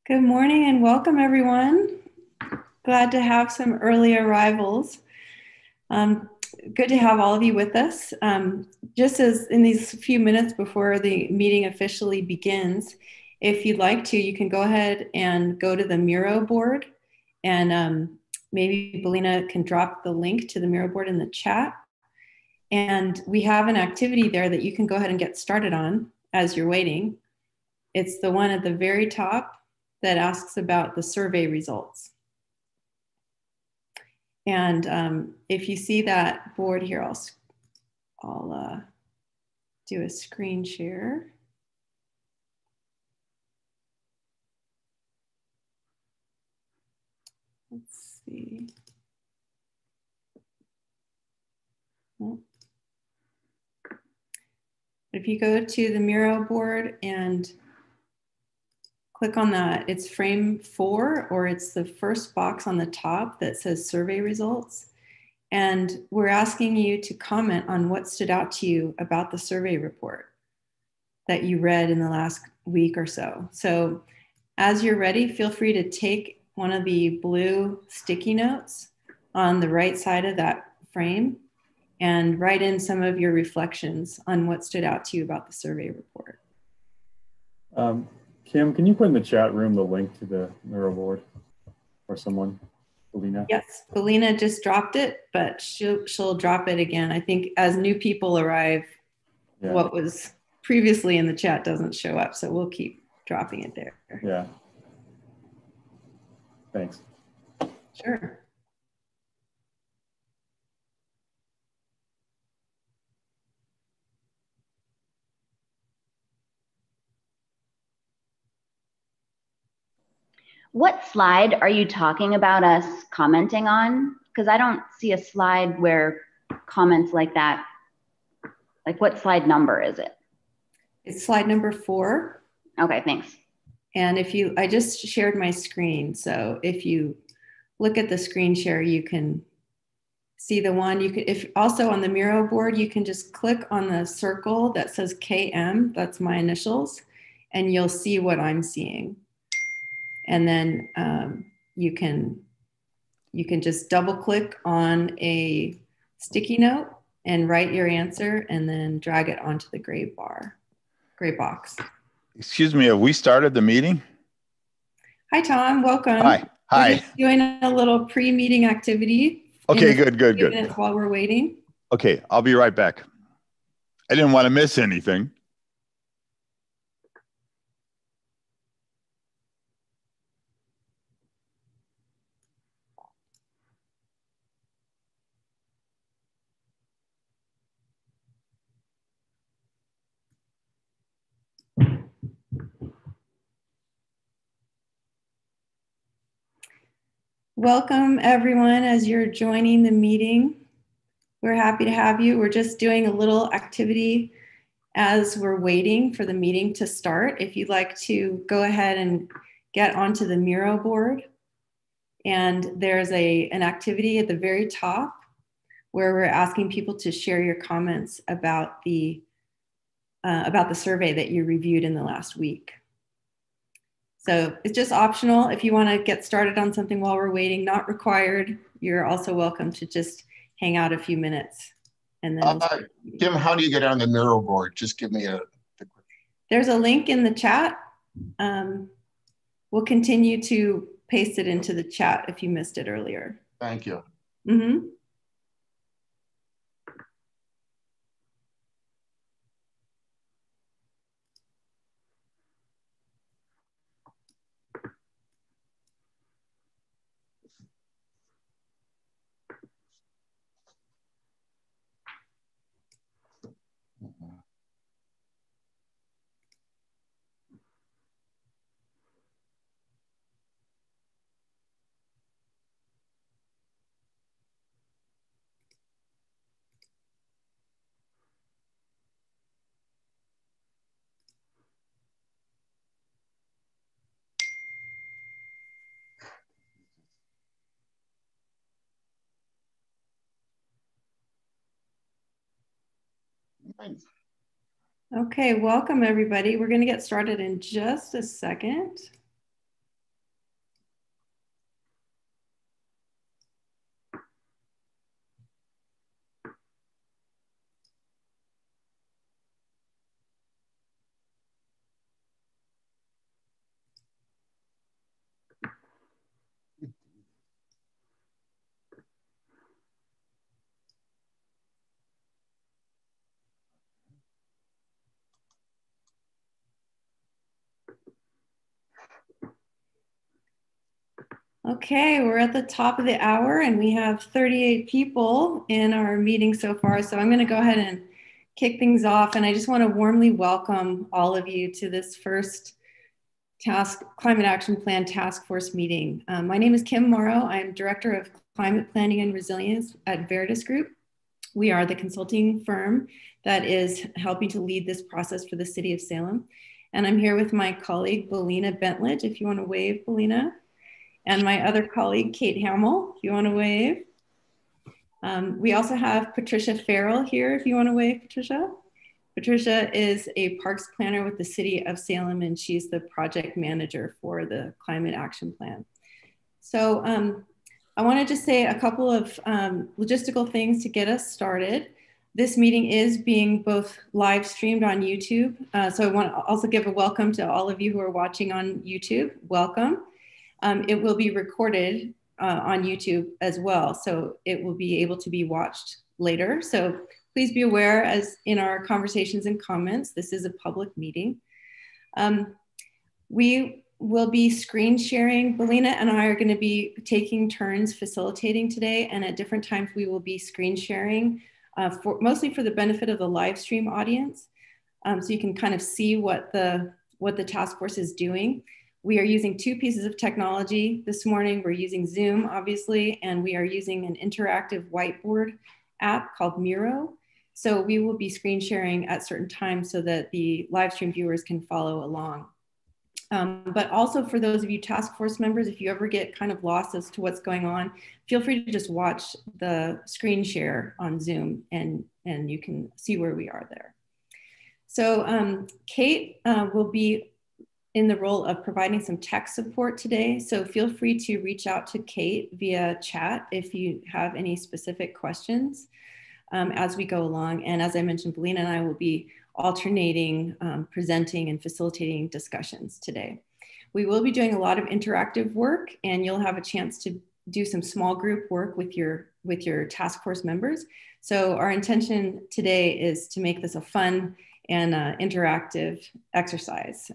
Good morning and welcome, everyone. Glad to have some early arrivals. Good to have all of you with us. Just as in these few minutes before the meeting officially begins, if you'd like to, you can go ahead and go to the Miro board, and maybe Belina can drop the link to the Miro board in the chat. And we have an activity there that you can go ahead and get started on as you're waiting. It's the one at the very top that asks about the survey results. And if you see that board here, I'll do a screen share. Let's see. If you go to the Miro board and click on that, it's frame 4, or it's the first box on the top that says survey results. And we're asking you to comment on what stood out to you about the survey report that you read in the last week or so. So as you're ready, feel free to take one of the blue sticky notes on the right side of that frame and write in some of your reflections on what stood out to you about the survey report. Kim, can you put in the chat room the link to the Miro board or someone, Belina? Yes, Belina just dropped it, but she'll drop it again. I think as new people arrive, what was previously in the chat doesn't show up, so we'll keep dropping it there. Yeah. Thanks. Sure. What slide are you talking about us commenting on? Because I don't see a slide where comments like that, like what slide number is it? It's slide number 4. Okay, thanks. And I just shared my screen. So if you look at the screen share, you can see the one. If also on the Miro board, you can just click on the circle that says KM, that's my initials, and you'll see what I'm seeing. And then you can just double click on a sticky note and write your answer, and then drag it onto the gray box. Excuse me, have we started the meeting? Hi, Tom. Welcome. Hi. We're just doing a little pre-meeting activity. Okay, good. Minutes while we're waiting. Okay, I'll be right back. I didn't want to miss anything. Welcome, everyone, as you're joining the meeting. We're happy to have you. We're just doing a little activity as we're waiting for the meeting to start. If you'd like to go ahead and get onto the Miro board, and there's an activity at the very top where we're asking people to share your comments about the survey that you reviewed in the last week. So it's just optional. If you want to get started on something while we're waiting, not required. You're also welcome to just hang out a few minutes. And then Kim, how do you get on the Miro board? Just give me There's a link in the chat. We'll continue to paste it into the chat if you missed it earlier. Thank you. Mm-hmm. Thanks. Okay, welcome everybody. We're going to get started in just a second. Okay, we're at the top of the hour and we have 38 people in our meeting so far. So I'm going to go ahead and kick things off. And I just want to warmly welcome all of you to this first Climate Action Plan Task Force meeting. My name is Kim Morrow. I'm Director of Climate Planning and Resilience at Veritas Group. We are the consulting firm that is helping to lead this process for the city of Salem. And I'm here with my colleague, Belina Bentledge, if you want to wave, Belina. And my other colleague, Kate Hamill, if you want to wave. We also have Patricia Farrell here, if you want to wave, Patricia. Patricia is a parks planner with the city of Salem, and she's the project manager for the Climate Action Plan. So I want to just say a couple of logistical things to get us started. This meeting is being both live streamed on YouTube. So I want to also give a welcome to all of you who are watching on YouTube. Welcome. It will be recorded on YouTube as well, so it will be able to be watched later. So please be aware, as in our conversations and comments, this is a public meeting. We will be screen sharing. Belina and I are going to be taking turns facilitating today, and at different times we will be screen sharing, mostly for the benefit of the live stream audience, so you can kind of see what the task force is doing. We are using two pieces of technology this morning. We're using Zoom, obviously, and we are using an interactive whiteboard app called Miro. So we will be screen sharing at certain times so that the live stream viewers can follow along. But also for those of you task force members, if you ever get kind of lost as to what's going on, feel free to just watch the screen share on Zoom and you can see where we are there. So Kate will be in the role of providing some tech support today. So feel free to reach out to Kate via chat if you have any specific questions as we go along. And as I mentioned, Belina and I will be alternating presenting and facilitating discussions today. We will be doing a lot of interactive work, and you'll have a chance to do some small group work with your task force members. So our intention today is to make this a fun and interactive exercise.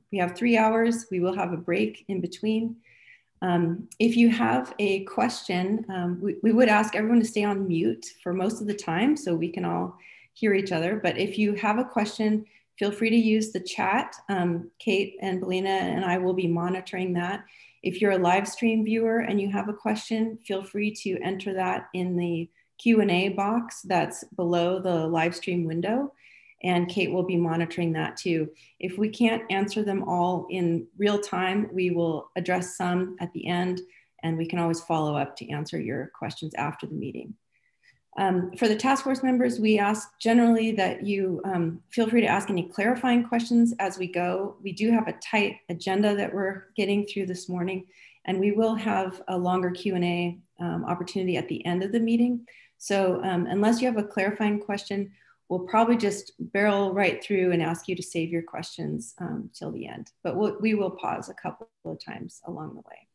We have 3 hours. We will have a break in between. If you have a question, we would ask everyone to stay on mute for most of the time so we can all hear each other. But if you have a question, feel free to use the chat. Kate and Belina and I will be monitoring that. If you're a live stream viewer and you have a question, feel free to enter that in the Q&A box that's below the live stream window. And Kate will be monitoring that too. If we can't answer them all in real time, we will address some at the end, and we can always follow up to answer your questions after the meeting. For the task force members, we ask generally that you feel free to ask any clarifying questions as we go. We do have a tight agenda that we're getting through this morning, and we will have a longer Q&A opportunity at the end of the meeting. So unless you have a clarifying question, we'll probably just barrel right through and ask you to save your questions till the end. But we will pause a couple of times along the way.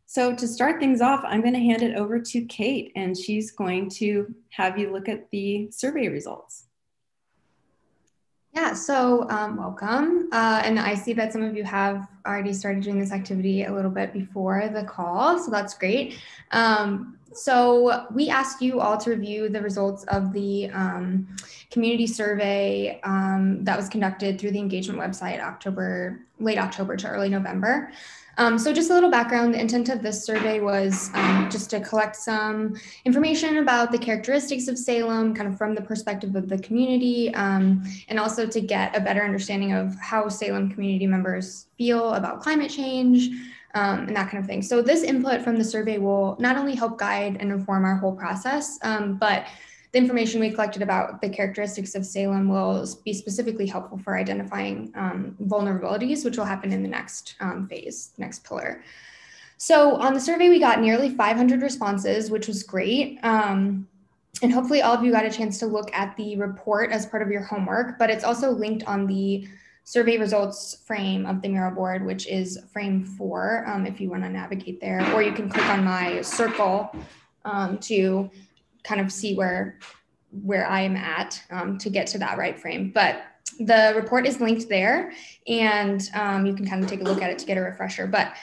So to start things off, I'm going to hand it over to Kate, and she's going to have you look at the survey results. Yeah, so welcome. And I see that some of you have already started doing this activity a little bit before the call, so that's great. So we asked you all to review the results of the community survey that was conducted through the engagement website late October to early November. So just a little background, the intent of this survey was just to collect some information about the characteristics of Salem, kind of from the perspective of the community, and also to get a better understanding of how Salem community members feel about climate change, and that kind of thing. So this input from the survey will not only help guide and inform our whole process, but the information we collected about the characteristics of Salem will be specifically helpful for identifying vulnerabilities, which will happen in the next phase, next pillar. So on the survey, we got nearly 500 responses, which was great. And hopefully all of you got a chance to look at the report as part of your homework, but it's also linked on the survey results frame of the Miro board, which is frame 4, if you want to navigate there, or you can click on my circle to kind of see where I am at to get to that right frame. But The report is linked there, and you can kind of take a look at it to get a refresher. But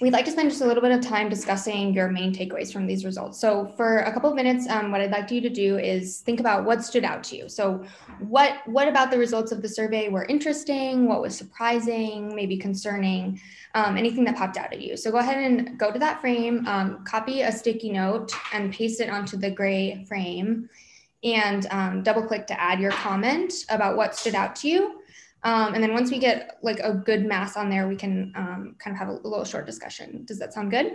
we'd like to spend just a little bit of time discussing your main takeaways from these results. So for a couple of minutes, what I'd like you to do is think about what stood out to you. So what about the results of the survey were interesting? What was surprising, maybe concerning, anything that popped out at you? So go ahead and go to that frame, copy a sticky note and paste it onto the gray frame, and double click to add your comment about what stood out to you. And then once we get like a good mass on there, we can kind of have a little short discussion. Does that sound good?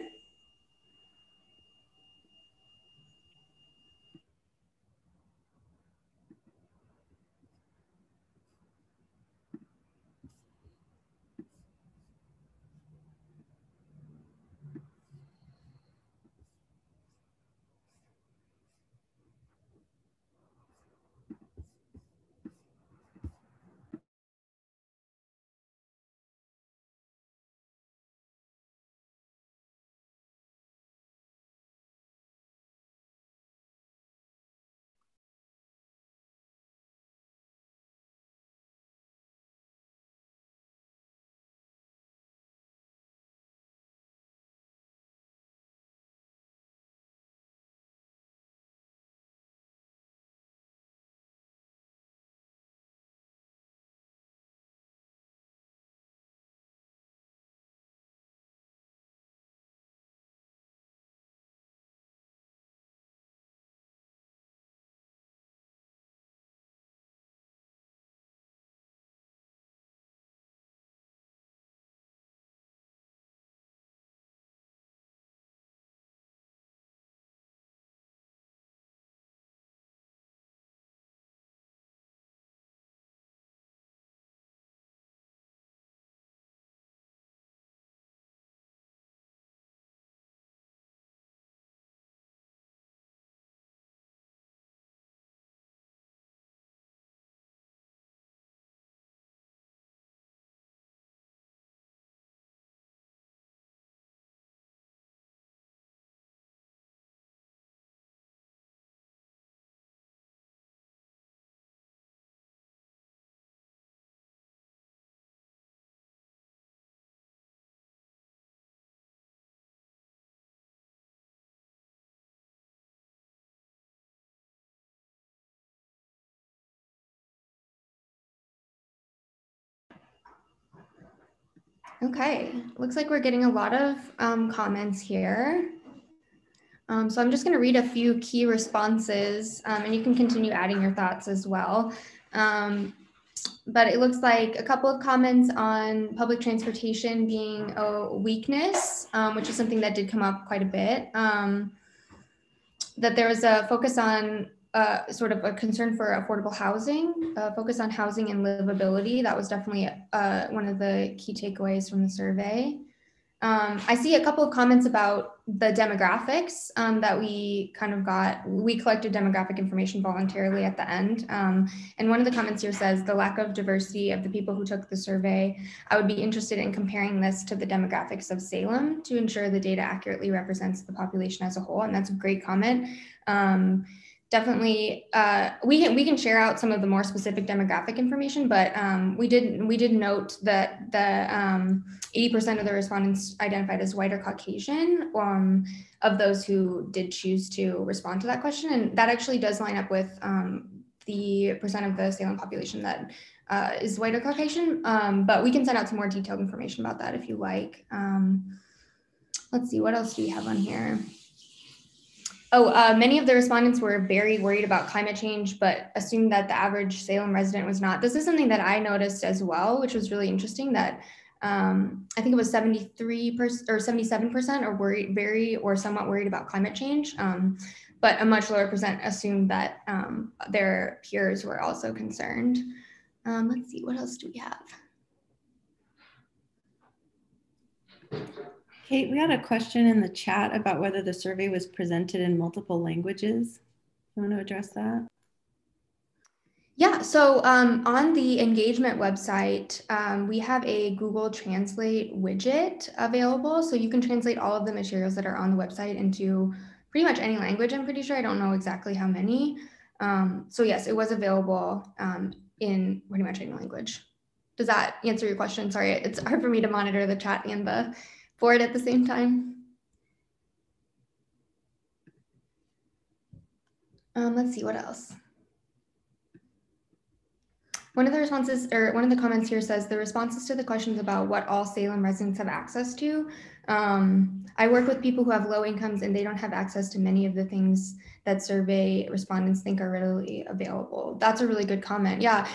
Okay, looks like we're getting a lot of comments here. So I'm just going to read a few key responses, and you can continue adding your thoughts as well. But it looks like a couple of comments on public transportation being a weakness, which is something that did come up quite a bit. That there was a focus on sort of a concern for affordable housing, focus on housing and livability. That was definitely one of the key takeaways from the survey. I see a couple of comments about the demographics that we kind of got. We collected demographic information voluntarily at the end. And one of the comments here says, the lack of diversity of the people who took the survey. I would be interested in comparing this to the demographics of Salem to ensure the data accurately represents the population as a whole. And that's a great comment. Definitely, we can share out some of the more specific demographic information, but we did note that the 80% of the respondents identified as white or Caucasian of those who did choose to respond to that question, and that actually does line up with the percent of the Salem population that is white or Caucasian. But we can send out some more detailed information about that if you like. Let's see, what else do we have on here? Oh, many of the respondents were very worried about climate change, but assumed that the average Salem resident was not. This is something that I noticed as well, which was really interesting, that I think it was 73% or 77% are worried, very or somewhat worried about climate change, but a much lower percent assumed that their peers were also concerned. Let's see, what else do we have? Kate, we had a question in the chat about whether the survey was presented in multiple languages. You want to address that? Yeah, so on the engagement website, we have a Google Translate widget available. So you can translate all of the materials that are on the website into pretty much any language, I'm pretty sure. I don't know exactly how many. So yes, it was available in pretty much any language. Does that answer your question? Sorry, it's hard for me to monitor the chat and the board at the same time. Let's see what else. One of the responses, or one of the comments here says, the responses to the questions about what all Salem residents have access to. I work with people who have low incomes and they don't have access to many of the things that survey respondents think are readily available. That's a really good comment. Yeah,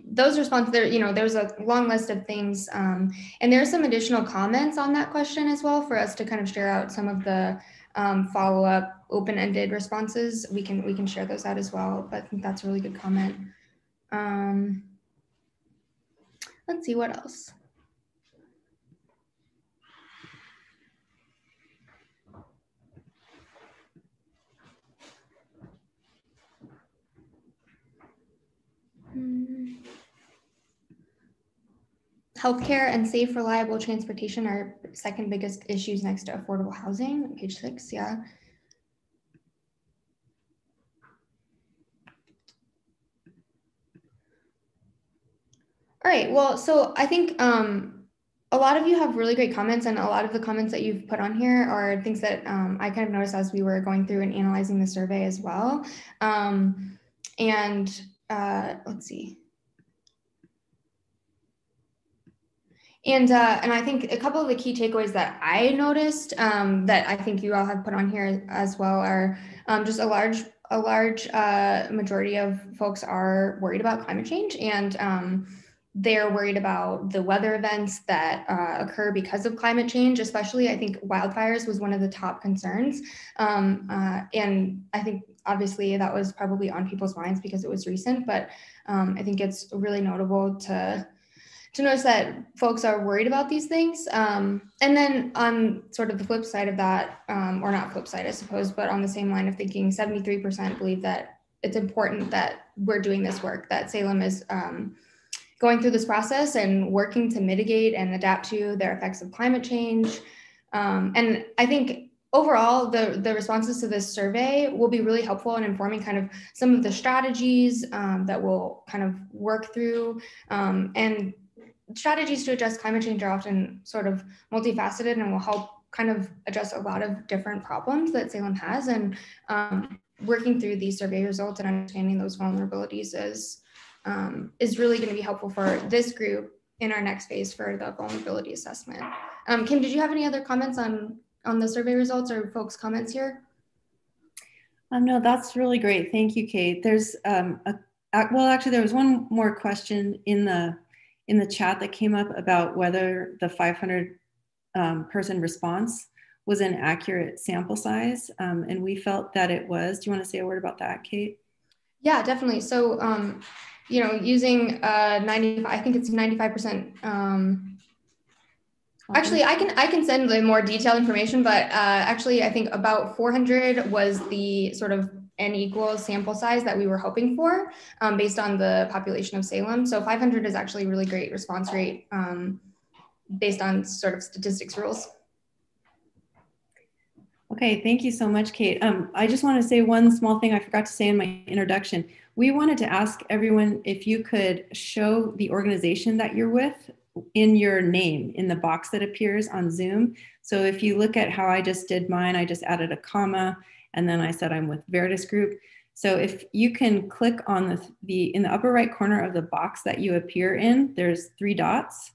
those responses there, there's a long list of things. And there's some additional comments on that question as well for us to kind of share out some of the follow-up open-ended responses. We can share those out as well, but I think that's a really good comment. Let's see what else. Healthcare and safe, reliable transportation are second biggest issues next to affordable housing, page 6, yeah. All right, well, so I think a lot of you have really great comments, and a lot of the comments that you've put on here are things that I kind of noticed as we were going through and analyzing the survey as well. Let's see. And I think a couple of the key takeaways that I noticed that I think you all have put on here as well are just a large majority of folks are worried about climate change, and they're worried about the weather events that occur because of climate change. Especially, I think wildfires was one of the top concerns, and I think obviously that was probably on people's minds because it was recent. But I think it's really notable to notice that folks are worried about these things. And then on sort of the flip side of that, or not flip side, I suppose, but on the same line of thinking, 73% believe that it's important that we're doing this work, that Salem is going through this process and working to mitigate and adapt to their effects of climate change. And I think overall, the responses to this survey will be really helpful in informing kind of some of the strategies that we'll kind of work through. And strategies to address climate change are often sort of multifaceted and will help kind of address a lot of different problems that Salem has. And working through these survey results and understanding those vulnerabilities is really going to be helpful for this group in our next phase for the vulnerability assessment. Kim, did you have any other comments on the survey results or folks' comments here? No, that's really great. Thank you, Kate. There's well, actually, there was one more question in the chat that came up about whether the 500 person response was an accurate sample size, and we felt that it was. Do you want to say a word about that, Kate? Yeah, definitely. So, using 95, I think it's 95%. Actually, I can send the more detailed information, but actually, I think about 400 was the sort of N equals sample size that we were hoping for based on the population of Salem. So 500 is actually a really great response rate based on sort of statistics rules. Okay, thank you so much, Kate. I just want to say one small thing I forgot to say in my introduction. We wanted to ask everyone if you could show the organization that you're with in your name in the box that appears on Zoom. So if you look at how I just did mine, I just added a comma and then I said I'm with Veritas Group. So if you can click on in the upper right corner of the box that you appear in, there's 3 dots.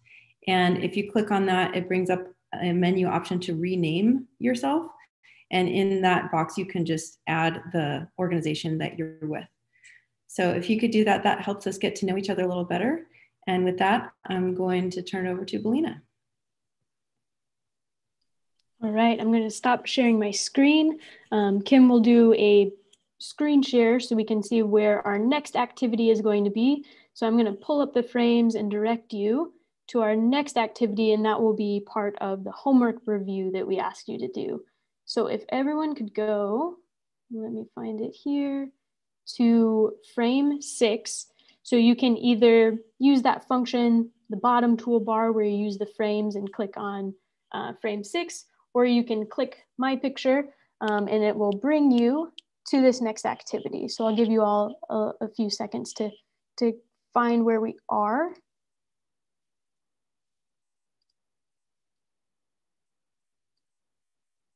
And if you click on that, it brings up a menu option to rename yourself. And in that box, you can just add the organization that you're with. So if you could do that, that helps us get to know each other a little better. And with that, I'm going to turn over to Belina. All right, I'm going to stop sharing my screen. Kim will do a screen share so we can see where our next activity is going to be. So I'm going to pull up the frames and direct you to our next activity, and that will be part of the homework review that we asked you to do. So if everyone could go, let me find it here, to frame 6. So you can either use that function, the bottom toolbar where you use the frames and click on frame 6, or you can click my picture and it will bring you to this next activity. So I'll give you all a few seconds to find where we are.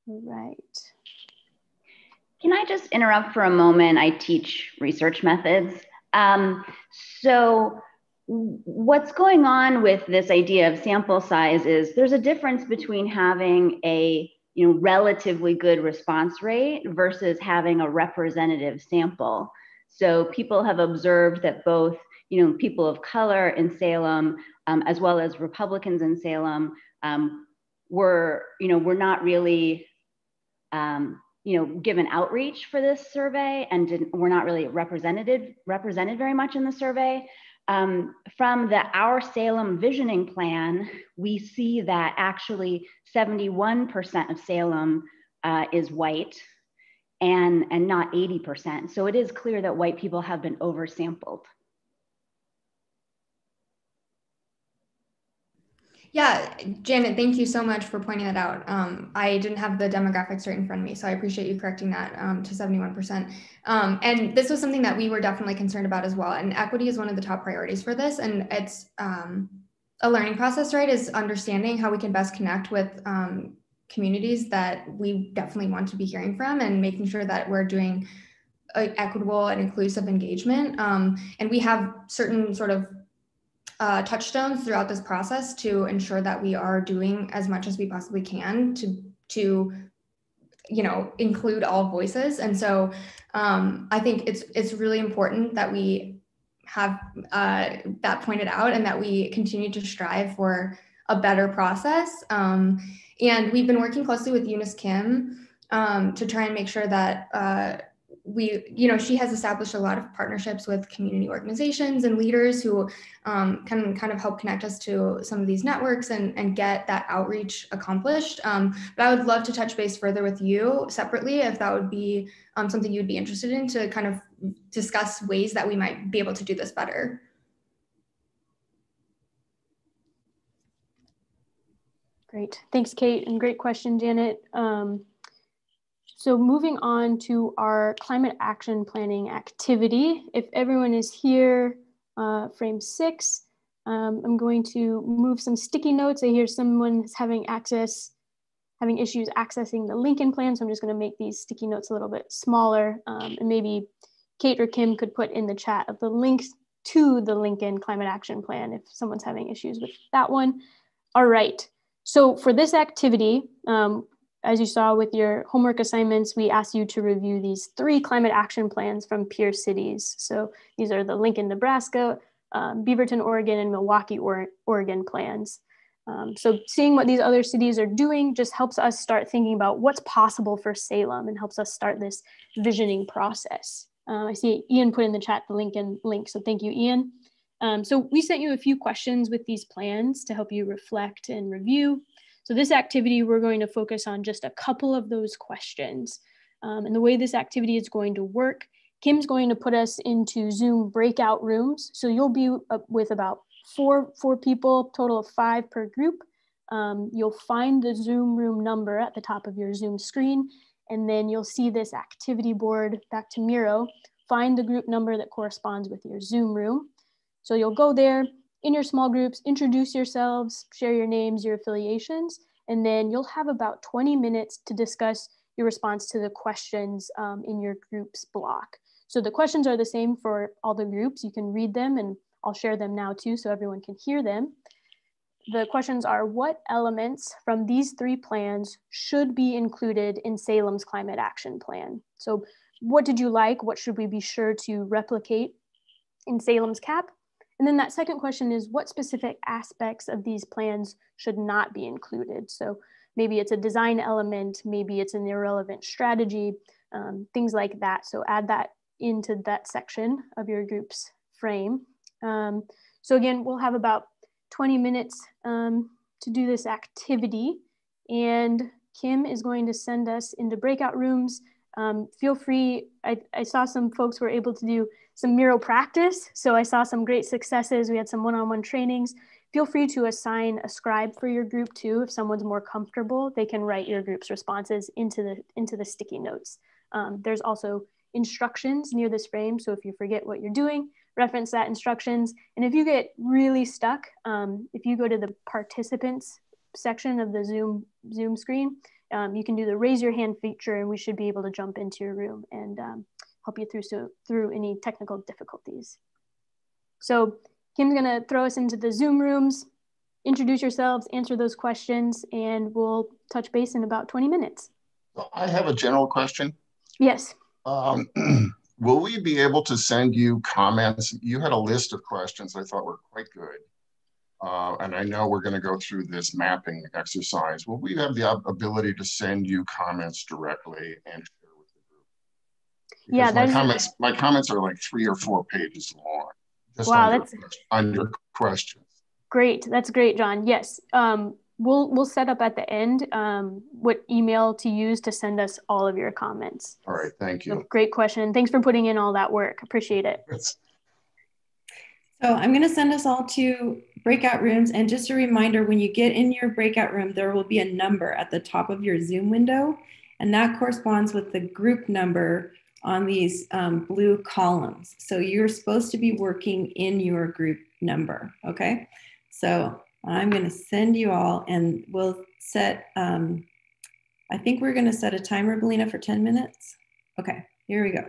All right. Can I just interrupt for a moment? I teach research methods. So what's going on with this idea of sample size is there's a difference between having a relatively good response rate versus having a representative sample. So people have observed that both people of color in Salem, as well as Republicans in Salem, were not really given outreach for this survey and were not really represented very much in the survey. From the Our Salem Visioning Plan, we see that actually 71% of Salem is white and not 80%. So it is clear that white people have been oversampled. Yeah, Janet, thank you so much for pointing that out. I didn't have the demographics right in front of me, so I appreciate you correcting that to 71%. And this was something that we were definitely concerned about as well. And equity is one of the top priorities for this. And it's a learning process, right? Is understanding how we can best connect with communities that we definitely want to be hearing from and making sure that we're doing equitable and inclusive engagement. And we have certain sort of touchstones throughout this process to ensure that we are doing as much as we possibly can to include all voices. And so I think it's really important that we have that pointed out and that we continue to strive for a better process. And we've been working closely with Eunice Kim to try and make sure that she has established a lot of partnerships with community organizations and leaders who can kind of help connect us to some of these networks and get that outreach accomplished. But I would love to touch base further with you separately if that would be something you'd be interested in to kind of discuss ways that we might be able to do this better. Great. Thanks, Kate, and great question, Janet. So moving on to our climate action planning activity. If everyone is here, frame 6, I'm going to move some sticky notes. I hear someone is having issues accessing the Lincoln plan, so I'm just going to make these sticky notes a little bit smaller. And maybe Kate or Kim could put in the chat of the links to the Lincoln Climate Action Plan if someone's having issues with that one. All right. So for this activity, as you saw with your homework assignments, we asked you to review these 3 climate action plans from peer cities. So these are the Lincoln, Nebraska, Beaverton, Oregon, and Milwaukee, Oregon plans. So seeing what these other cities are doing just helps us start thinking about what's possible for Salem and helps us start this visioning process. I see Ian put in the chat the Lincoln link, so thank you, Ian. So we sent you a few questions with these plans to help you reflect and review. So this activity, we're going to focus on just a couple of those questions. And the way this activity is going to work, Kim's going to put us into Zoom breakout rooms. So you'll be with about four people, total of 5 per group. You'll find the Zoom room number at the top of your Zoom screen, and then you'll see this activity board back to Miro. Find the group number that corresponds with your Zoom room. So you'll go there in your small groups, introduce yourselves, share your names, your affiliations, and then you'll have about 20 minutes to discuss your response to the questions in your group's block. So the questions are the same for all the groups. You can read them, and I'll share them now too so everyone can hear them. The questions are, what elements from these 3 plans should be included in Salem's Climate Action Plan? So what did you like? What should we be sure to replicate in Salem's CAP? And then that second question is, what specific aspects of these plans should not be included? So maybe it's a design element, maybe it's an irrelevant strategy, things like that. So add that into that section of your group's frame. So again, we'll have about 20 minutes to do this activity, and Kim is going to send us into breakout rooms. Feel free, I saw some folks were able to do some Miro practice, so I saw some great successes. We had some one-on-one trainings. Feel free to assign a scribe for your group too. If someone's more comfortable, they can write your group's responses into the sticky notes. There's also instructions near this frame, so if you forget what you're doing, reference that instructions. And if you get really stuck, if you go to the participants section of the Zoom screen, you can do the raise your hand feature, and we should be able to jump into your room and help you through any technical difficulties. So Kim's gonna throw us into the Zoom rooms, introduce yourselves, answer those questions, and we'll touch base in about 20 minutes. I have a general question. Yes. Will we be able to send you comments? You had a list of questions I thought were quite good. And I know we're going to go through this mapping exercise. Will we have the ability to send you comments directly and share with the group? Because my comments are like 3 or 4 pages long. Just wow, under questions. Great. That's great, John. Yes. We'll set up at the end what email to use to send us all of your comments. All right. Thank you. So, great question. Thanks for putting in all that work. Appreciate it. So I'm going to send us all to breakout rooms. And just a reminder, when you get in your breakout room, there will be a number at the top of your Zoom window. And that corresponds with the group number on these blue columns. So you're supposed to be working in your group number. Okay. So I'm going to send you all, and we'll set, I think we're going to set a timer, Belina, for 10 minutes. Okay, here we go.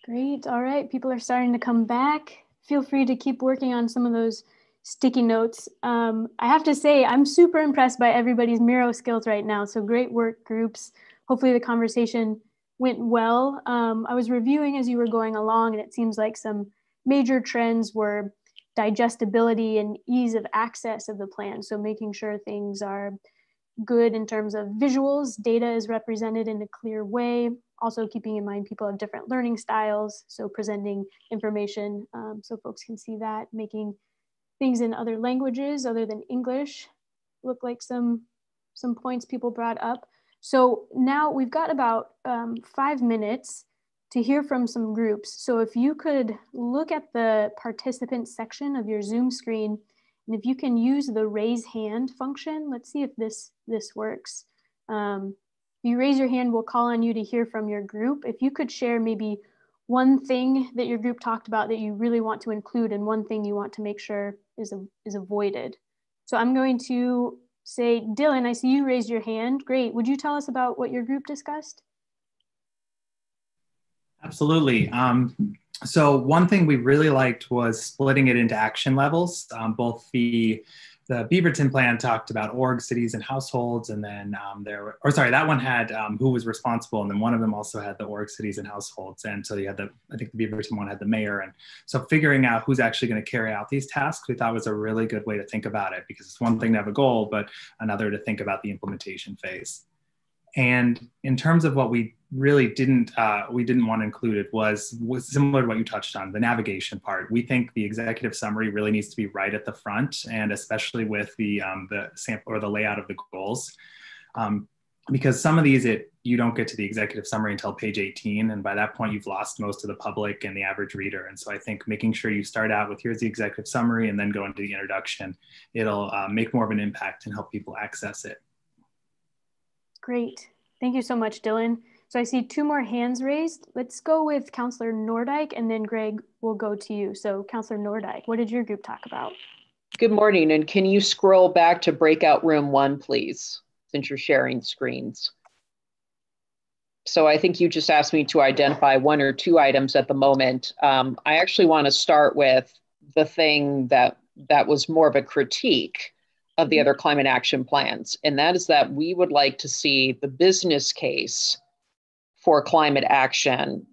Great. All right. People are starting to come back. Feel free to keep working on some of those sticky notes. I have to say, I'm super impressed by everybody's Miro skills right now. So great work, groups. Hopefully the conversation went well. I was reviewing as you were going along, and it seems like some major trends were digestibility and ease of access of the plan. So making sure things are good in terms of visuals, data is represented in a clear way. Also keeping in mind people have different learning styles. So presenting information so folks can see that, making things in other languages other than English look like some points people brought up. So now we've got about 5 minutes to hear from some groups. So if you could look at the participant section of your Zoom screen, and if you can use the raise hand function, let's see if this works. If you raise your hand, we'll call on you to hear from your group. If you could share maybe one thing that your group talked about that you really want to include and one thing you want to make sure is avoided. So I'm going to say, Dylan, I see you raised your hand. Great. Would you tell us about what your group discussed? Absolutely. So one thing we really liked was splitting it into action levels. Both the Beaverton plan talked about org, cities, and households, and then that one had who was responsible, and then one of them also had the org, cities, and households. And so you had I think the Beaverton one had the mayor. And so figuring out who's actually going to carry out these tasks, we thought was a really good way to think about it, because it's one thing to have a goal, but another to think about the implementation phase. And in terms of what we really didn't want to include, it was similar to what you touched on, the navigation part. We think the executive summary really needs to be right at the front, and especially with the sample or the layout of the goals, because some of these you don't get to the executive summary until page 18, and by that point you've lost most of the public and the average reader. And so I think making sure you start out with here's the executive summary and then go into the introduction, it'll make more of an impact and help people access it. Great. Thank you so much, Dylan. So I see 2 more hands raised. Let's go with Councillor Nordyke, and then Greg will go to you. So Councillor Nordyke, what did your group talk about? Good morning, and can you scroll back to breakout room 1, please, since you're sharing screens? So I think you just asked me to identify 1 or 2 items at the moment. I actually want to start with the thing that was more of a critique of the other climate action plans. And that is that we would like to see the business case for climate action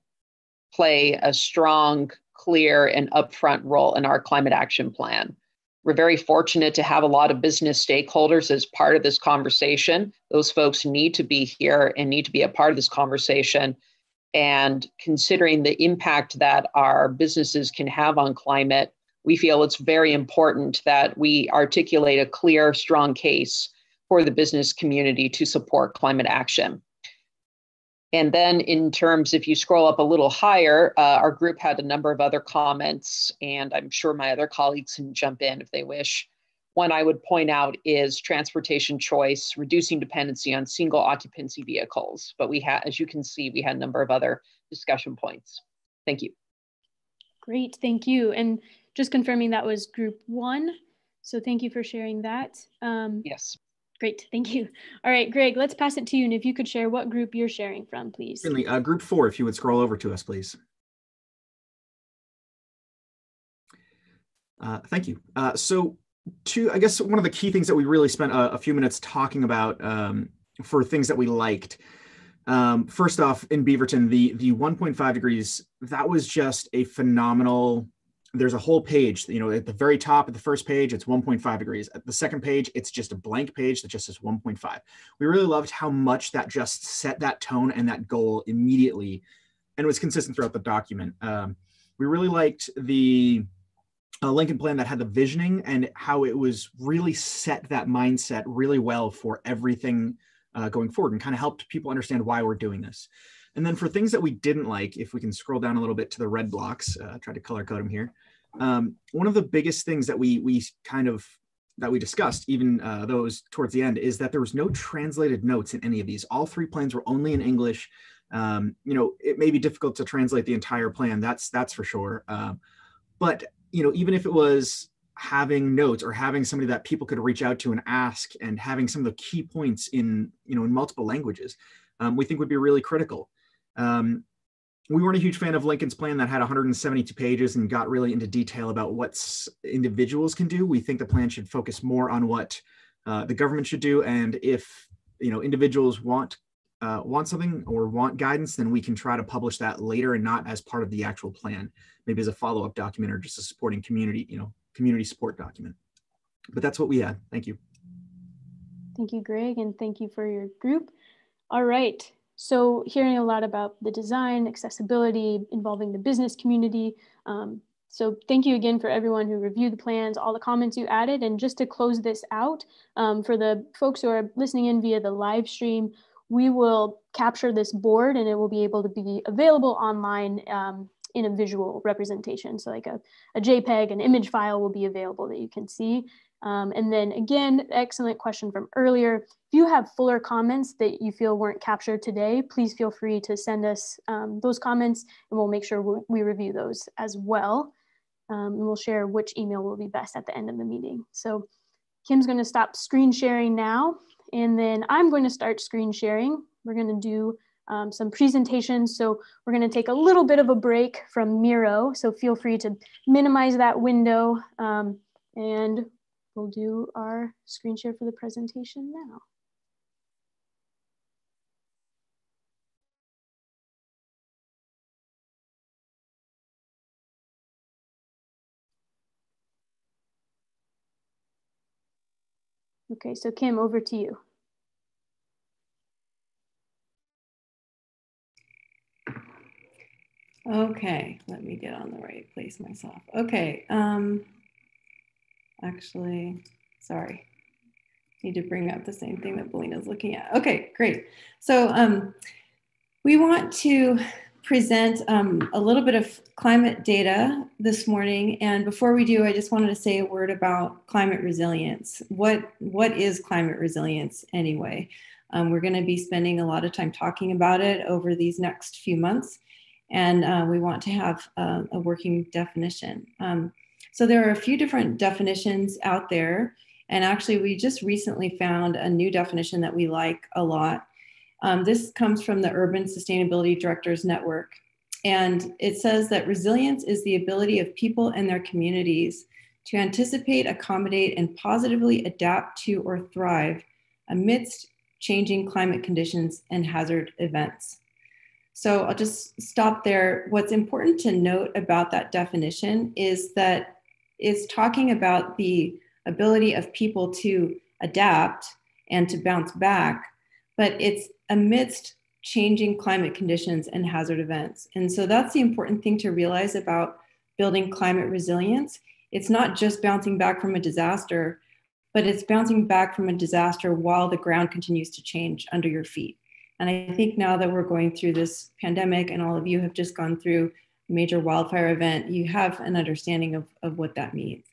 play a strong, clear, and upfront role in our climate action plan. We're very fortunate to have a lot of business stakeholders as part of this conversation. Those folks need to be here and need to be a part of this conversation. And considering the impact that our businesses can have on climate, we feel it's very important that we articulate a clear, strong case for the business community to support climate action. And then in terms, if you scroll up a little higher, our group had a number of other comments, and I'm sure my other colleagues can jump in if they wish. One I would point out is transportation choice, reducing dependency on single occupancy vehicles. But we had, as you can see, we had a number of other discussion points. Thank you. Great, thank you. And just confirming that was group 1. So thank you for sharing that. Yes. Great, thank you. All right, Greg, let's pass it to you. And if you could share what group you're sharing from, please. Certainly, group 4, if you would scroll over to us, please. Thank you. So I guess one of the key things that we really spent a few minutes talking about for things that we liked. First off, in Beaverton, the 1.5 degrees, that was just a phenomenal. There's a whole page, at the very top of the first page, it's 1.5 degrees. At the second page, it's just a blank page that just says 1.5. We really loved how much that just set that tone and that goal immediately, and it was consistent throughout the document. We really liked the Lincoln plan that had the visioning and how it was really set that mindset really well for everything going forward, and kind of helped people understand why we're doing this. And then for things that we didn't like, if we can scroll down a little bit to the red blocks, try to color code them here. One of the biggest things that we discussed, even though it was towards the end, is that there was no translated notes in any of these. All 3 plans were only in English. It may be difficult to translate the entire plan, that's for sure. But even if it was having notes or having somebody that people could reach out to and ask, and having some of the key points in multiple languages, we think would be really critical. we weren't a huge fan of Lincoln's plan that had 172 pages and got really into detail about what individuals can do. We think the plan should focus more on what the government should do, and if individuals want something or want guidance, then we can try to publish that later and not as part of the actual plan, maybe as a follow-up document or just a supporting community, community support document. But that's what we had. Thank you. Thank you, Greg, and thank you for your group. All right, so hearing a lot about the design, accessibility, involving the business community. So thank you again for everyone who reviewed the plans, all the comments you added. And just to close this out, for the folks who are listening in via the live stream, we will capture this board and it will be able to be available online in a visual representation. So like a JPEG, an image file will be available that you can see. And then again, excellent question from earlier. If you have fuller comments that you feel weren't captured today, please feel free to send us those comments and we'll make sure we review those as well. And we'll share which email will be best at the end of the meeting. So Kim's going to stop screen sharing now, and then I'm going to start screen sharing. We're going to do some presentations. So we're going to take a little bit of a break from Miro. So feel free to minimize that window and we'll do our screen share for the presentation now. Okay, so Kim, over to you. Okay, let me get on the right place myself. Okay, actually, sorry. Need to bring up the same thing that Belina's looking at. Okay, great. So we want to present a little bit of climate data this morning. And before we do, I just wanted to say a word about climate resilience. What is climate resilience anyway? We're going to be spending a lot of time talking about it over these next few months. And we want to have a working definition. So there are a few different definitions out there. And actually, we just recently found a new definition that we like a lot. This comes from the Urban Sustainability Directors Network. And it says that resilience is the ability of people and their communities to anticipate, accommodate, and positively adapt to or thrive amidst changing climate conditions and hazard events. So I'll just stop there. What's important to note about that definition is that it's talking about the ability of people to adapt and to bounce back, but it's amidst changing climate conditions and hazard events. And so that's the important thing to realize about building climate resilience. It's not just bouncing back from a disaster, but it's bouncing back from a disaster while the ground continues to change under your feet. And I think now that we're going through this pandemic and all of you have just gone through a major wildfire event, you have an understanding of what that means.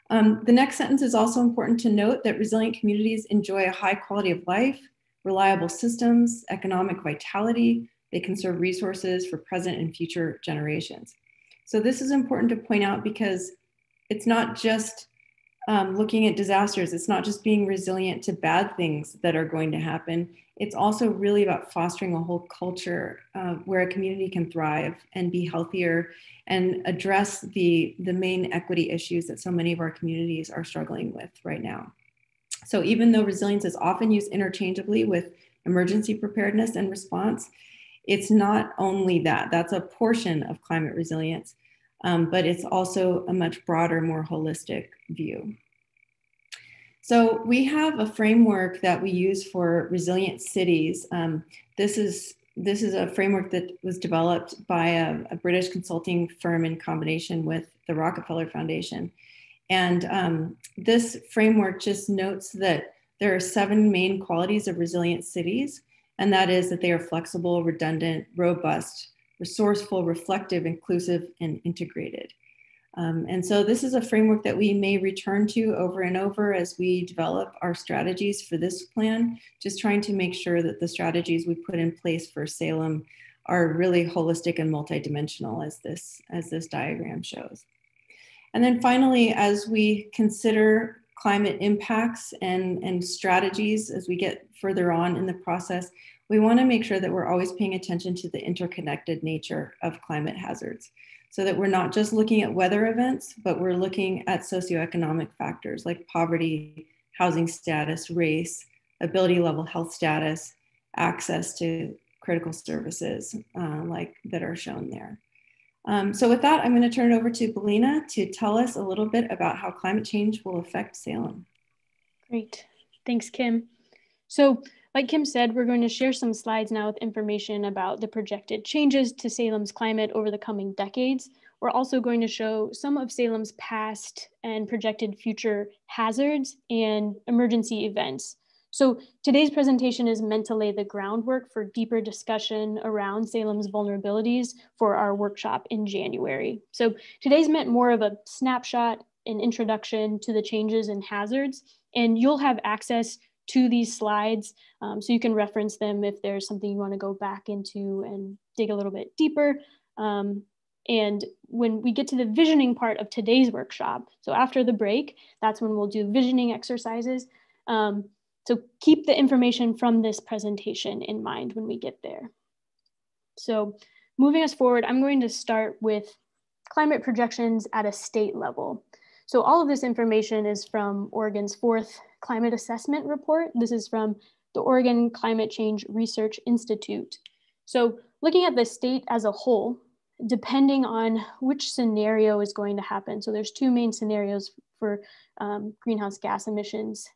The next sentence is also important to note that resilient communities enjoy a high quality of life, reliable systems, economic vitality. They conserve resources for present and future generations. So this is important to point out because it's not just looking at disasters. It's not just being resilient to bad things that are going to happen. It's also really about fostering a whole culture where a community can thrive and be healthier and address the main equity issues that so many of our communities are struggling with right now. So even though resilience is often used interchangeably with emergency preparedness and response, it's not only that. That's a portion of climate resilience, but it's also a much broader, more holistic view. So we have a framework that we use for resilient cities. This is a framework that was developed by a British consulting firm in combination with the Rockefeller Foundation. And this framework just notes that there are 7 main qualities of resilient cities, and that is that they are flexible, redundant, robust, resourceful, reflective, inclusive, and integrated. And so this is a framework that we may return to over and over as we develop our strategies for this plan, just trying to make sure that the strategies we put in place for Salem are really holistic and multidimensional as this diagram shows. And then finally, as we consider climate impacts and strategies as we get further on in the process, we want to make sure that we're always paying attention to the interconnected nature of climate hazards, so that we're not just looking at weather events, but we're looking at socioeconomic factors like poverty, housing status, race, ability level health status, access to critical services like that are shown there. So with that, I'm going to turn it over to Belina to tell us a little bit about how climate change will affect Salem. Great. Thanks, Kim. So like Kim said, we're going to share some slides now with information about the projected changes to Salem's climate over the coming decades. We're also going to show some of Salem's past and projected future hazards and emergency events. So today's presentation is meant to lay the groundwork for deeper discussion around Salem's vulnerabilities for our workshop in January. So today's meant more of a snapshot, an introduction to the changes and hazards, and you'll have access to these slides so you can reference them if there's something you want to go back into and dig a little bit deeper. And when we get to the visioning part of today's workshop, so after the break, that's when we'll do visioning exercises. So keep the information from this presentation in mind when we get there. So moving us forward, I'm going to start with climate projections at a state level. So all of this information is from Oregon's 4th Climate Assessment Report. This is from the Oregon Climate Change Research Institute. So looking at the state as a whole, depending on which scenario is going to happen. So there's 2 main scenarios for greenhouse gas emissions.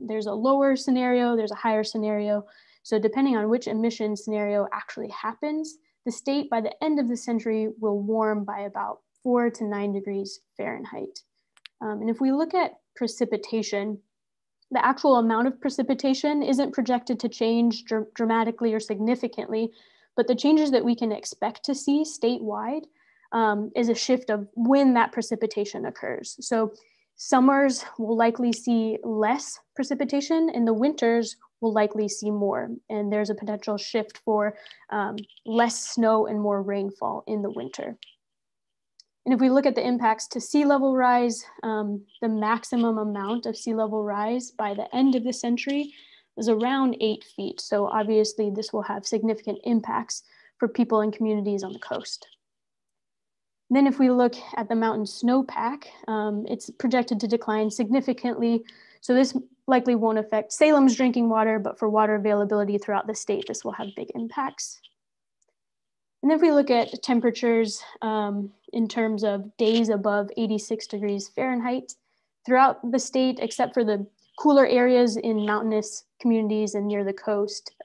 There's a lower scenario, there's a higher scenario. So depending on which emission scenario actually happens, the state by the end of the century will warm by about 4 to 9 degrees Fahrenheit. And if we look at precipitation, the actual amount of precipitation isn't projected to change dramatically or significantly, but the changes that we can expect to see statewide is a shift of when that precipitation occurs. So summers will likely see less precipitation and the winters will likely see more. And there's a potential shift for less snow and more rainfall in the winter. And if we look at the impacts to sea level rise, the maximum amount of sea level rise by the end of the century is around 8 feet. So obviously this will have significant impacts for people and communities on the coast. And then if we look at the mountain snowpack, it's projected to decline significantly. So this likely won't affect Salem's drinking water, but for water availability throughout the state, this will have big impacts. And then if we look at temperatures in terms of days above 86 degrees Fahrenheit throughout the state, except for the cooler areas in mountainous communities and near the coast,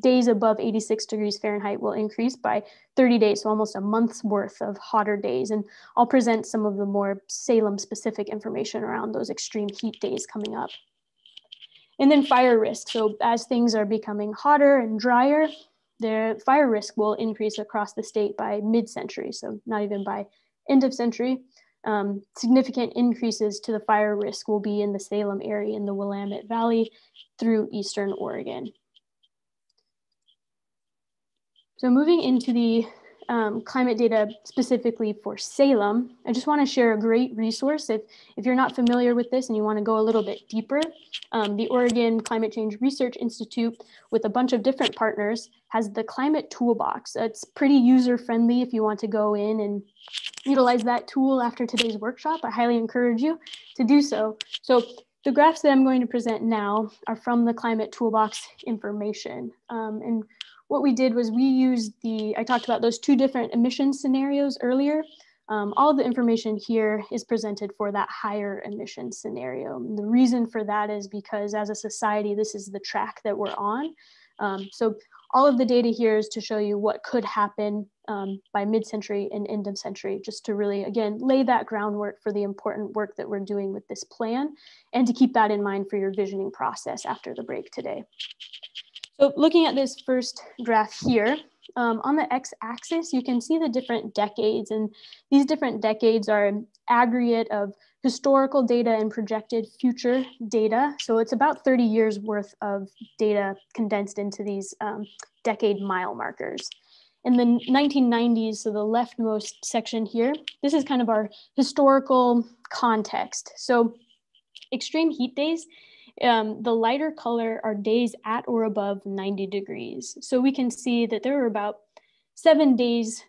days above 86 degrees Fahrenheit will increase by 30 days, so almost a month's worth of hotter days. And I'll present some of the more Salem-specific information around those extreme heat days coming up. And then fire risk. So as things are becoming hotter and drier, the fire risk will increase across the state by mid-century, so not even by end of century. Significant increases to the fire risk will be in the Salem area in the Willamette Valley through Eastern Oregon. So moving into the climate data specifically for Salem, I just want to share a great resource. If you're not familiar with this and you want to go a little bit deeper, the Oregon Climate Change Research Institute with a bunch of different partners has the Climate Toolbox. It's pretty user-friendly if you want to go in and utilize that tool after today's workshop. I highly encourage you to do so. So the graphs that I'm going to present now are from the Climate Toolbox information. And what we did was we used I talked about those 2 different emission scenarios earlier. All of the information here is presented for that higher emission scenario. And the reason for that is because as a society, this is the track that we're on. So all of the data here is to show you what could happen by mid-century and end of century, just to really, again, lay that groundwork for the important work that we're doing with this plan and to keep that in mind for your visioning process after the break today. So looking at this first graph here, on the x-axis, you can see the different decades, and these different decades are an aggregate of historical data and projected future data. So it's about 30 years worth of data condensed into these decade mile markers. In the 1990s, so the leftmost section here, this is kind of our historical context. So Extreme heat days, the lighter color are days at or above 90 degrees. So we can see that there are about 7 days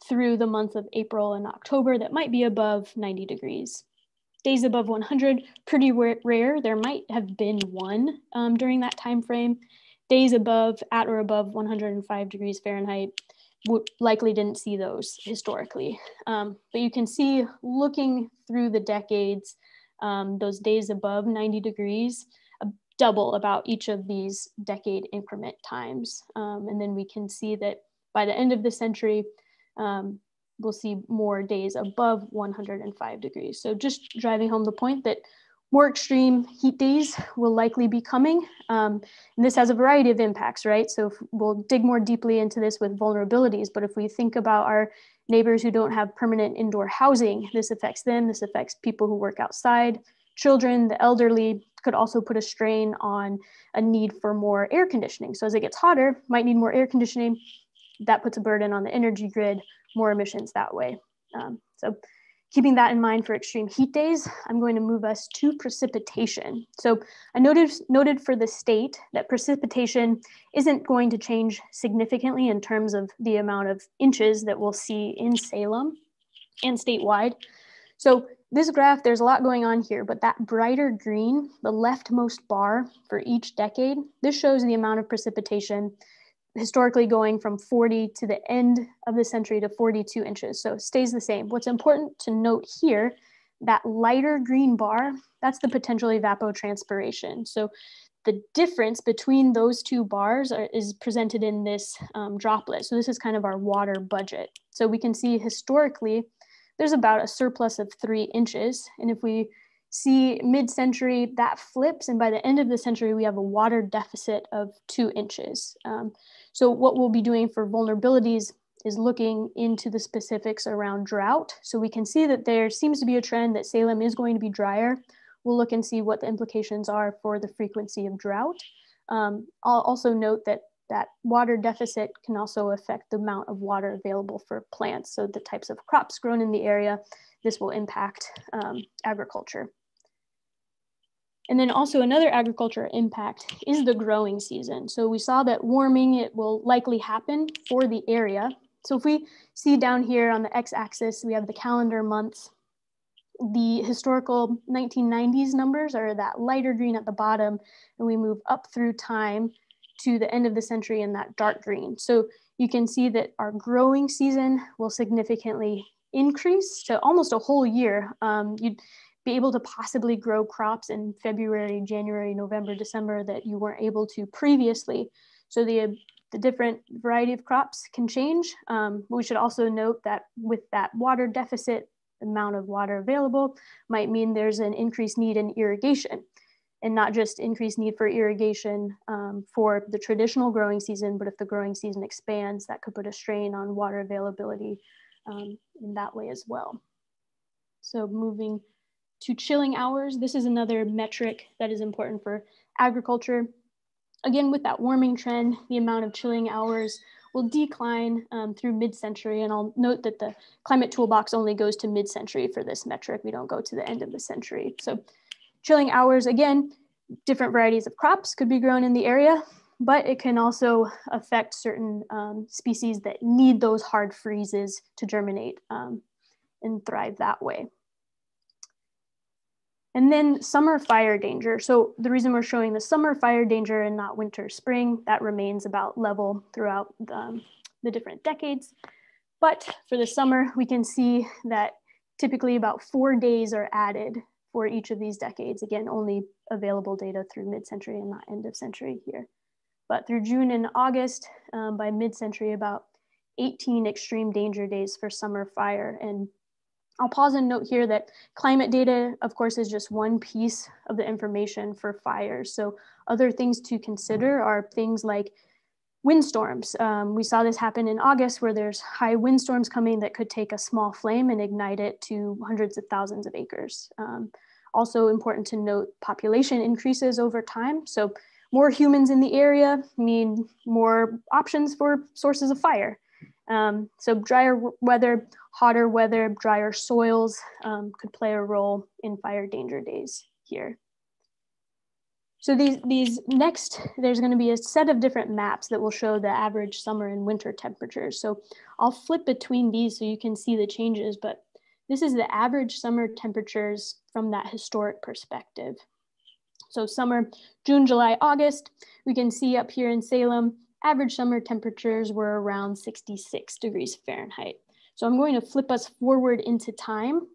through the month of April and October that might be above 90 degrees. Days above 100, pretty rare. There might have been one during that time frame. Days at or above 105 degrees Fahrenheit, likely didn't see those historically. But you can see, looking through the decades, those days above 90 degrees double about each of these decade increment times. And then we can see that by the end of the century, we'll see more days above 105 degrees. So just driving home the point that more extreme heat days will likely be coming. And this has a variety of impacts, right? So we'll dig more deeply into this with vulnerabilities, but if we think about our neighbors who don't have permanent indoor housing, this affects them, this affects people who work outside, children, the elderly, could also put a strain on a need for more air conditioning. So as it gets hotter, might need more air conditioning. That puts a burden on the energy grid, more emissions that way. So keeping that in mind for extreme heat days, I'm going to move us to precipitation. So I noted for the state that precipitation isn't going to change significantly in terms of the amount of inches that we'll see in Salem and statewide. So this graph, there's a lot going on here, but that brighter green, the leftmost bar for each decade, this shows the amount of precipitation historically going from 40 to the end of the century to 42 inches. So it stays the same. What's important to note here, that lighter green bar, that's the potential evapotranspiration. So the difference between those two bars is presented in this droplet. So this is kind of our water budget. So we can see historically, there's about a surplus of 3 inches. And if we see mid-century, that flips. And by the end of the century, we have a water deficit of 2 inches. So what we'll be doing for vulnerabilities is looking into the specifics around drought. So we can see that there seems to be a trend that Salem is going to be drier. We'll look and see what the implications are for the frequency of drought. I'll also note that water deficit can also affect the amount of water available for plants. So the types of crops grown in the area, this will impact agriculture. And then also another agriculture impact is the growing season. So we saw that warming, it will likely happen for the area. So if we see down here on the x-axis, we have the calendar months. The historical 1990s numbers are that lighter green at the bottom, and we move up through time to the end of the century in that dark green. So you can see that our growing season will significantly increase to almost a whole year. You'd be able to possibly grow crops in February, January, November, December that you weren't able to previously. So the different variety of crops can change. But we should also note that with that water deficit, the amount of water available might mean there's an increased need in irrigation, and not just increased need for irrigation for the traditional growing season, but if the growing season expands, that could put a strain on water availability in that way as well. So moving to chilling hours, this is another metric that is important for agriculture. Again, with that warming trend, the amount of chilling hours will decline through mid-century, and I'll note that the climate toolbox only goes to mid-century for this metric. We don't go to the end of the century. So chilling hours, again, different varieties of crops could be grown in the area, but it can also affect certain species that need those hard freezes to germinate and thrive that way. And then summer fire danger. So the reason we're showing the summer fire danger and not winter, spring, that remains about level throughout the different decades. But for the summer, we can see that typically about 4 days are added for each of these decades. Again, only available data through mid-century and not end of century here. But through June and August, by mid-century, about 18 extreme danger days for summer fire. And I'll pause and note here that climate data, of course, is just one piece of the information for fires. So other things to consider are things like windstorms. We saw this happen in August where there's high windstorms coming that could take a small flame and ignite it to hundreds of thousands of acres. Also important to note, population increases over time. So more humans in the area mean more options for sources of fire. So drier weather, hotter weather, drier soils could play a role in fire danger days. here. So these next, there's going to be a set of different maps that will show the average summer and winter temperatures. So I'll flip between these so you can see the changes, but this is the average summer temperatures from that historic perspective. So summer, June, July, August, we can see up here in Salem, average summer temperatures were around 66 degrees Fahrenheit. So I'm going to flip us forward into time.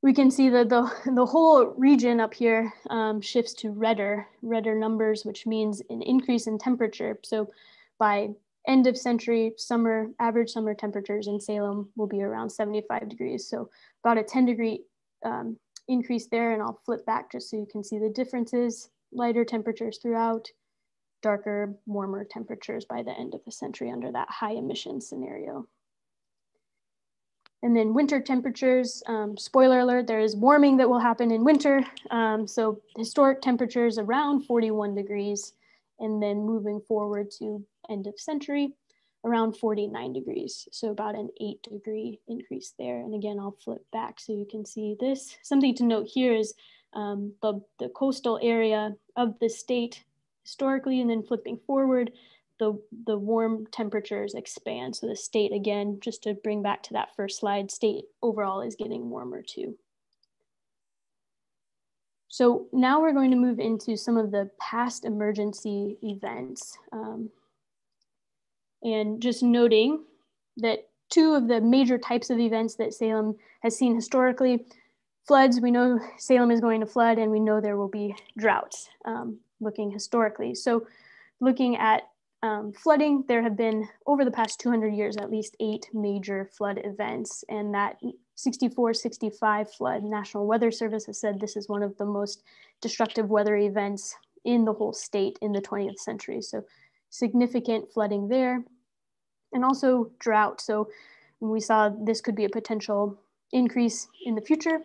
We can see that the whole region up here shifts to redder numbers, which means an increase in temperature. So by end of century, average summer temperatures in Salem will be around 75 degrees. So about a 10-degree increase there, and I'll flip back just so you can see the differences. Lighter temperatures throughout, darker, warmer temperatures by the end of the century under that high emission scenario. And then winter temperatures, spoiler alert, there is warming that will happen in winter. So historic temperatures around 41 degrees, and then moving forward to end of century, around 49 degrees. So about an 8-degree increase there. And again, I'll flip back so you can see this. Something to note here is the coastal area of the state historically, and then flipping forward, the warm temperatures expand. So the state, again, just to bring back to that first slide, state overall is getting warmer too. So now we're going to move into some of the past emergency events. And just noting that two of the major types of events that Salem has seen historically, floods, we know Salem is going to flood, and we know there will be droughts, looking historically. So looking at flooding, there have been, over the past 200 years, at least 8 major flood events. And that 64-65 flood, National Weather Service has said this is one of the most destructive weather events in the whole state in the 20th century. So significant flooding there. And also drought. So we saw this could be a potential increase in the future.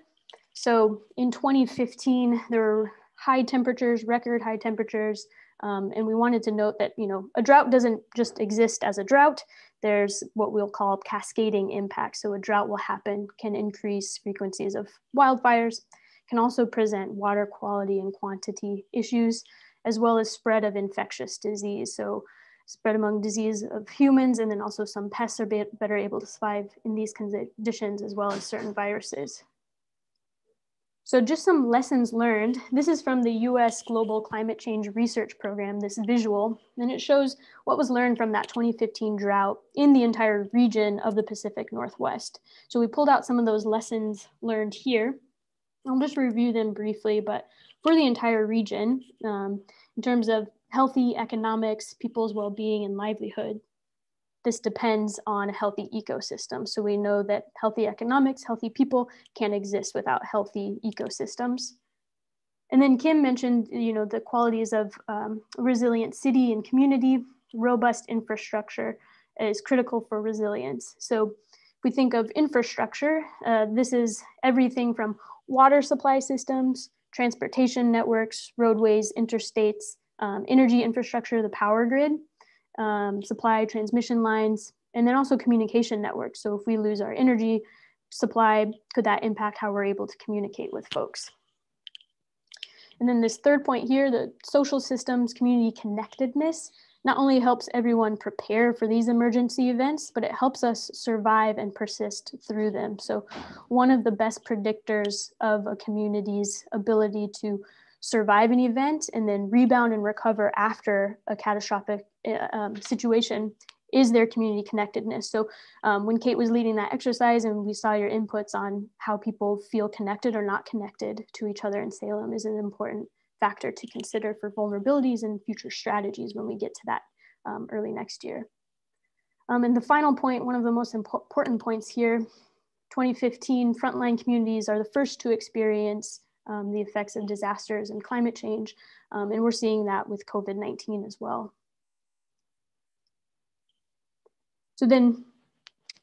So in 2015, there were high temperatures, record high temperatures. And we wanted to note that, a drought doesn't just exist as a drought. There's what we'll call cascading impacts. So a drought will happen, can increase frequencies of wildfires, can also present water quality and quantity issues, as well as spread of infectious disease. So spread among disease of humans, and then also some pests are better able to survive in these conditions, as well as certain viruses. So just some lessons learned. This is from the US Global Climate Change Research Program, this visual, and it shows what was learned from that 2015 drought in the entire region of the Pacific Northwest. So we pulled out some of those lessons learned here. I'll just review them briefly, but for the entire region, in terms of healthy economics, people's well-being and livelihood, this depends on a healthy ecosystem. So we know that healthy economics, healthy people can't exist without healthy ecosystems. And then Kim mentioned, the qualities of resilient city and community. Robust infrastructure is critical for resilience. So if we think of infrastructure, this is everything from water supply systems, transportation networks, roadways, interstates, energy infrastructure, the power grid, supply transmission lines, and then also communication networks. So if we lose our energy supply, could that impact how we're able to communicate with folks? And then this third point here, the social systems, community connectedness, not only helps everyone prepare for these emergency events, but it helps us survive and persist through them. So one of the best predictors of a community's ability to survive an event and then rebound and recover after a catastrophic situation is their community connectedness. So when Kate was leading that exercise and we saw your inputs on how people feel connected or not connected to each other in Salem is an important factor to consider for vulnerabilities and future strategies when we get to that early next year. And the final point, one of the most important points here, 2015 frontline communities are the first to experience the effects of disasters and climate change. And we're seeing that with COVID-19 as well. So then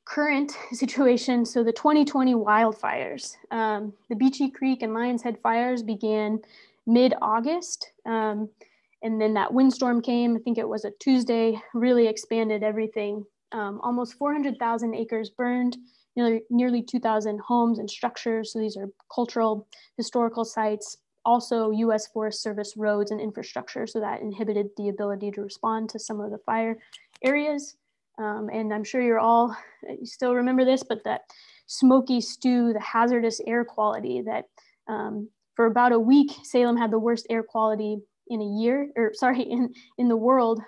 current situation, so the 2020 wildfires, the Beachy Creek and Lions Head fires began mid-August. And then that windstorm came, I think it was a Tuesday, really expanded everything. Almost 400,000 acres burned nearly 2,000 homes and structures. So these are cultural, historical sites, also US Forest Service roads and infrastructure. So that inhibited the ability to respond to some of the fire areas. And I'm sure you still remember this, but that smoky stew, the hazardous air quality that for about a week, Salem had the worst air quality in in the world.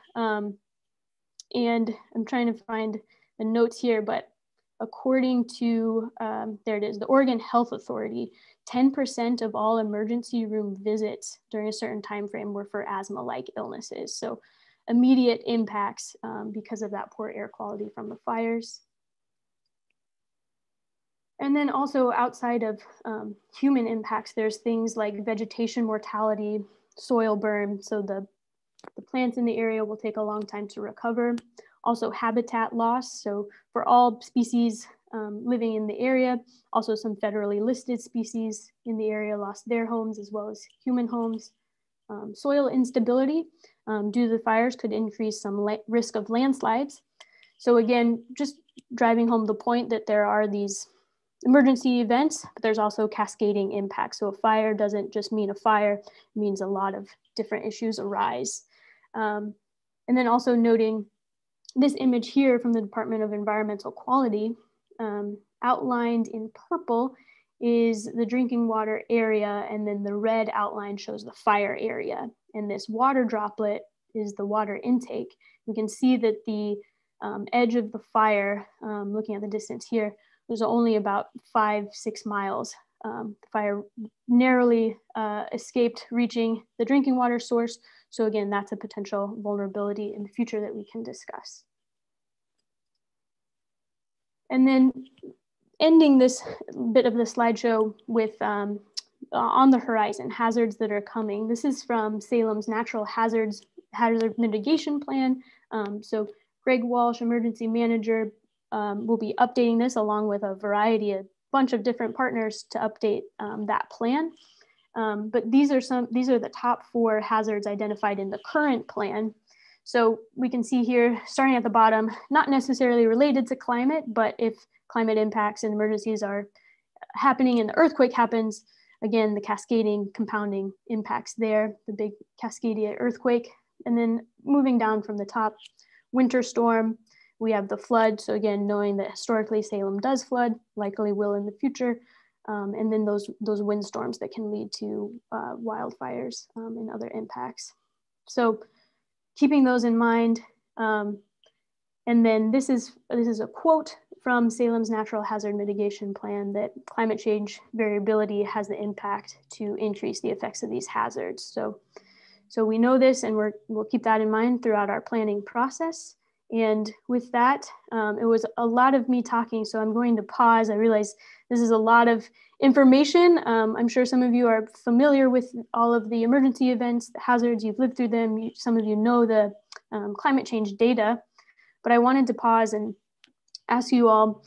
And I'm trying to find the notes here, but according to, there it is, the Oregon Health Authority, 10% of all emergency room visits during a certain time frame were for asthma-like illnesses. So immediate impacts because of that poor air quality from the fires. And then also outside of human impacts, there's things like vegetation mortality, soil burn. So the plants in the area will take a long time to recover. Also habitat loss. So for all species living in the area, also some federally listed species in the area lost their homes as well as human homes. Soil instability due to the fires could increase some risk of landslides. So again, just driving home the point that there are these emergency events, but there's also cascading impacts. So a fire doesn't just mean a fire, it means a lot of different issues arise. And then also noting this image here from the Department of Environmental Quality, outlined in purple is the drinking water area, and then the red outline shows the fire area. And this water droplet is the water intake. We can see that the edge of the fire, looking at the distance here, there's only about 5-6 miles. The fire narrowly escaped reaching the drinking water source. So again, that's a potential vulnerability in the future that we can discuss. And then ending this bit of the slideshow with on the horizon, hazards that are coming. This is from Salem's Natural Hazard Mitigation Plan. So Greg Walsh, emergency manager, will be updating this along with a bunch of different partners to update that plan. But these are the top 4 hazards identified in the current plan. So we can see here, starting at the bottom, not necessarily related to climate, but if climate impacts and emergencies are happening and the earthquake happens, again, the cascading, compounding impacts there, the big Cascadia earthquake. And then moving down from the top, winter storm, we have the flood. So again, knowing that historically Salem does flood, likely will in the future. And then those windstorms that can lead to wildfires and other impacts. So keeping those in mind. And then this is a quote from Salem's Natural Hazard Mitigation Plan that climate change variability has the impact to increase the effects of these hazards. So we know this, and we'll keep that in mind throughout our planning process. And with that, it was a lot of me talking, so I'm going to pause. I realize this is a lot of information. I'm sure some of you are familiar with all of the emergency events, the hazards, you've lived through them. Some of you know the climate change data, but I wanted to pause and ask you all,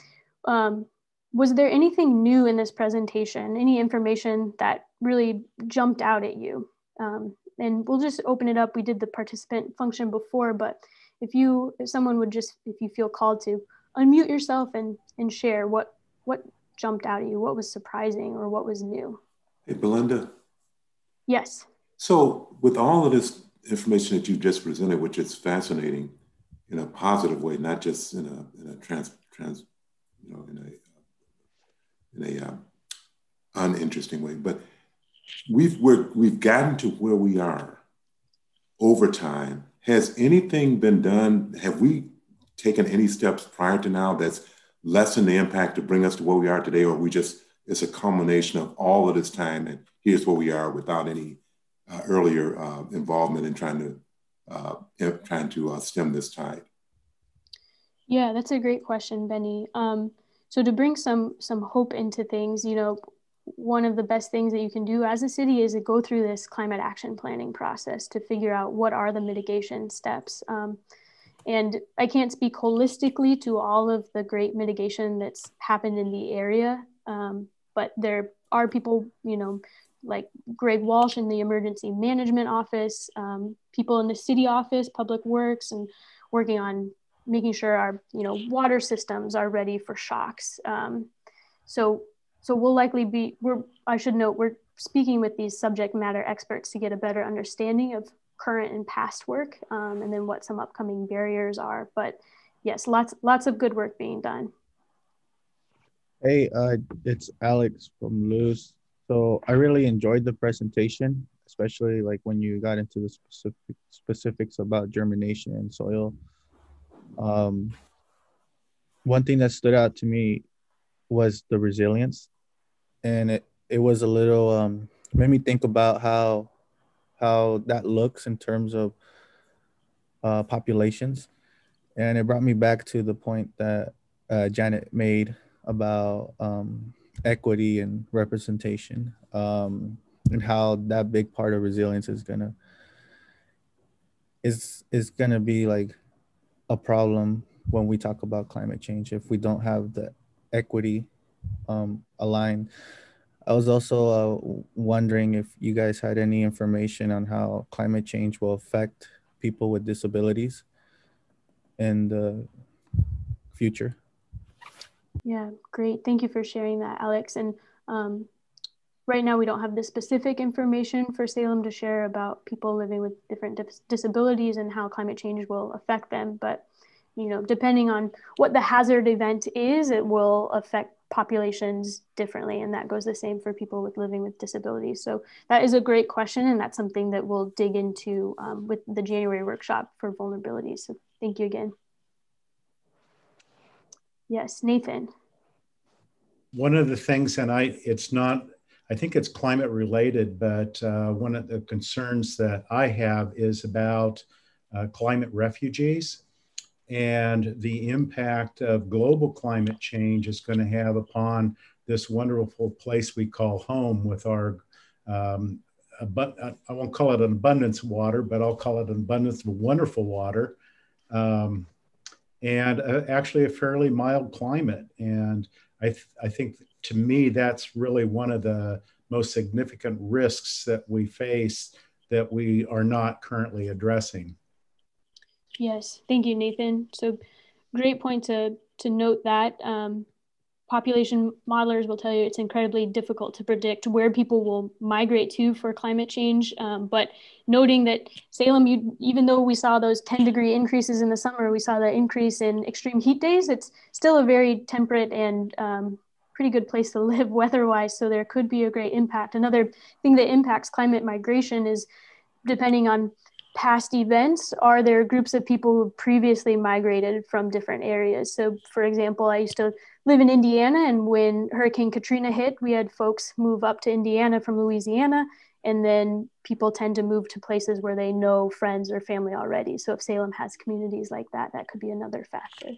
was there anything new in this presentation, any information that really jumped out at you? And we'll just open it up. We did the participant function before, but if someone would just, if you feel called to unmute yourself and share what jumped out at you, what was surprising or what was new. Hey, Belinda. Yes. So with all of this information that you just presented, which is fascinating in a positive way, not just in a uninteresting way, but we've gotten to where we are over time. Has anything been done? Have we taken any steps prior to now that's lessened the impact to bring us to where we are today, or it's a culmination of all of this time and here's where we are without any earlier involvement in trying to stem this tide? Yeah, that's a great question, Benny. So to bring some hope into things, one of the best things that you can do as a city is to go through this climate action planning process to figure out what are the mitigation steps. And I can't speak holistically to all of the great mitigation that's happened in the area, but there are people, like Greg Walsh in the Emergency Management Office, people in the city office, Public Works, and working on making sure our water systems are ready for shocks. So we'll likely be, I should note, we're speaking with these subject matter experts to get a better understanding of current and past work, and then what some upcoming barriers are. But yes, lots of good work being done. Hey, it's Alex from Luz. So I really enjoyed the presentation, especially like when you got into the specifics about germination and soil. One thing that stood out to me was the resilience, and it was a little made me think about how that looks in terms of populations, and it brought me back to the point that Janet made about equity and representation, and how that big part of resilience is gonna be like a problem when we talk about climate change if we don't have the equity aligned. I was also wondering if you guys had any information on how climate change will affect people with disabilities in the future. Yeah, great. Thank you for sharing that, Alex. And right now we don't have the specific information for Salem to share about people living with different disabilities and how climate change will affect them. But, depending on what the hazard event is, it will affect populations differently. And that goes the same for people living with disabilities. So that is a great question. And that's something that we'll dig into with the January workshop for vulnerabilities. So thank you again. Yes, Nathan. One of the things, and I think it's climate related, but one of the concerns that I have is about climate refugees and the impact of global climate change is going to have upon this wonderful place we call home with our, I won't call it an abundance of water, but I'll call it an abundance of wonderful water. And actually a fairly mild climate. And I think to me, that's really one of the most significant risks that we face that we are not currently addressing. Yes, thank you, Nathan. So great point to note that. Population modelers will tell you it's incredibly difficult to predict where people will migrate to for climate change. But noting that Salem, even though we saw those 10-degree increases in the summer, we saw that increase in extreme heat days, it's still a very temperate and pretty good place to live weather-wise. So there could be a great impact. Another thing that impacts climate migration is depending on past events, are there groups of people who previously migrated from different areas? So for example, I used to live in Indiana, and when Hurricane Katrina hit, we had folks move up to Indiana from Louisiana, and then people tend to move to places where they know friends or family already. So if Salem has communities like that, that could be another factor.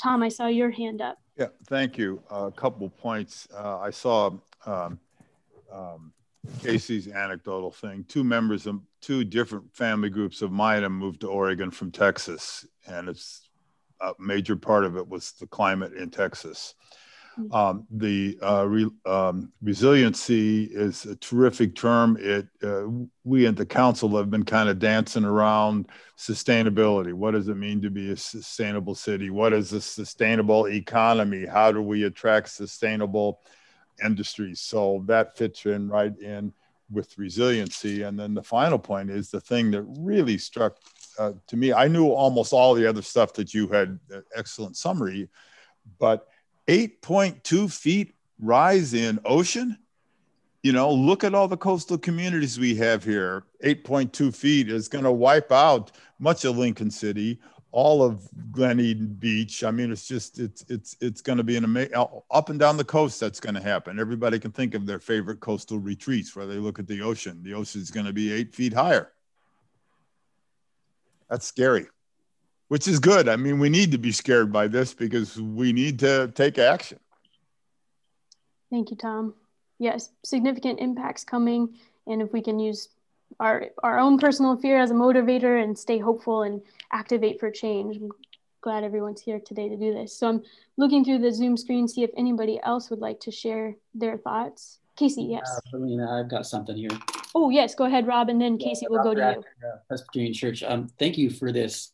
Tom, I saw your hand up. Yeah, thank you. A couple points. I saw Casey's anecdotal thing. Two members of two different family groups of mine have moved to Oregon from Texas, and it's a major part of it was the climate in Texas. Resiliency is a terrific term. We at the council have been kind of dancing around sustainability. What does it mean to be a sustainable city? What is a sustainable economy? How do we attract sustainable industries? So that fits in right in with resiliency. And then the final point is the thing that really struck to me. I knew almost all the other stuff that you had, excellent summary, but 8.2 feet rise in ocean. Look at all the coastal communities we have here. 8.2 feet is going to wipe out much of Lincoln City, all of Glen Eden Beach. I mean, it's going to be an amazing, up and down the coast, that's going to happen. Everybody can think of their favorite coastal retreats where they look at the ocean. The ocean is going to be 8 feet higher. That's scary, which is good. I mean, we need to be scared by this because we need to take action. Thank you, Tom. Yes, significant impacts coming. And if we can use our own personal fear as a motivator and stay hopeful and activate for change. I'm glad everyone's here today to do this. So I'm looking through the Zoom screen, see if anybody else would like to share their thoughts. Casey, yes. Melina, I've got something here. Oh, yes, go ahead, Rob, and then Casey will go to you. Presbyterian Church. Thank you for this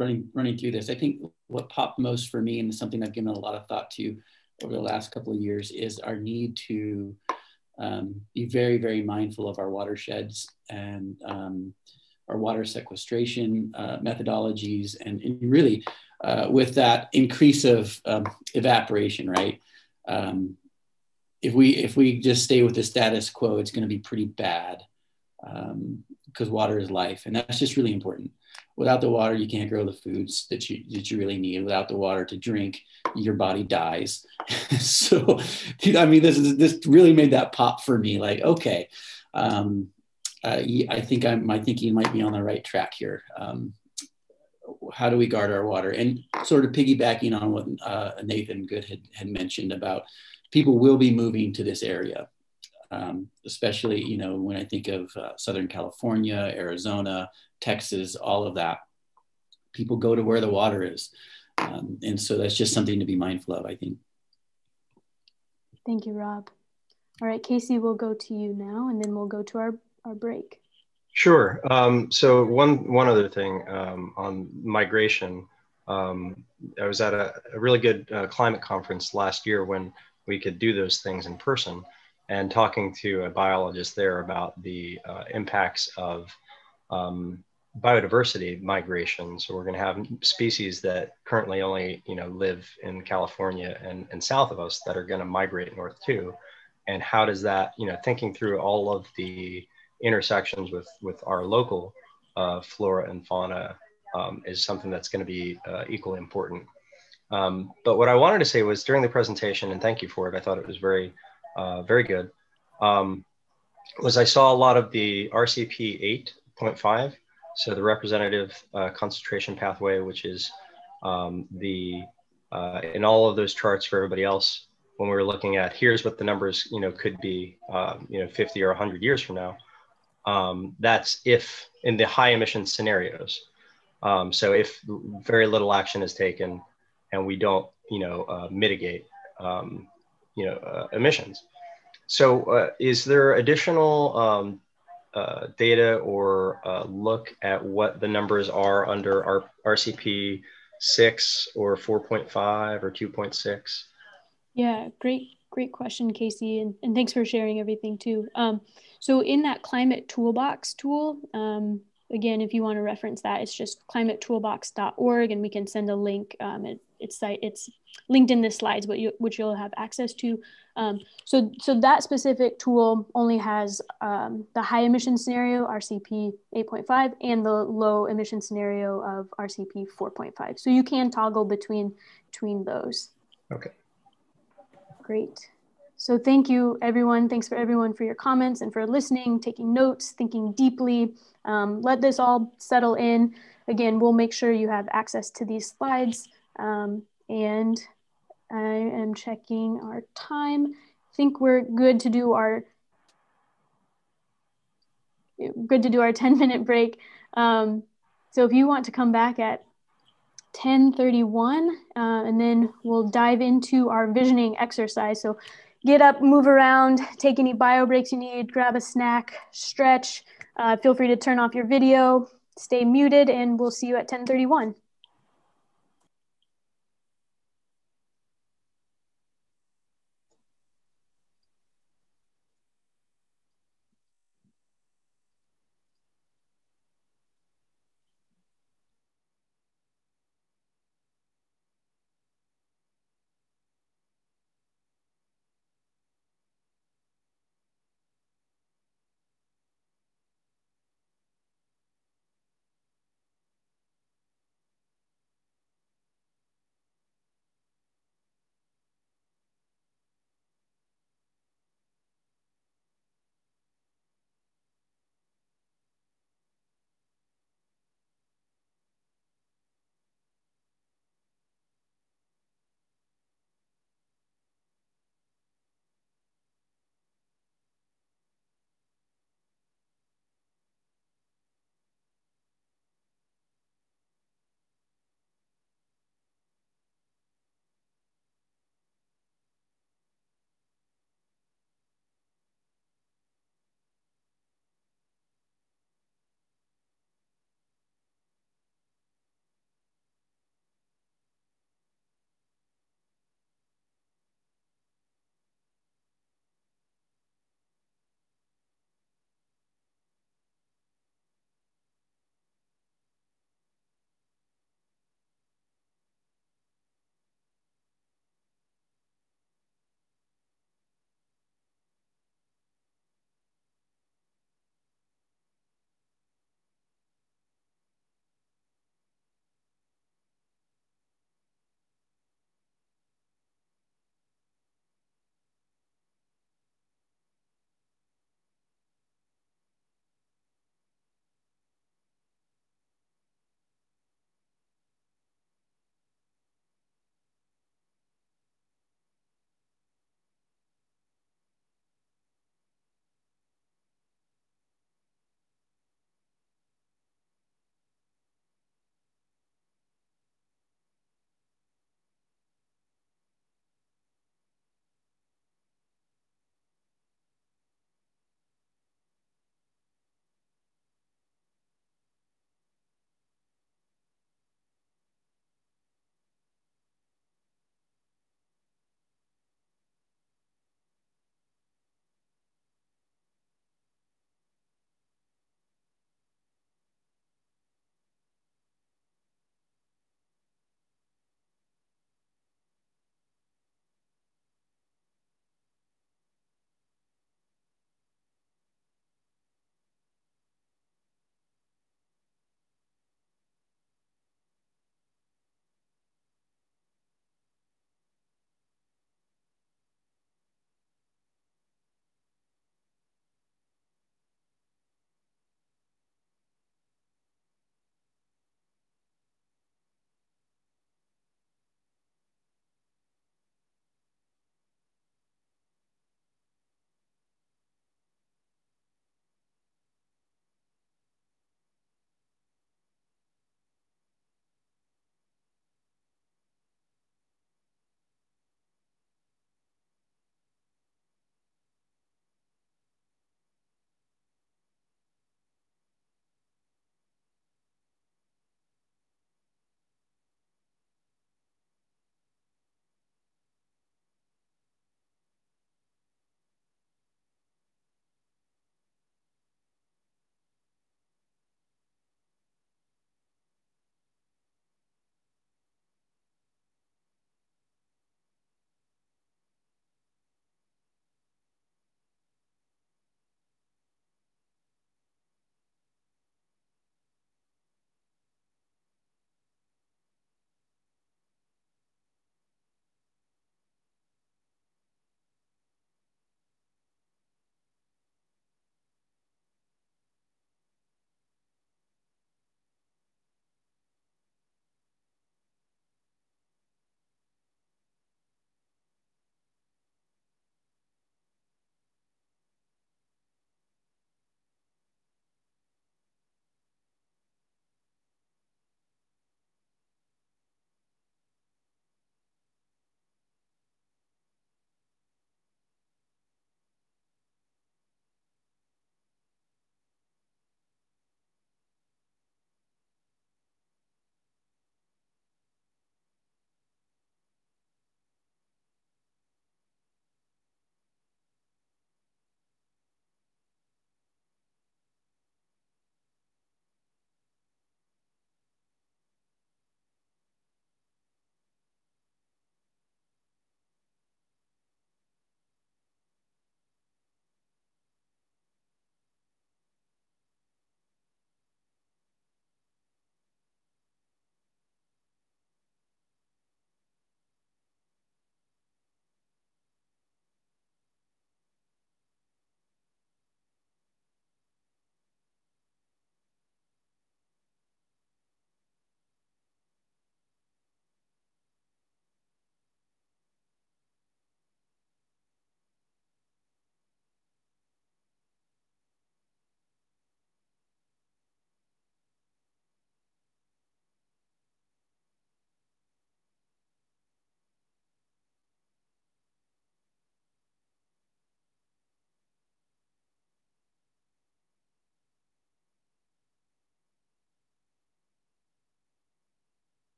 running through this, I think what popped most for me, and something I've given a lot of thought to over the last couple of years, is our need to be very, very mindful of our watersheds and our water sequestration methodologies, and really with that increase of evaporation, right? If we just stay with the status quo, it's going to be pretty bad, because water is life, and that's just really important. Without the water, you can't grow the foods that you really need. Without the water to drink, your body dies. So, I mean, this really made that pop for me. Like, okay, I think my thinking might be on the right track here. How do we guard our water? And sort of piggybacking on what Nathan Good had mentioned about people will be moving to this area, especially, you know, when I think of Southern California, Arizona, Texas, all of that. People go to where the water is. And so that's just something to be mindful of, I think. Thank you, Rob. All right, Casey, we'll go to you now, and then we'll go to our break. Sure. So one other thing on migration. I was at a really good climate conference last year when we could do those things in person, and talking to a biologist there about the impacts of biodiversity migration. So we're going to have species that currently only live in California and south of us that are going to migrate north too. And how does that, thinking through all of the intersections with our local flora and fauna is something that's going to be equally important. But what I wanted to say was during the presentation, and thank you for it, I thought it was very, very good, was I saw a lot of the RCP 8.5, so the representative concentration pathway, which is in all of those charts for everybody else, when we were looking at here's what the numbers could be 50 or 100 years from now. That's if in the high emission scenarios. So if very little action is taken and we don't mitigate emissions. So is there additional data or look at what the numbers are under our RCP 6 or 4.5 or 2.6? Yeah, great question, Casey, and thanks for sharing everything too. So in that climate toolbox tool, again, if you want to reference that, it's just climatetoolbox.org, and we can send a link. It's linked in the slides, which you'll have access to. So that specific tool only has the high emission scenario, RCP 8.5, and the low emission scenario of RCP 4.5. So you can toggle between those. Okay. Great. So thank you, everyone. Thanks for everyone for your comments and for listening, taking notes, thinking deeply. Let this all settle in. Again, we'll make sure you have access to these slides. And I am checking our time. I think we're good to do our 10-minute break. So if you want to come back at 10:31, and then we'll dive into our visioning exercise. So get up, move around, take any bio breaks you need, grab a snack, stretch. Feel free to turn off your video, stay muted, and we'll see you at 10:31.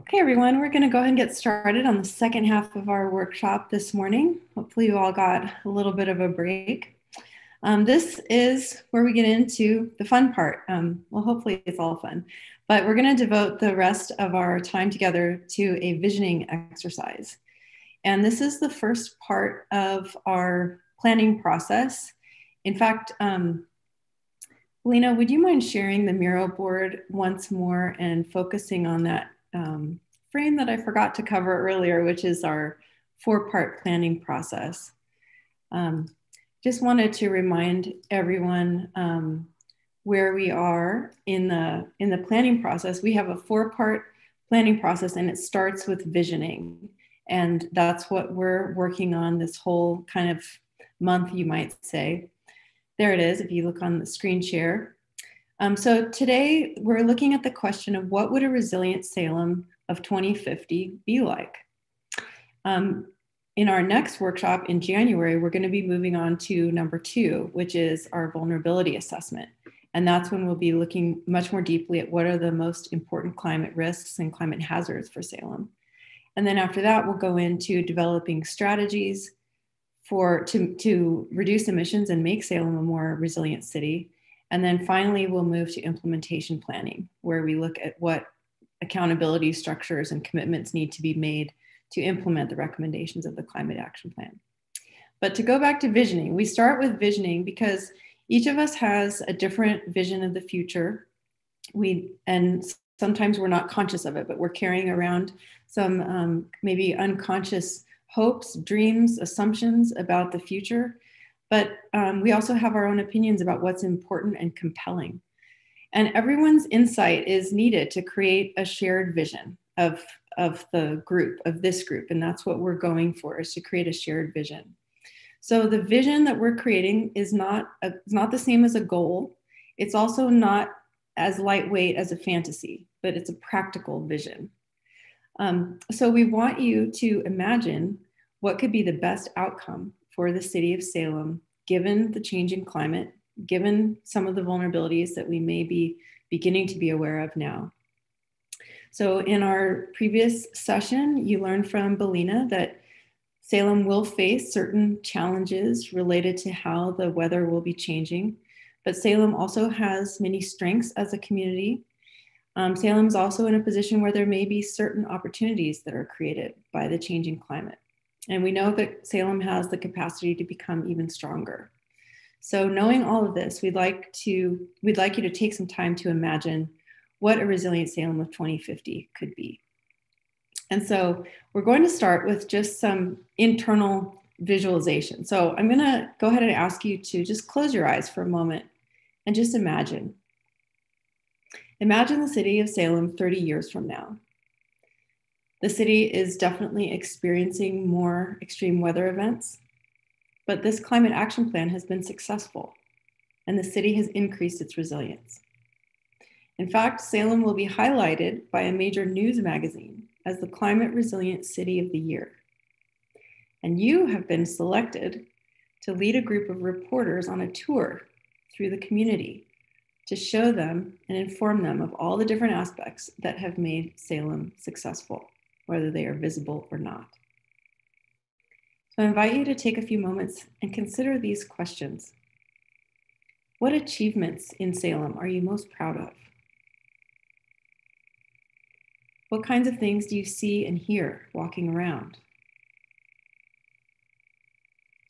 Okay, everyone, we're going to go ahead and get started on the second half of our workshop this morning. Hopefully you all got a little bit of a break. This is where we get into the fun part. Well, hopefully it's all fun, but we're going to devote the rest of our time together to a visioning exercise. And this is the first part of our planning process. In fact, Lena, would you mind sharing the mural board once more and focusing on that frame that I forgot to cover earlier, which is our 4-part planning process. Just wanted to remind everyone where we are in the planning process. We have a 4-part planning process, and it starts with visioning. And that's what we're working on this whole kind of month, you might say. There it is, if you look on the screen share. So today we're looking at the question of what would a resilient Salem of 2050 be like? In our next workshop in January, we're going to be moving on to number 2, which is our vulnerability assessment. And that's when we'll be looking much more deeply at what are the most important climate risks and climate hazards for Salem. And then after that, we'll go into developing strategies to reduce emissions and make Salem a more resilient city. And then finally, we'll move to implementation planning, where we look at what accountability structures and commitments need to be made to implement the recommendations of the Climate Action Plan. But to go back to visioning, we start with visioning because each of us has a different vision of the future. And sometimes we're not conscious of it, but we're carrying around some maybe unconscious hopes, dreams, assumptions about the future. But we also have our own opinions about what's important and compelling. And everyone's insight is needed to create a shared vision of the group, of this group. And that's what we're going for, is to create a shared vision. So the vision that we're creating is not the same as a goal. It's also not as lightweight as a fantasy, but it's a practical vision. So we want you to imagine what could be the best outcome for the city of Salem, given the changing climate, given some of the vulnerabilities that we may be beginning to be aware of now. So in our previous session, you learned from Belina that Salem will face certain challenges related to how the weather will be changing, but Salem also has many strengths as a community. Salem's also in a position where there may be certain opportunities that are created by the changing climate. And we know that Salem has the capacity to become even stronger. So knowing all of this, we'd like you to take some time to imagine what a resilient Salem of 2050 could be. And so we're going to start with just some internal visualization. So I'm going to go ahead and ask you to just close your eyes for a moment and just imagine. Imagine the city of Salem 30 years from now. The city is definitely experiencing more extreme weather events, but this climate action plan has been successful, and the city has increased its resilience. In fact, Salem will be highlighted by a major news magazine as the Climate Resilient City of the Year. And you have been selected to lead a group of reporters on a tour through the community to show them and inform them of all the different aspects that have made Salem successful, whether they are visible or not. So I invite you to take a few moments and consider these questions. What achievements in Salem are you most proud of? What kinds of things do you see and hear walking around?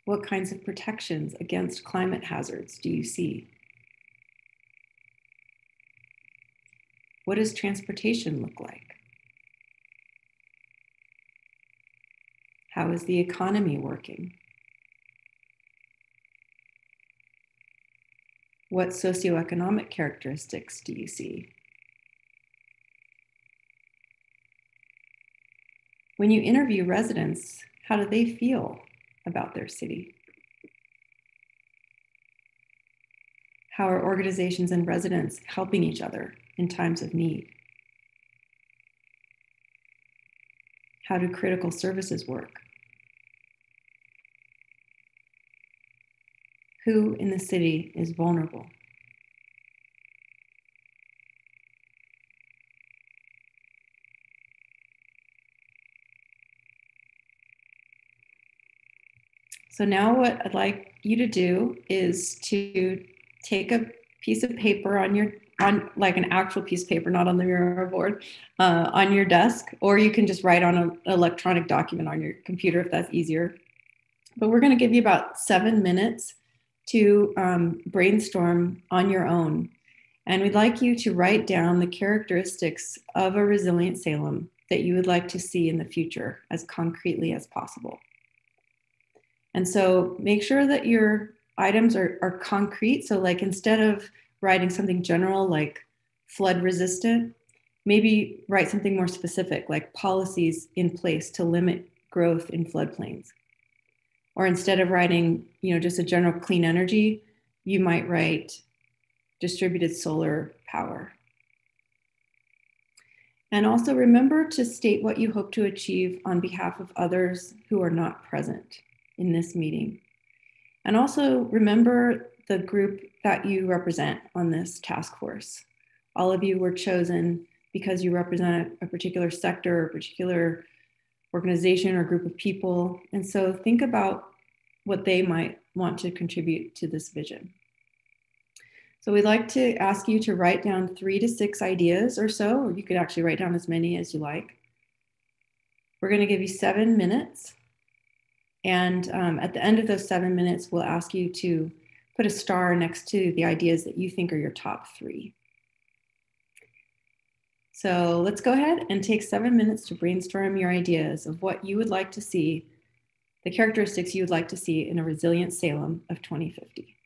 What kinds of protections against climate hazards do you see? What does transportation look like? How is the economy working? What socioeconomic characteristics do you see? When you interview residents, how do they feel about their city? How are organizations and residents helping each other in times of need? How do critical services work? Who in the city is vulnerable? So now what I'd like you to do is to take a piece of paper on like an actual piece of paper, not on the Miro board, on your desk, or you can just write on an electronic document on your computer if that's easier. But we're going to give you about 7 minutes to brainstorm on your own. And we'd like you to write down the characteristics of a resilient Salem that you would like to see in the future as concretely as possible. And so make sure that your items are concrete. So like instead of writing something general like flood resistant, maybe write something more specific like policies in place to limit growth in floodplains. Or instead of writing, just a general clean energy, you might write distributed solar power. And also remember to state what you hope to achieve on behalf of others who are not present in this meeting. And also remember the group that you represent on this task force. All of you were chosen because you represent a particular sector, a particular organization or group of people. And so think about what they might want to contribute to this vision. So we'd like to ask you to write down 3 to 6 ideas or so, or you could actually write down as many as you like. We're going to give you 7 minutes. And at the end of those 7 minutes, we'll ask you to put a star next to the ideas that you think are your top 3. So let's go ahead and take 7 minutes to brainstorm your ideas of what you would like to see, the characteristics you would like to see in a resilient Salem of 2050.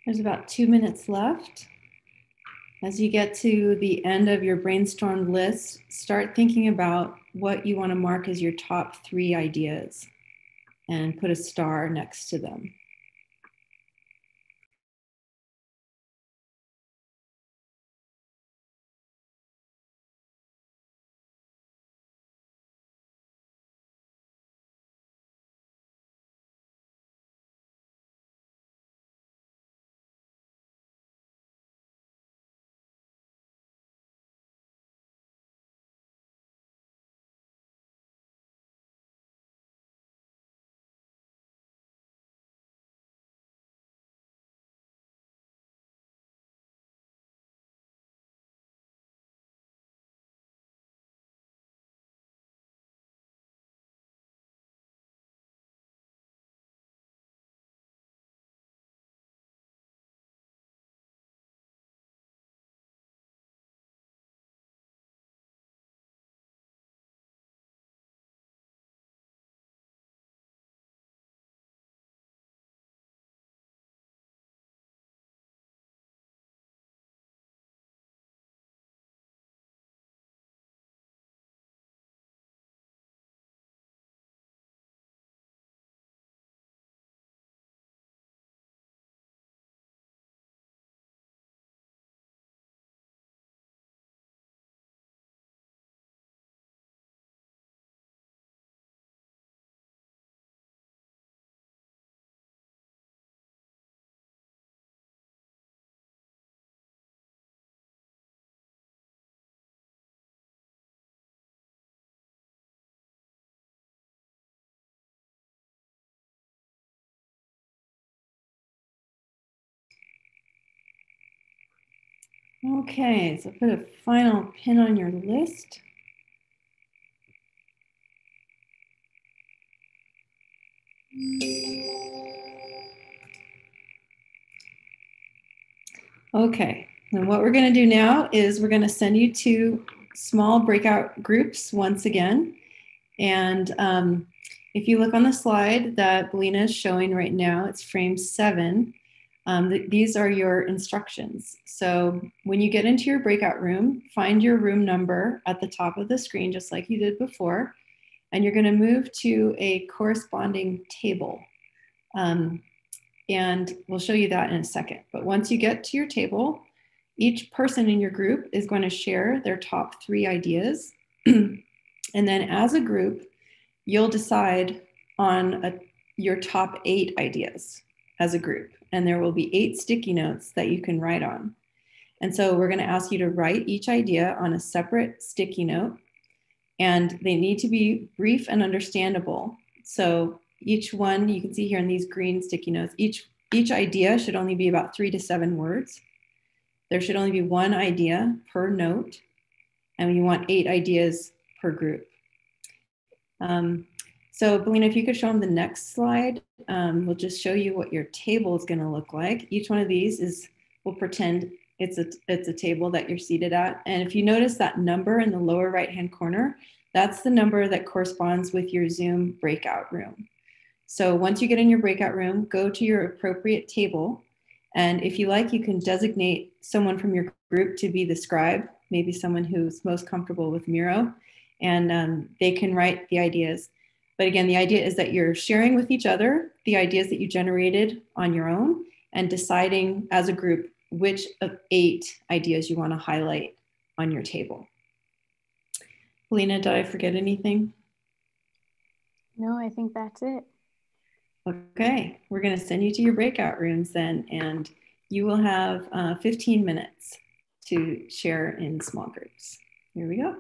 There's about 2 minutes left. As you get to the end of your brainstormed list, start thinking about what you want to mark as your top 3 ideas and put a star next to them. Okay, so put a final pin on your list. Okay, and what we're going to do now is we're going to send you to small breakout groups once again. And if you look on the slide that Belina is showing right now, it's frame 7. These are your instructions. So when you get into your breakout room, find your room number at the top of the screen, just like you did before. And you're going to move to a corresponding table. And we'll show you that in a second. But once you get to your table, each person in your group is going to share their top 3 ideas. And then as a group, you'll decide on your top 8 ideas as a group. And there will be 8 sticky notes that you can write on. And so we're going to ask you to write each idea on a separate sticky note. And they need to be brief and understandable. So each one, you can see here in these green sticky notes, each idea should only be about 3 to 7 words. There should only be 1 idea per note, and you want 8 ideas per group. So Belina, if you could show them the next slide, we'll just show you what your table is going to look like. Each one of these we'll pretend it's a table that you're seated at. And if you notice that number in the lower right-hand corner, that's the number that corresponds with your Zoom breakout room. So once you get in your breakout room, go to your appropriate table. And if you like, you can designate someone from your group to be the scribe, maybe someone who's most comfortable with Miro, and they can write the ideas. But again, the idea is that you're sharing with each other the ideas that you generated on your own and deciding as a group which of 8 ideas you want to highlight on your table. Lena, did I forget anything? No, I think that's it. Okay, we're going to send you to your breakout rooms then, and you will have 15 minutes to share in small groups. Here we go.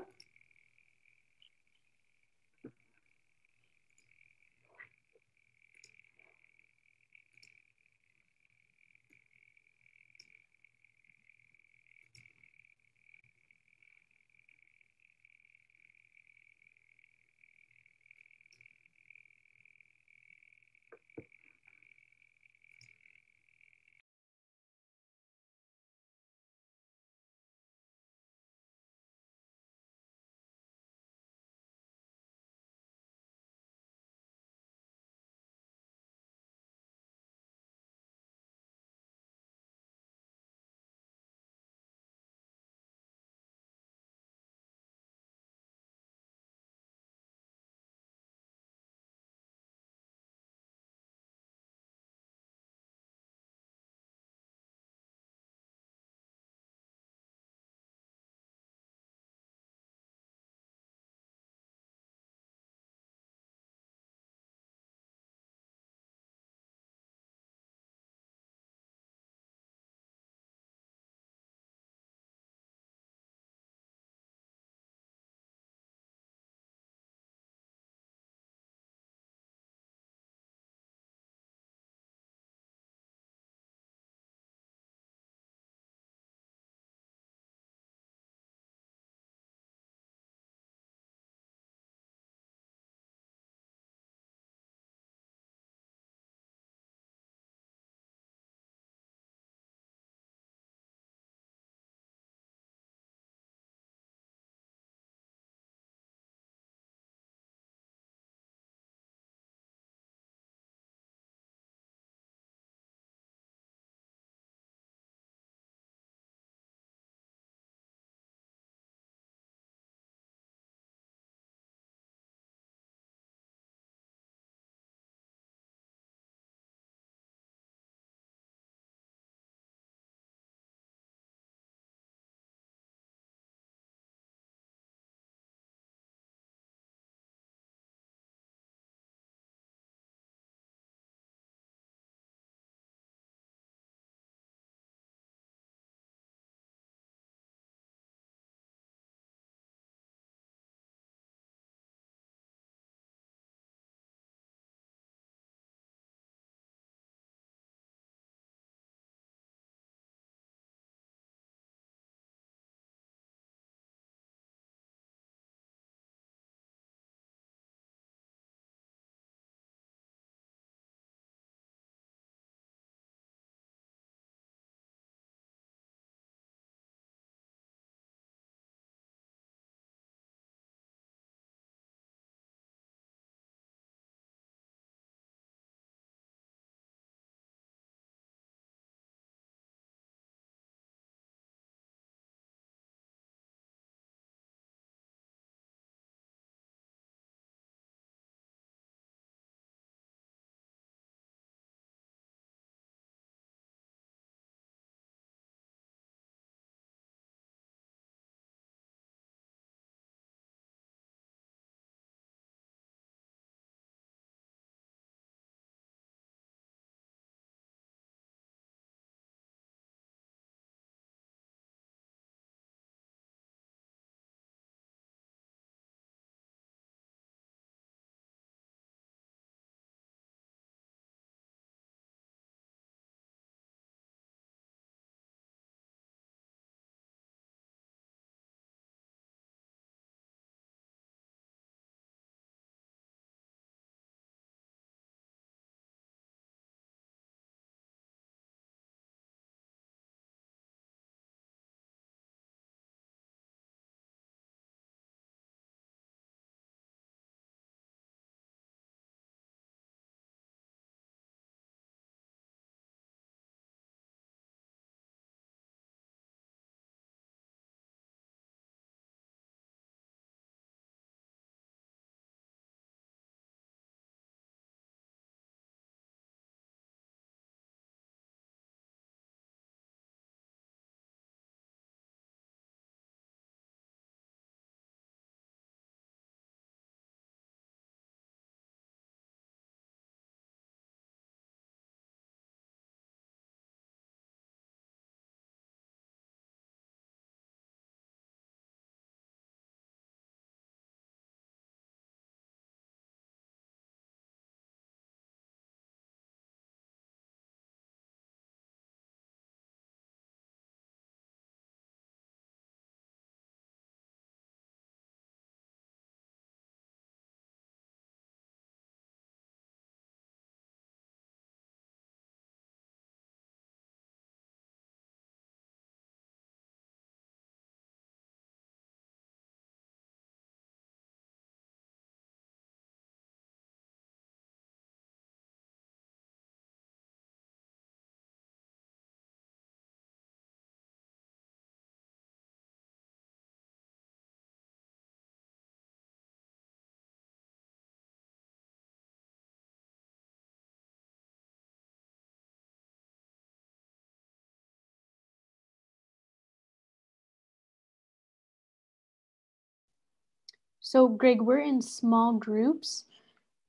So Greg, we're in small groups.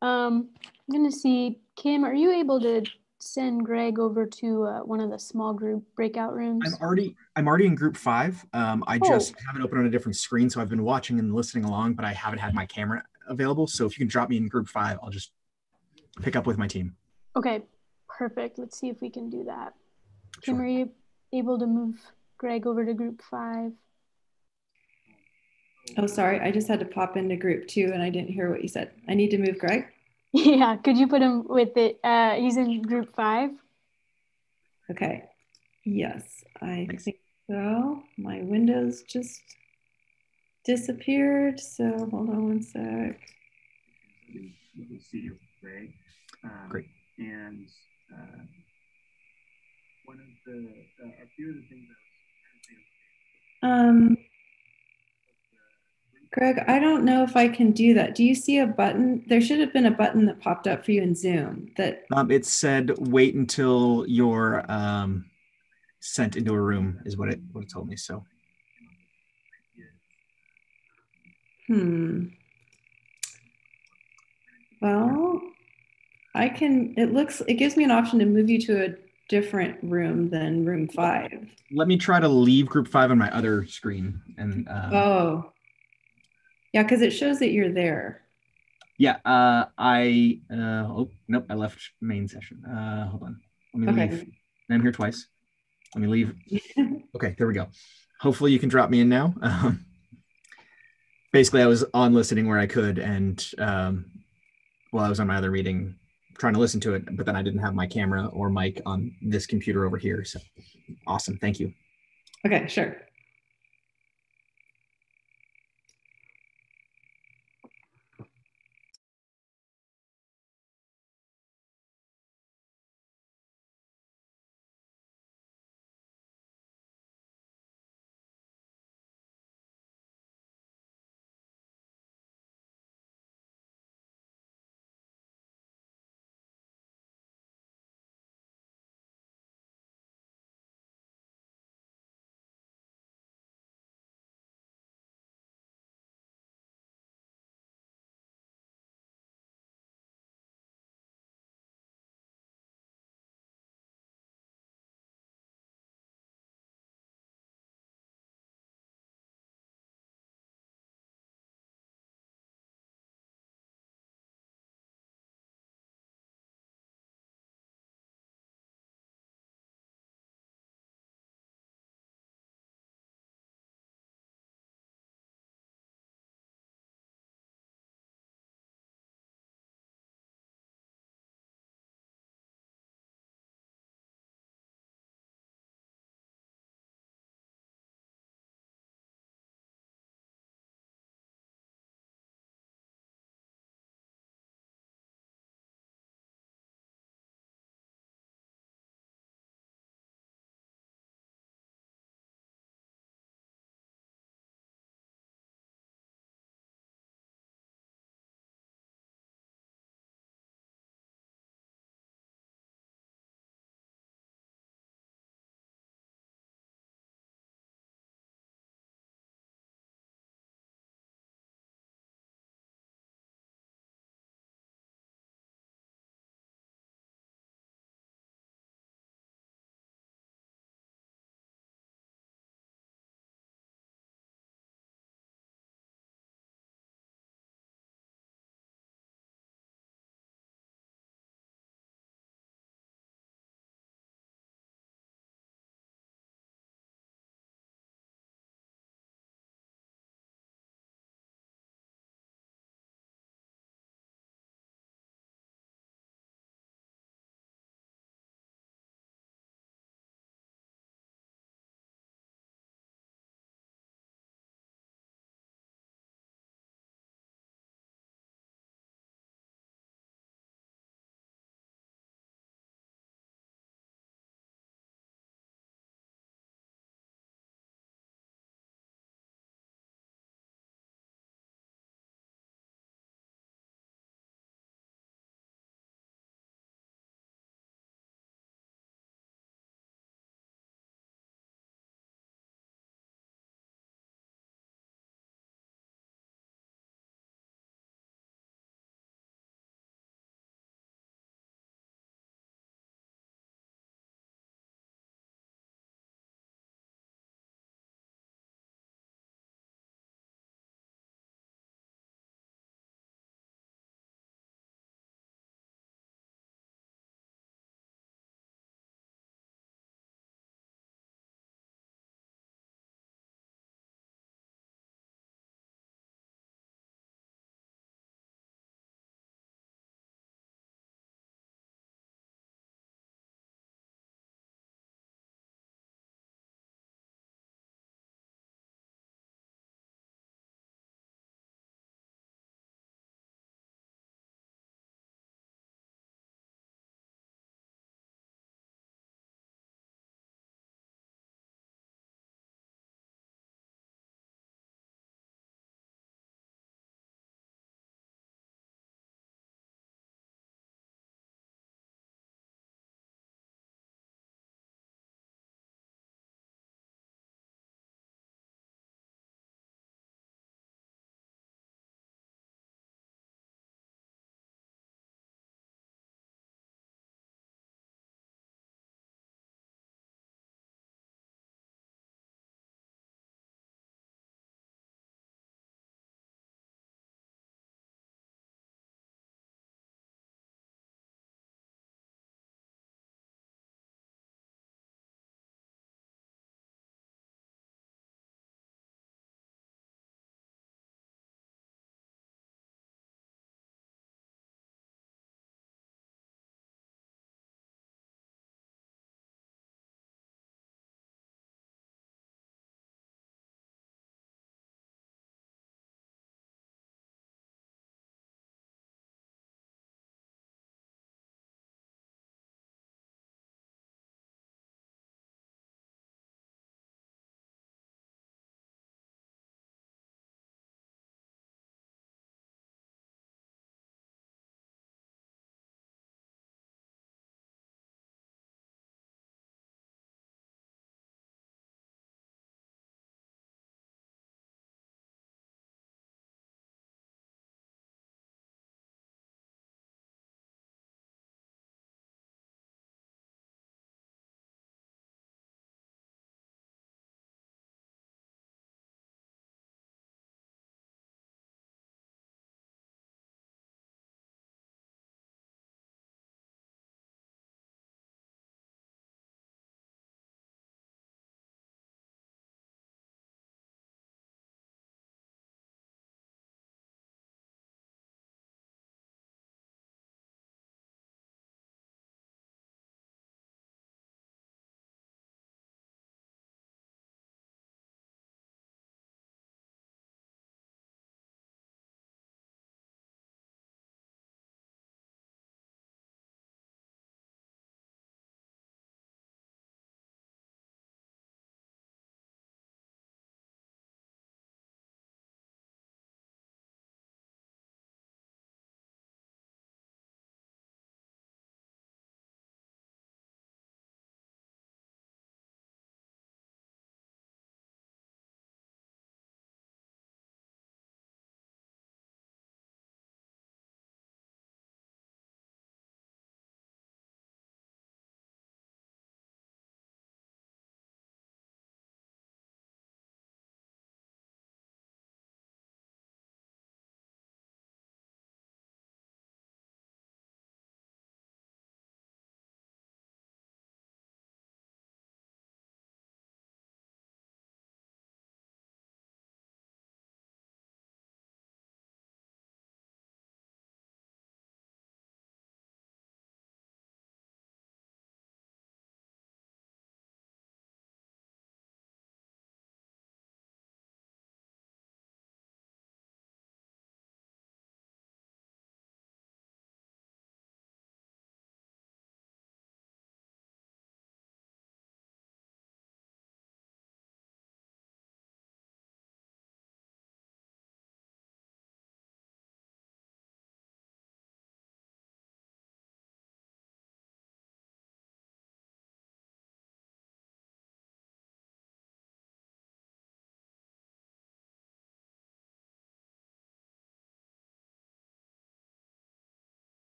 I'm gonna see, Kim, are you able to send Greg over to one of the small group breakout rooms? I'm already in group 5. I just have it open on a different screen, so I've been watching and listening along, but I haven't had my camera available. So if you can drop me in group 5, I'll just pick up with my team. Okay, perfect. Let's see if we can do that. Kim, Sure. are you able to move Greg over to group 5? Oh, sorry. I just had to pop into group 2 and I didn't hear what you said. I need to move Greg. Yeah, could you put him with it? He's in group 5. Okay. Yes, I think so. My windows just disappeared. So hold on one sec. You can see Greg. Great. And one of a few of the things Greg, I don't know if I can do that. Do you see a button? There should have been a button that popped up for you in Zoom that it said wait until you're sent into a room is what it told me. So well, it gives me an option to move you to a different room than room 5. Let me try to leave group 5 on my other screen. And yeah, because it shows that you're there. Yeah, oh, nope, I left main session. Hold on, let me leave. I'm here twice. Let me leave. Okay, there we go. Hopefully you can drop me in now. Basically, I was on listening where I could, and while I was on my other meeting, trying to listen to it, but then I didn't have my camera or mic on this computer over here. So awesome, thank you. Okay, sure.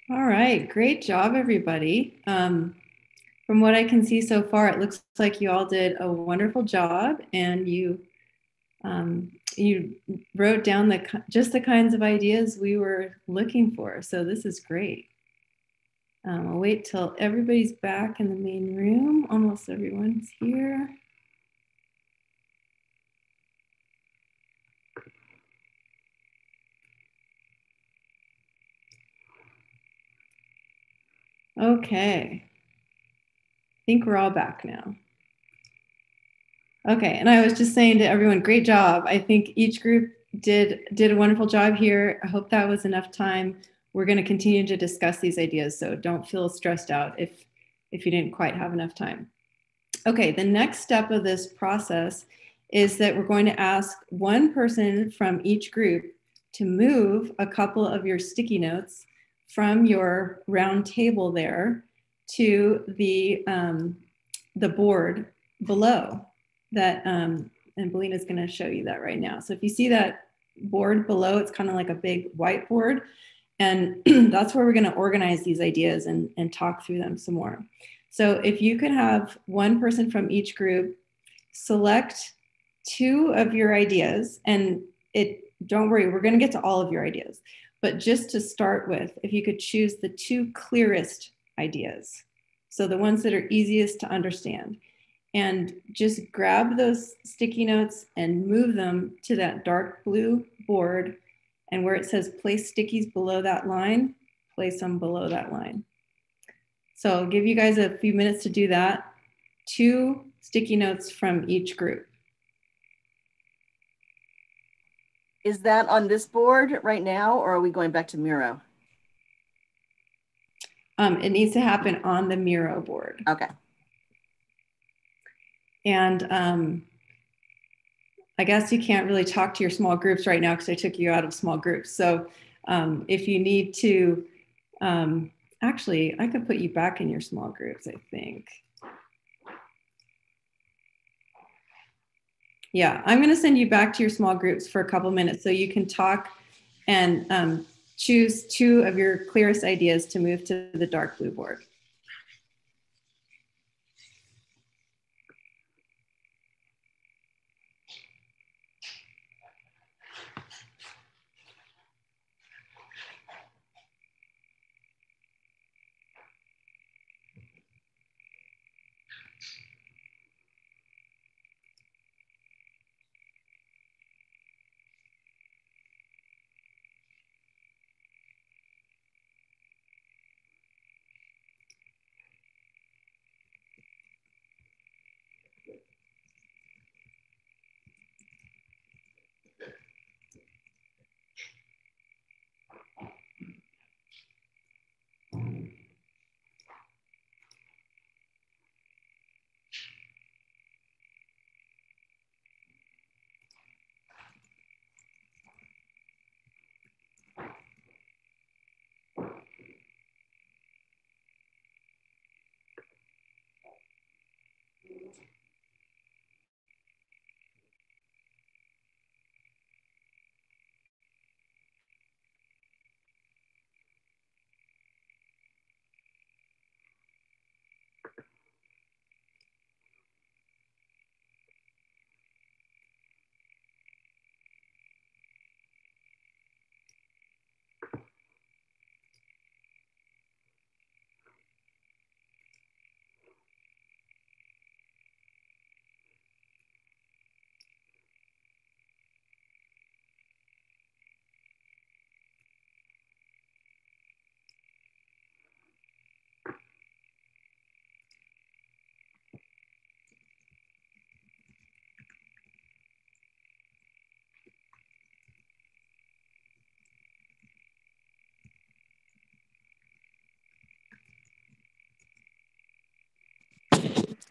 All right, great job, everybody. From what I can see so far, it looks like you all did a wonderful job, and you wrote down just the kinds of ideas we were looking for. So this is great. I'll wait till everybody's back in the main room. Almost everyone's here. Okay. I think we're all back now. Okay, and I was just saying to everyone, great job. I think each group did a wonderful job here. I hope that was enough time. We're going to continue to discuss these ideas, so don't feel stressed out if you didn't quite have enough time. Okay, the next step of this process is that we're going to ask one person from each group to move a couple of your sticky notes from your round table there to the board below that, and Belina's going to show you that right now. So if you see that board below, it's kind of like a big whiteboard, and that's where we're going to organize these ideas and talk through them some more. So if you could have one person from each group select two of your ideas, and don't worry, we're going to get to all of your ideas, but just to start with, if you could choose the two clearest ideas, so the ones that are easiest to understand, and just grab those sticky notes and move them to that dark blue board, and where it says place stickies below that line, place them below that line. So I'll give you guys a few minutes to do that. 2 sticky notes from each group. Is that on this board right now, or are we going back to Miro? It needs to happen on the Miro board. Okay. And I guess you can't really talk to your small groups right now because I took you out of small groups. So if you need to, actually, I could put you back in your small groups, I think. Yeah, I'm going to send you back to your small groups for a couple minutes so you can talk and choose 2 of your clearest ideas to move to the dark blue board.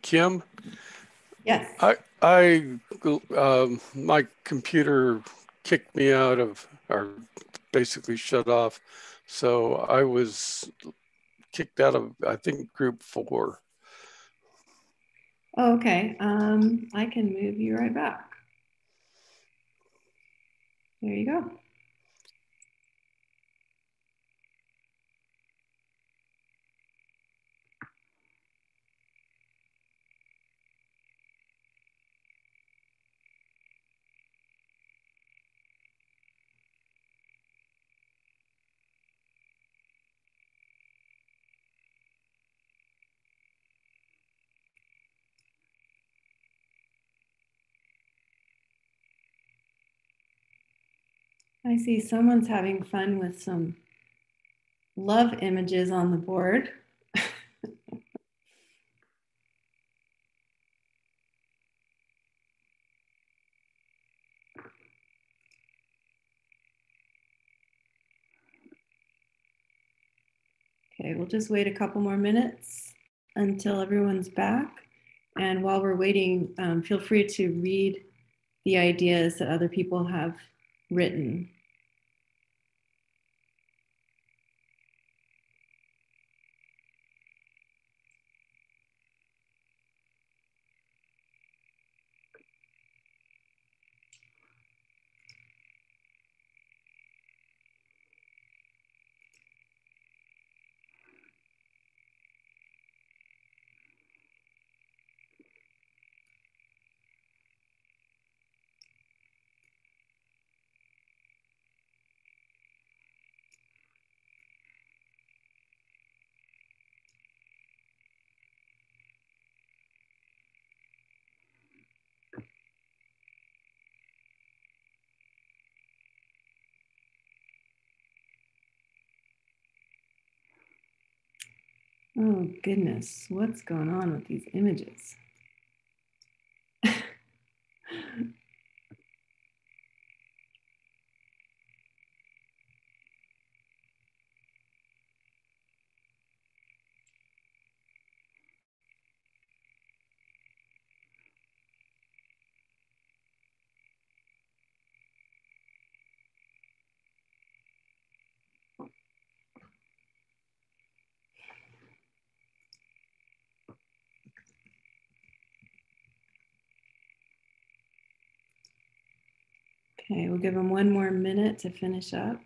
Kim? Yes. My computer kicked me out of, or basically shut off. So I was kicked out of, I think, group 4. Oh, okay. I can move you right back. There you go. I see someone's having fun with some love images on the board. Okay, we'll just wait a couple more minutes until everyone's back. And while we're waiting, feel free to read the ideas that other people have written. Oh goodness, what's going on with these images? Okay, we'll give them one more minute to finish up.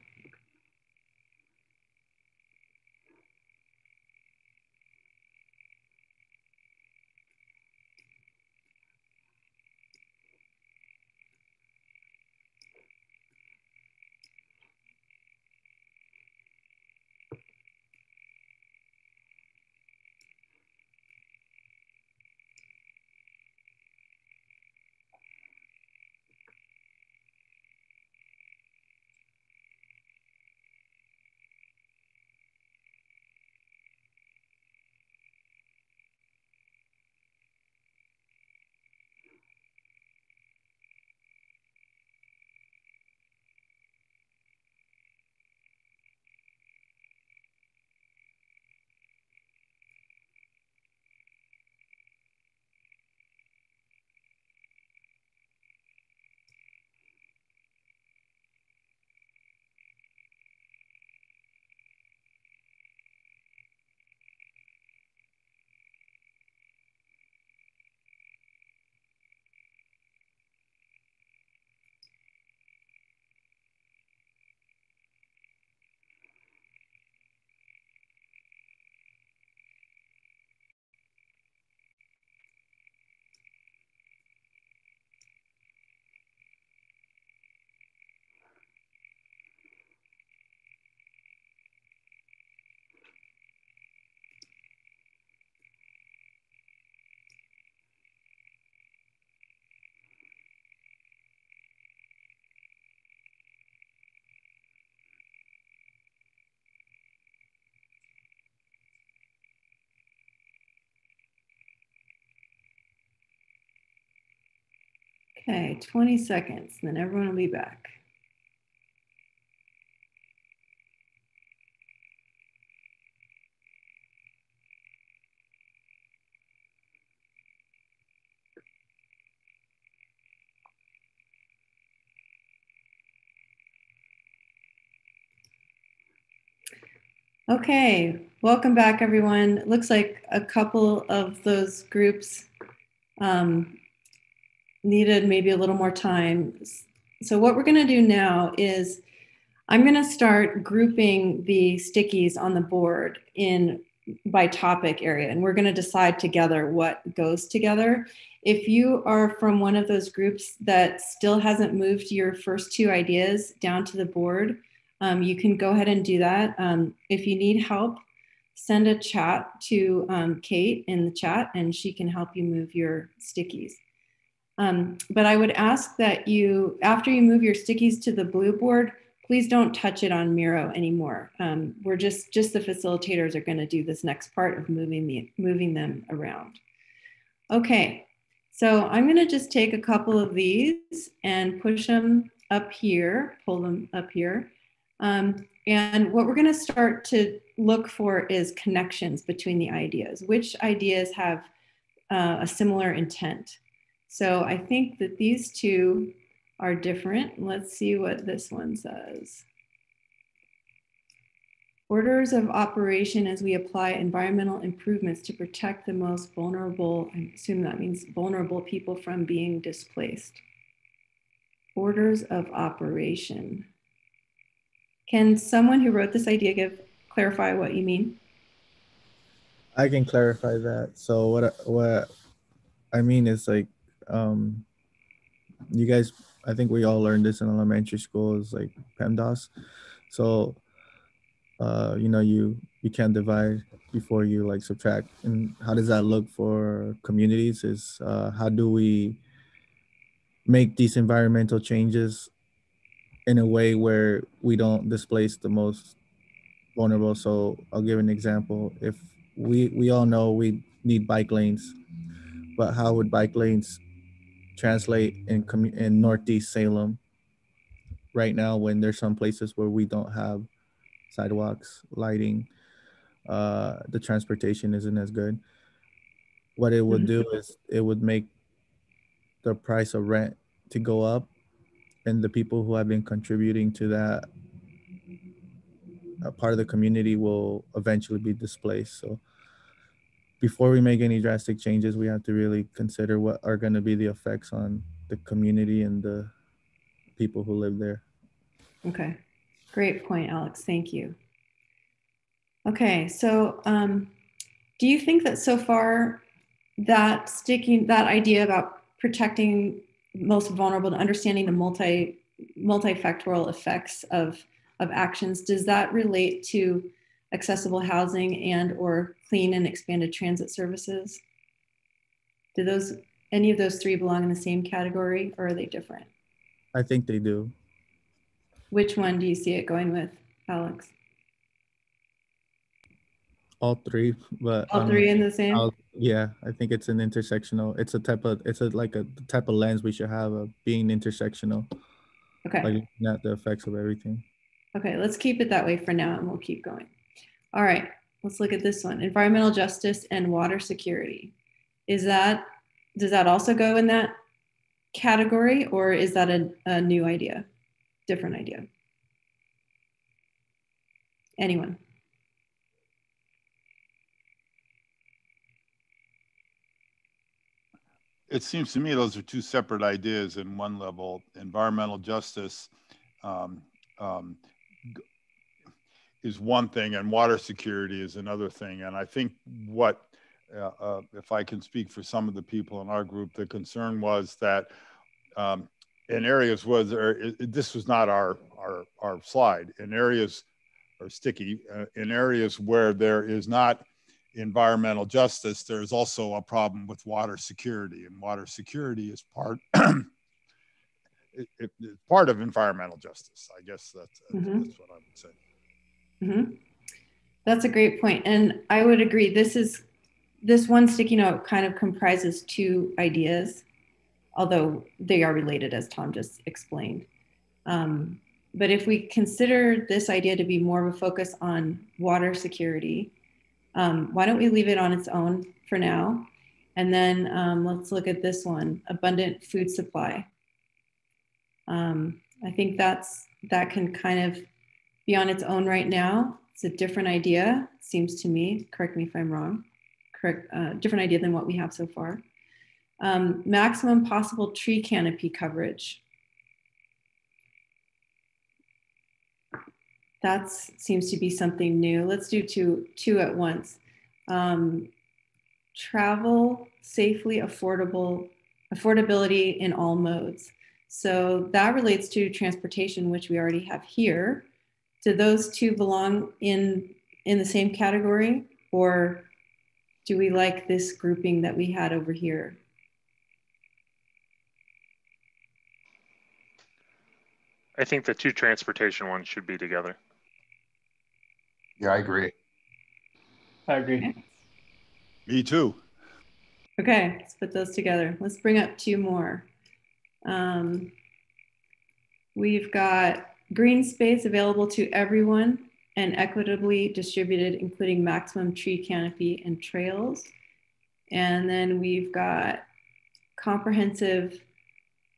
Okay, 20 seconds, and then everyone will be back. Okay, welcome back, everyone. It looks like a couple of those groups needed maybe a little more time. So what we're going to do now is I'm going to start grouping the stickies on the board by topic area, and we're going to decide together what goes together. If you are from one of those groups that still hasn't moved your first two ideas down to the board, you can go ahead and do that. If you need help, send a chat to Kate in the chat, and she can help you move your stickies. But I would ask that you, after you move your stickies to the blue board, please don't touch it on Miro anymore. We're just the facilitators are going to do this next part of moving them around. Okay, so I'm going to just take a couple of these and push them up here, pull them up here. And what we're going to start to look for is connections between the ideas. Which ideas have a similar intent? So I think that these two are different. Let's see what this one says. Orders of operation as we apply environmental improvements to protect the most vulnerable, I assume that means vulnerable people from being displaced. Orders of operation. Can someone who wrote this idea clarify what you mean? I can clarify that. So what I mean is like, you guys, I think we all learned this in elementary school, is like PEMDAS. So, you know, you can't divide before you like subtract. And how does that look for communities is how do we make these environmental changes in a way where we don't displace the most vulnerable? So I'll give an example. If we all know we need bike lanes, but how would bike lanes translate in Northeast Salem right now when there's some places where we don't have sidewalks, lighting, the transportation isn't as good? What it would do is it would make the price of rent to go up, and the people who have been contributing to that part of the community will eventually be displaced. So before we make any drastic changes, we have to really consider what are going to be the effects on the community and the people who live there. Okay, great point, Alex. Thank you. Okay, so do you think that so far that idea about protecting most vulnerable and understanding the multifactorial effects of actions, does that relate to accessible housing and or clean and expanded transit services? Do any of those three belong in the same category, or are they different? I think they do. Which one do you see it going with, Alex? All three, but all three in the same. Yeah, I think it's an intersectional. It's a type of lens we should have of being intersectional. Okay. Like looking at the effects of everything. Okay, let's keep it that way for now, and we'll keep going. All right, let's look at this one: environmental justice and water security. Does that also go in that category, or is that a new idea, different idea? Anyone? It seems to me those are two separate ideas in one level. Environmental justice is one thing, and water security is another thing. And I think what, if I can speak for some of the people in our group, the concern was that in areas where this was not our slide, in areas, or sticky, in areas where there is not environmental justice, there's also a problem with water security, and water security is part part of environmental justice. I guess that's what I would say. Mm-hmm. That's a great point, and I would agree. This one sticky note kind of comprises two ideas, although they are related, as Tom just explained. But if we consider this idea to be more of a focus on water security, why don't we leave it on its own for now? And then let's look at this one: abundant food supply. I think that can kind of be on its own right now. It's a different idea, it seems to me. Correct me if I'm wrong. Different idea than what we have so far. Maximum possible tree canopy coverage. That seems to be something new. Let's do two at once. Travel safely, affordability in all modes. So that relates to transportation, which we already have here. Do those two belong in the same category, or do we like this grouping that we had over here? I think the two transportation ones should be together. Yeah, I agree. I agree. Okay. Me too. Okay, let's put those together. Let's bring up two more. We've got green space available to everyone and equitably distributed, including maximum tree canopy and trails. And then we've got comprehensive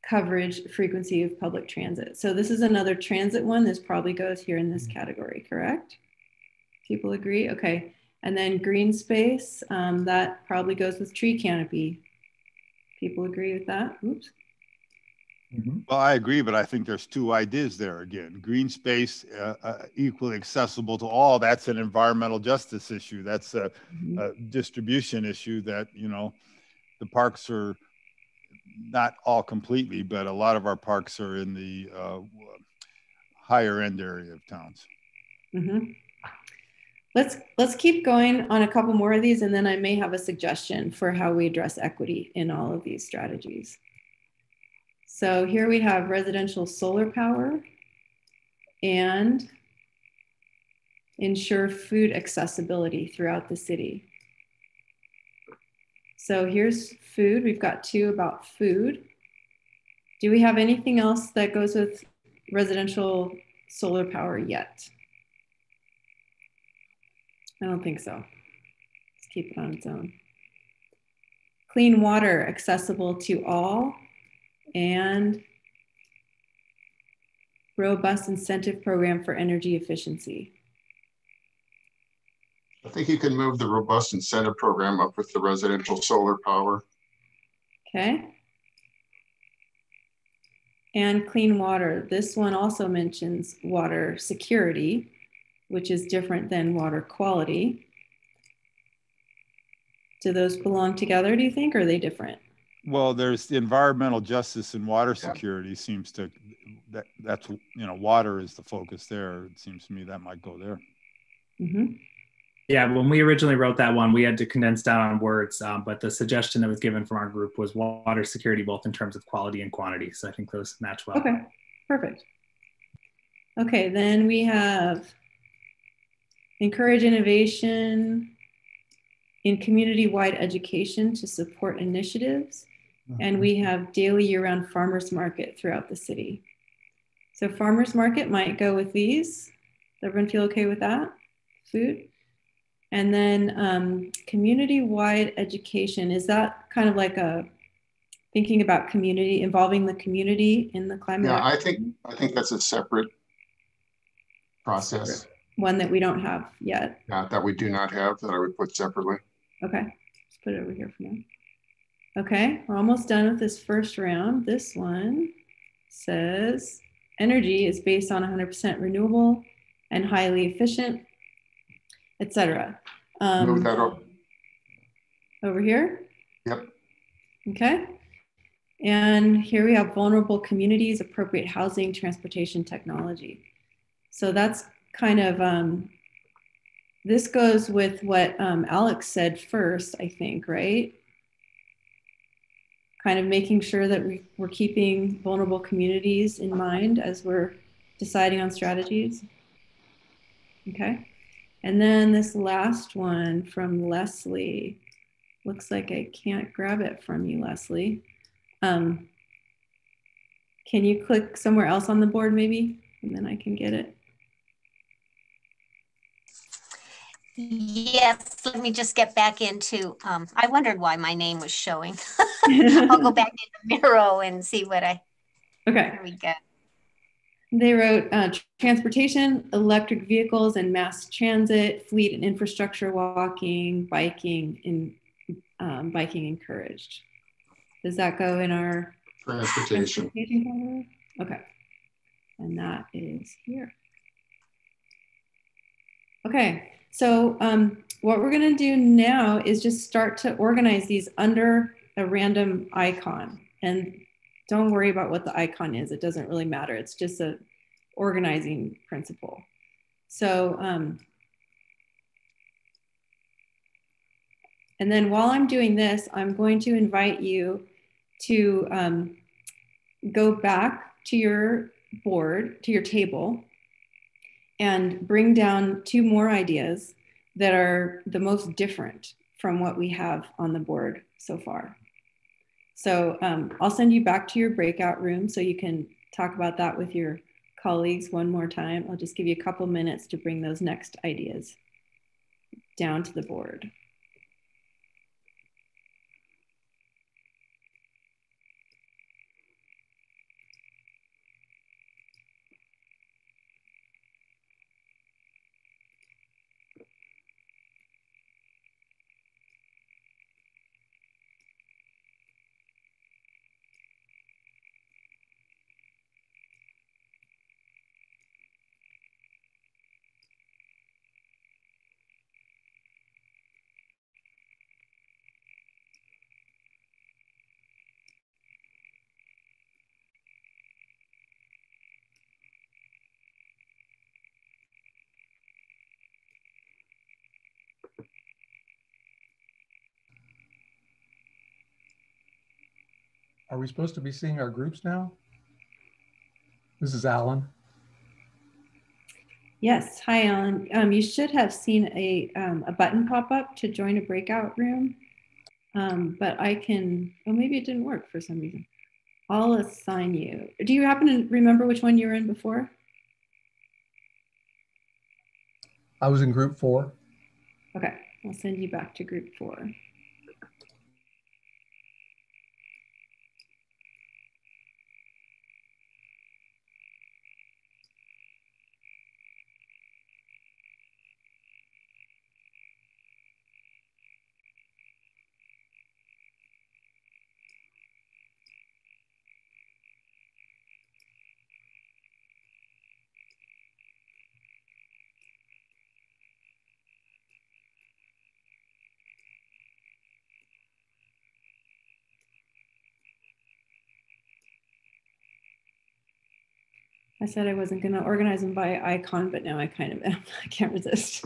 coverage frequency of public transit. So this is another transit one. This probably goes here in this category, correct? People agree? Okay. And then green space, that probably goes with tree canopy. People agree with that? Oops. Well, I agree, but I think there's two ideas there again. Green space, equally accessible to all, that's an environmental justice issue. That's a distribution issue that, you know, the parks are not all completely, but a lot of our parks are in the higher end area of towns. Mm-hmm. Let's keep going on a couple more of these, and then I may have a suggestion for how we address equity in all of these strategies. So here we have residential solar power and ensure food accessibility throughout the city. So here's food. We've got two about food. Do we have anything else that goes with residential solar power yet? I don't think so. Let's keep it on its own. Clean water accessible to all and robust incentive program for energy efficiency. I think you can move the robust incentive program up with the residential solar power. Okay. And clean water. This one also mentions water security, which is different than water quality. Do those belong together, do you think, or are they different? Well, there's the environmental justice and water security seems to, that's, you know, water is the focus there. It seems to me that might go there. Mm-hmm. Yeah, when we originally wrote that one, we had to condense down on words, but the suggestion that was given from our group was water security, both in terms of quality and quantity. So I think those match well. Okay, perfect. Okay, then we have encourage innovation in community-wide education to support initiatives. And we have daily year-round farmers market throughout the city. So farmers market might go with these. Does everyone feel okay with that? Food. And then community-wide education, is that kind of like a thinking about community, involving the community in the climate? Yeah, I think that's a separate process. One that we don't have yet. Yeah, that we do not have, that I would put separately. Okay, let's put it over here for now. Okay, we're almost done with this first round. This one says energy is based on 100% renewable and highly efficient, etc. Move that up. Over here? Yep. Okay. And here we have vulnerable communities, appropriate housing, transportation, technology. So that's kind of, this goes with what Alex said first, I think, right? Kind of making sure that we're keeping vulnerable communities in mind as we're deciding on strategies. Okay. And then this last one from Leslie. Looks like I can't grab it from you, Leslie. Can you click somewhere else on the board maybe? And then I can get it. Yes, let me just get back into, I wondered why my name was showing. I'll go back into Miro and see what I, okay. Here we go. They wrote transportation, electric vehicles and mass transit, fleet and infrastructure, walking, biking, and biking encouraged. Does that go in our transportation category? Okay. And that is here. Okay. So what we're going to do now is just start to organize these under a random icon. And don't worry about what the icon is. It doesn't really matter. It's just an organizing principle. So, and then while I'm doing this, I'm going to invite you to go back to your board, to your table, and bring down 2 more ideas that are the most different from what we have on the board so far. So I'll send you back to your breakout room so you can talk about that with your colleagues one more time. I'll just give you a couple minutes to bring those next ideas down to the board. Are we supposed to be seeing our groups now? This is Alan. Yes, hi Alan. You should have seen a button pop up to join a breakout room, but I can, oh, maybe it didn't work for some reason. I'll assign you. Do you happen to remember which one you were in before? I was in group 4. Okay, I'll send you back to group 4. I said I wasn't going to organize them by icon, but now I kind of am. I can't resist.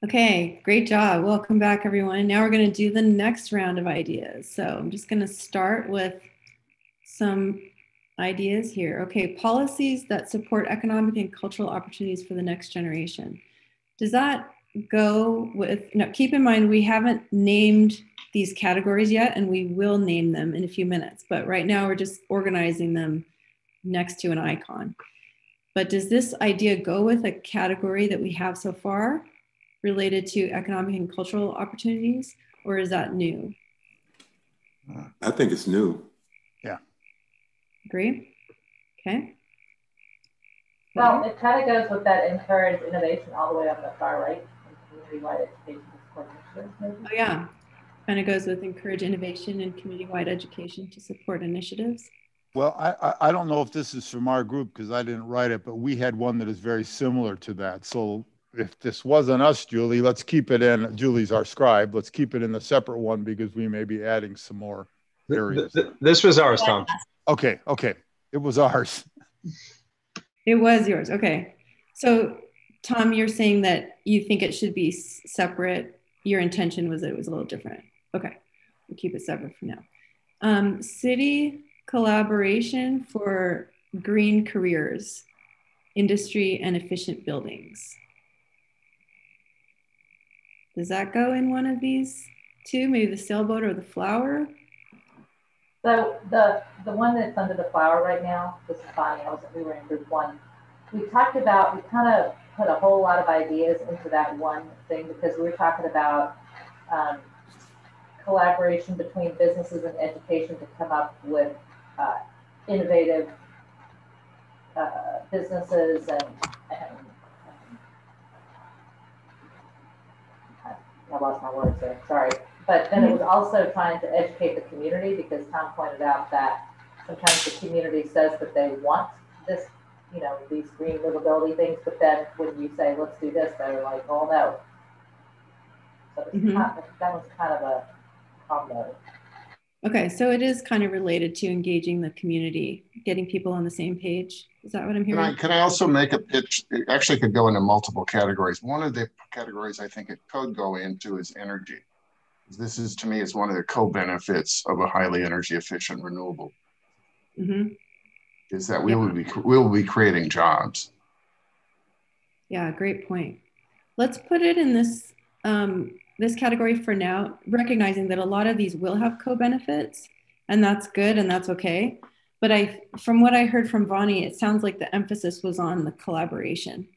Okay, great job. Welcome back, everyone. Now we're going to do the next round of ideas. So I'm just going to start with some ideas here. Okay, policies that support economic and cultural opportunities for the next generation. Does that go with, no, keep in mind, we haven't named these categories yet, and we will name them in a few minutes. But right now we're just organizing them next to an icon. But does this idea go with a category that we have so far related to economic and cultural opportunities, or is that new? I think it's new. Yeah. Agree? Okay. Well, it kind of goes with that encourage innovation all the way on the far right. Community-wide education support initiatives, maybe? Oh yeah, kind of goes with encourage innovation and community-wide education to support initiatives. Well, I don't know if this is from our group because I didn't write it, but we had one that is very similar to that. So if this wasn't us, Julie, let's keep it in, Julie's our scribe, let's keep it in a separate one because we may be adding some more areas. This was ours, Tom. Okay, it was ours. It was yours, okay. So Tom, you're saying that you think it should be separate. Your intention was that it was a little different. Okay, we'll keep it separate for now. City collaboration for green careers, industry and efficient buildings. Does that go in one of these two? Maybe the sailboat or the flower? So the one that's under the flower right now, this is Bonnie, we were in group one. We talked about, we kind of put a whole lot of ideas into that one thing because we were talking about collaboration between businesses and education to come up with innovative businesses and I lost my words there, sorry. But then it was also trying to educate the community because Tom pointed out that sometimes the community says that they want this, you know, these green livability things, but then when you say, let's do this, they're like, oh no. So that was kind of a combo. Okay, so it is kind of related to engaging the community, getting people on the same page. Is that what I'm hearing? Can I also make a pitch? It actually could go into multiple categories. One of the categories I think it could go into is energy. This is, to me, is one of the co-benefits of a highly energy efficient renewable. Is that we will be creating jobs. Yeah, great point. Let's put it in this this category for now, recognizing that a lot of these will have co-benefits, and that's good and that's okay. But from what I heard from Bonnie, it sounds like the emphasis was on the collaboration,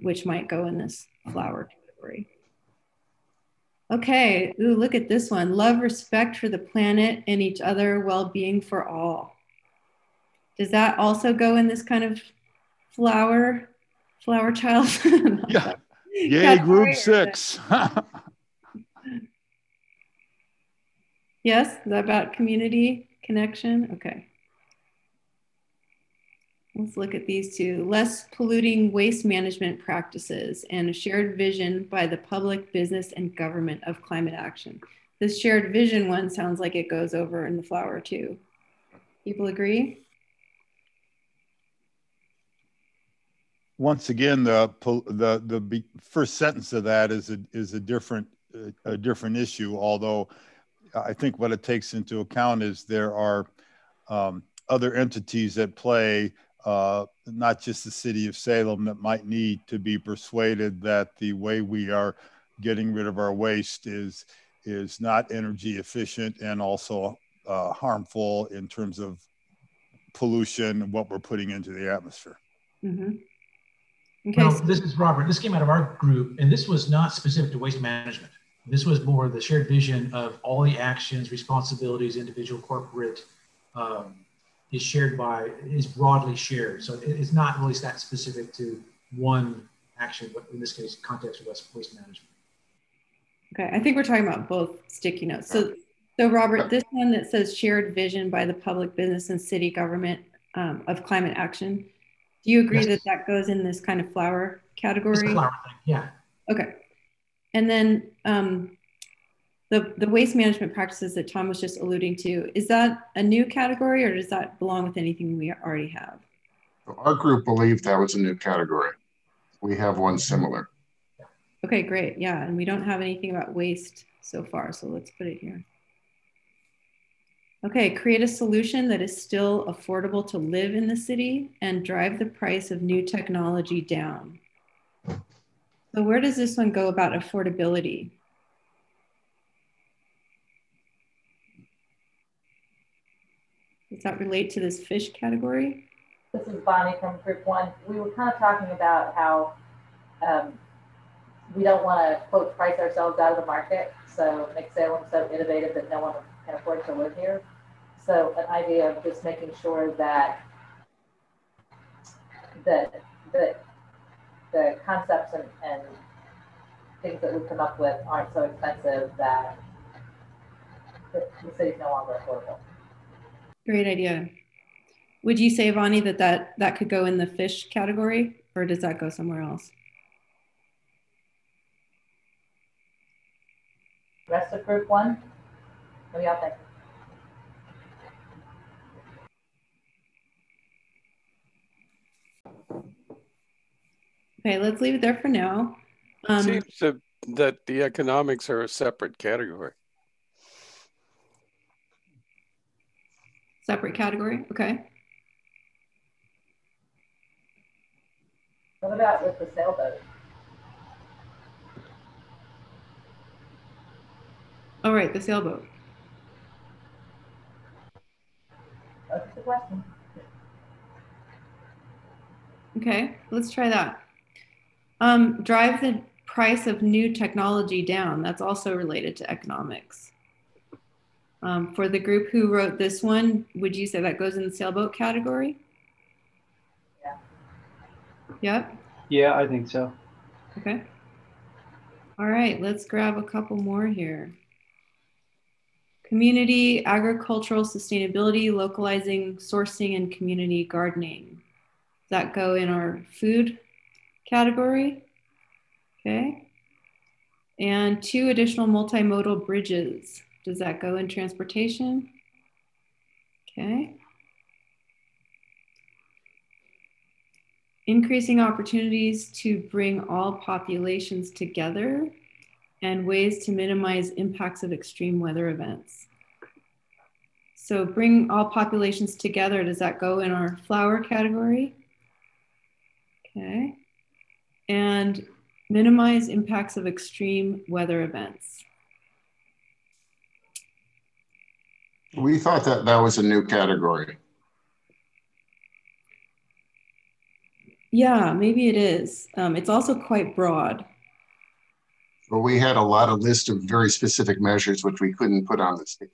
which might go in this flower category. Okay, ooh, look at this one. Love, respect for the planet and each other, well-being for all. Does that also go in this kind of flower child? Yeah. Yay, group 6. Yes, is that about community connection? Okay. Let's look at these two. Less polluting waste management practices and a shared vision by the public, business, and government of climate action. This shared vision one sounds like it goes over in the flower too. People agree? Once again, the first sentence of that is a different issue. Although I think what it takes into account is there are other entities at play, not just the city of Salem, that might need to be persuaded that the way we are getting rid of our waste is not energy efficient and also harmful in terms of pollution and what we're putting into the atmosphere. Okay. Well, this is Robert. This came out of our group, and this was not specific to waste management. This was more the shared vision of all the actions, responsibilities, individual, corporate, is broadly shared. So it's not really that specific to one action, but in this case, context of waste management. Okay, I think we're talking about both sticky notes. So Robert, this one that says shared vision by the public, business, and city government of climate action, do you agree that that goes in this kind of flower category? It's a flower thing, yeah. Okay. And then the waste management practices that Tom was just alluding to, is that a new category or does that belong with anything we already have? Our group believed that was a new category. We have one similar. Okay, great. Yeah, and we don't have anything about waste so far, so let's put it here. Okay, create a solution that is still affordable to live in the city and drive the price of new technology down. So where does this one go about affordability? Does that relate to this fish category? This is Bonnie from group 1. We were kind of talking about how we don't want to, quote, price ourselves out of the market. So make Salem so innovative that no one can afford to live here. So an idea of just making sure that the concepts and things that we come up with aren't so expensive that the city's no longer affordable. Great idea. Would you say, Vani, that could go in the fish category, or does that go somewhere else? rest of group one? What do y'all think? Okay, let's leave it there for now. Seems that the economics are a separate category. Separate category, okay. What about with the sailboat? All right, the sailboat. That's the question. Okay, let's try that. Drive the price of new technology down. That's also related to economics. For the group who wrote this one, would you say that goes in the sailboat category? Yeah. Yep. Yeah, I think so. Okay. All right, let's grab a couple more here. Community, agricultural sustainability, localizing, sourcing, and community gardening. Does that go in our food category? Okay. And 2 additional multimodal bridges. Does that go in transportation? Okay. Increasing opportunities to bring all populations together and ways to minimize impacts of extreme weather events. So bring all populations together, does that go in our flower category? Okay. And minimize impacts of extreme weather events. We thought that that was a new category. Yeah, maybe it is. It's also quite broad. But we had a lot of list of very specific measures which we couldn't put on the sticky.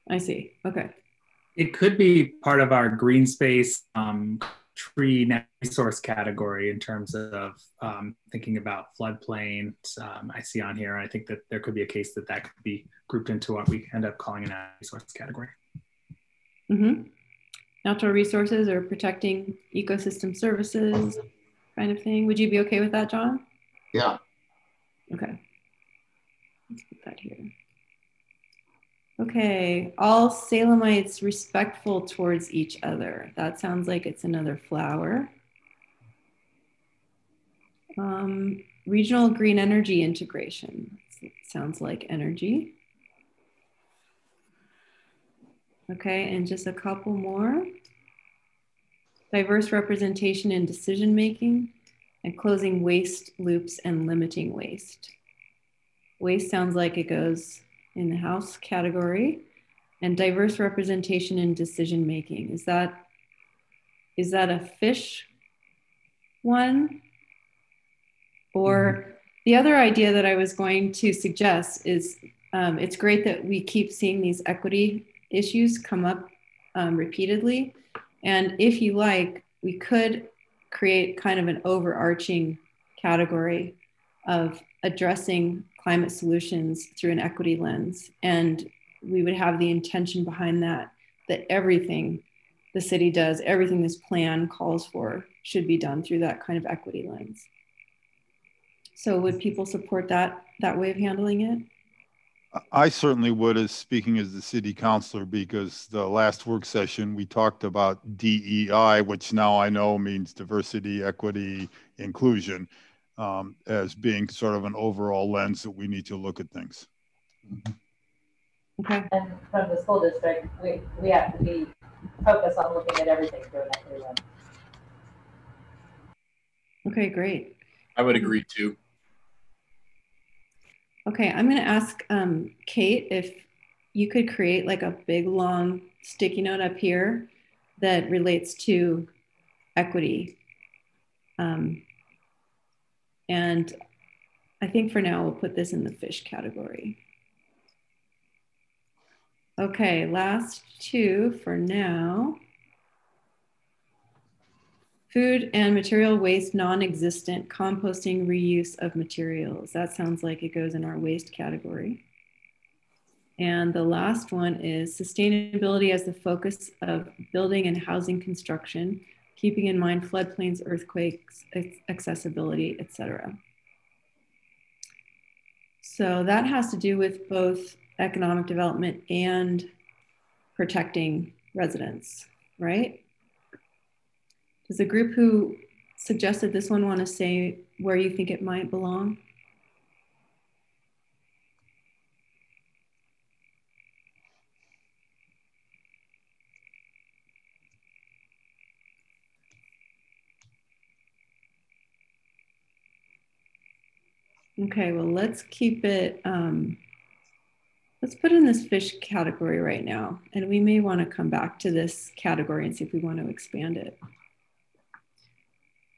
I see. Okay. It could be part of our green space tree net resource category in terms of thinking about floodplains. I see on here, I think that there could be a case that that could be grouped into what we end up calling a net resource category. Mm-hmm. Natural resources or protecting ecosystem services kind of thing. Would you be okay with that, John? Yeah. Okay. Let's put that here. Okay, all Salemites respectful towards each other. That sounds like it's another flower. Regional green energy integration. Sounds like energy. Okay, and just a couple more. Diverse representation in decision making and closing waste loops and limiting waste. Waste sounds like it goes in the house category. And diverse representation in decision making. Is that a fish one? Or the other idea that I was going to suggest is it's great that we keep seeing these equity issues come up repeatedly. And if you like, we could create kind of an overarching category of addressing climate solutions through an equity lens. And we would have the intention behind that everything the city does, everything this plan calls for should be done through that kind of equity lens. So would people support that way of handling it? I certainly would, as speaking as the city councilor, because the last work session we talked about DEI, which now I know means diversity, equity, inclusion, as being sort of an overall lens that we need to look at things. Okay. And from the school district, we have to be focused on looking at everything through an equity lens. Okay, great. I would agree too. Okay, I'm going to ask Kate if you could create like a big long sticky note up here that relates to equity. And I think for now we'll put this in the fish category. Okay, last 2 for now. Food and material waste non-existent, composting, reuse of materials. That sounds like it goes in our waste category. And the last one is sustainability as the focus of building and housing construction, keeping in mind floodplains, earthquakes, accessibility, etc. So that has to do with both economic development and protecting residents, right? Does the group who suggested this one want to say where you think it might belong? Okay, well, let's keep it, let's put in this fish category right now. And we may want to come back to this category and see if we want to expand it.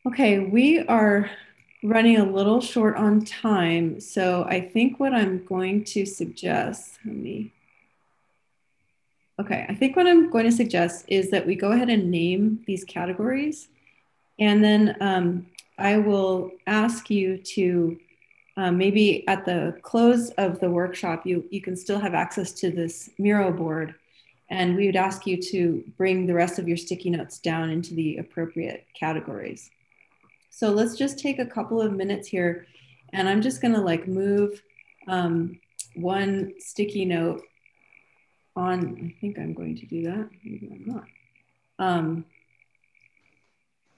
Okay, we are running a little short on time. So I think what I'm going to suggest, I think what I'm going to suggest is that we go ahead and name these categories. And then I will ask you to maybe at the close of the workshop, you can still have access to this Miro board. And we would ask you to bring the rest of your sticky notes down into the appropriate categories. So let's just take a couple of minutes here. And I'm just gonna like move one sticky note on, I think I'm going to do that, maybe I'm not.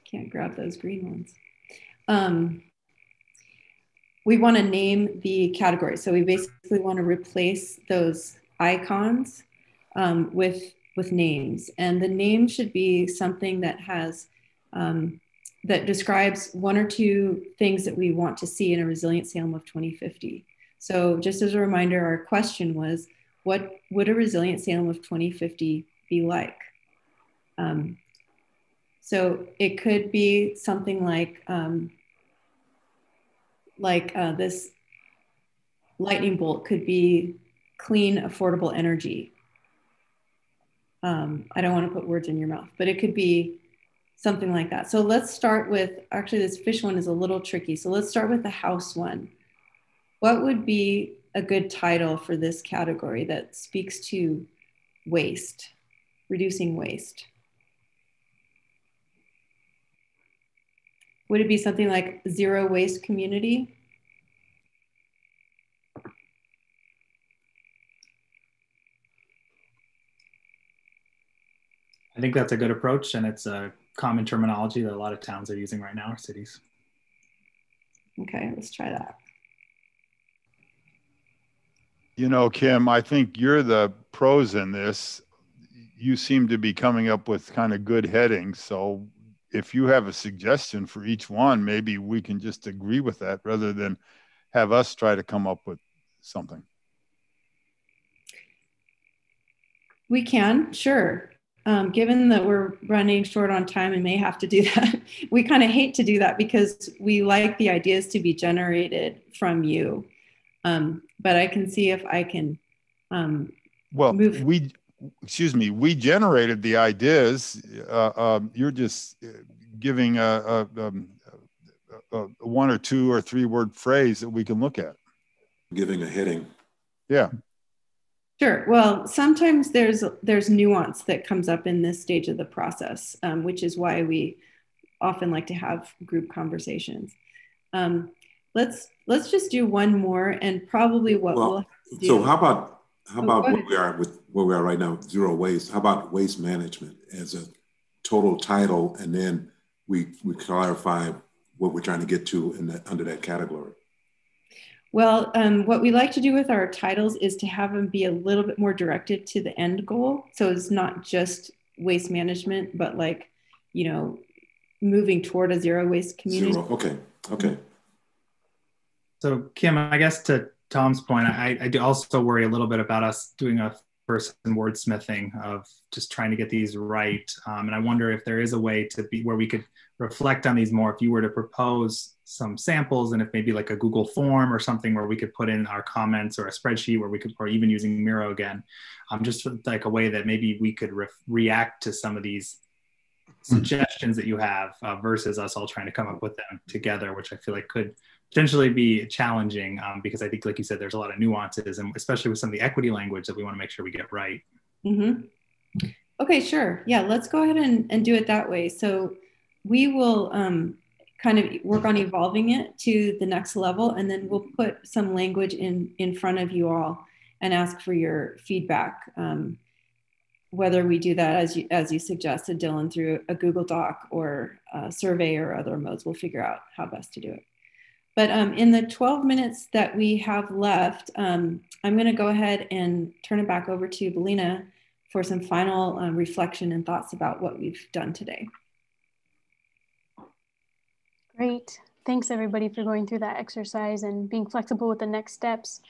Can't grab those green ones. We want to name the category. So we basically want to replace those icons with names. And the name should be something that has, that describes one or two things that we want to see in a resilient Salem of 2050. So just as a reminder, our question was, what would a resilient Salem of 2050 be like? So it could be something like this lightning bolt could be clean, affordable energy. I don't want to put words in your mouth, but it could be something like that. So let's start with, actually this fish one is a little tricky. So let's start with the house one. What would be a good title for this category that speaks to waste, reducing waste? Would it be something like zero waste community? I think that's a good approach, and it's a common terminology that a lot of towns are using right now, or cities. Okay, let's try that. You know, Kim, I think you're the pros in this. You seem to be coming up with kind of good headings. So if you have a suggestion for each one, maybe we can just agree with that rather than have us try to come up with something. We can, sure. Given that we're running short on time and may have to do that, we kind of hate to do that because we like the ideas to be generated from you. But I can see if I can move. We generated the ideas. You're just giving a one or two or three word phrase that we can look at. Giving a heading. Yeah. Sure. Well, sometimes there's nuance that comes up in this stage of the process, which is why we often like to have group conversations. Let's just do one more, and probably what we'll have to do. So how about where we are right now, zero waste? How about waste management as a total title, and then we clarify what we're trying to get to under that category? Well, what we like to do with our titles is to have them be a little bit more directed to the end goal. So it's not just waste management, but like, you know, moving toward a zero waste community. Zero. Okay. So Kim, I guess to Tom's point, I do also worry a little bit about us doing a person wordsmithing of just trying to get these right. And I wonder if there is a way to be where we could reflect on these more if you were to propose some samples, and if maybe like a Google form or something where we could put in our comments, or a spreadsheet where we could, or even using Miro again, just like a way that maybe we could react to some of these suggestions that you have versus us all trying to come up with them together, which I feel like could potentially be challenging because I think, like you said, there's a lot of nuances, and especially with some of the equity language that we want to make sure we get right. Mm-hmm. Okay, sure. Yeah, let's go ahead and do it that way. So we will kind of work on evolving it to the next level, and then we'll put some language in front of you all and ask for your feedback. Whether we do that, as you suggested, Dylan, through a Google Doc or a survey or other modes, we'll figure out how best to do it. But in the 12 minutes that we have left, I'm going to go ahead and turn it back over to Belina for some final reflection and thoughts about what we've done today. Great. Thanks everybody for going through that exercise and being flexible with the next steps.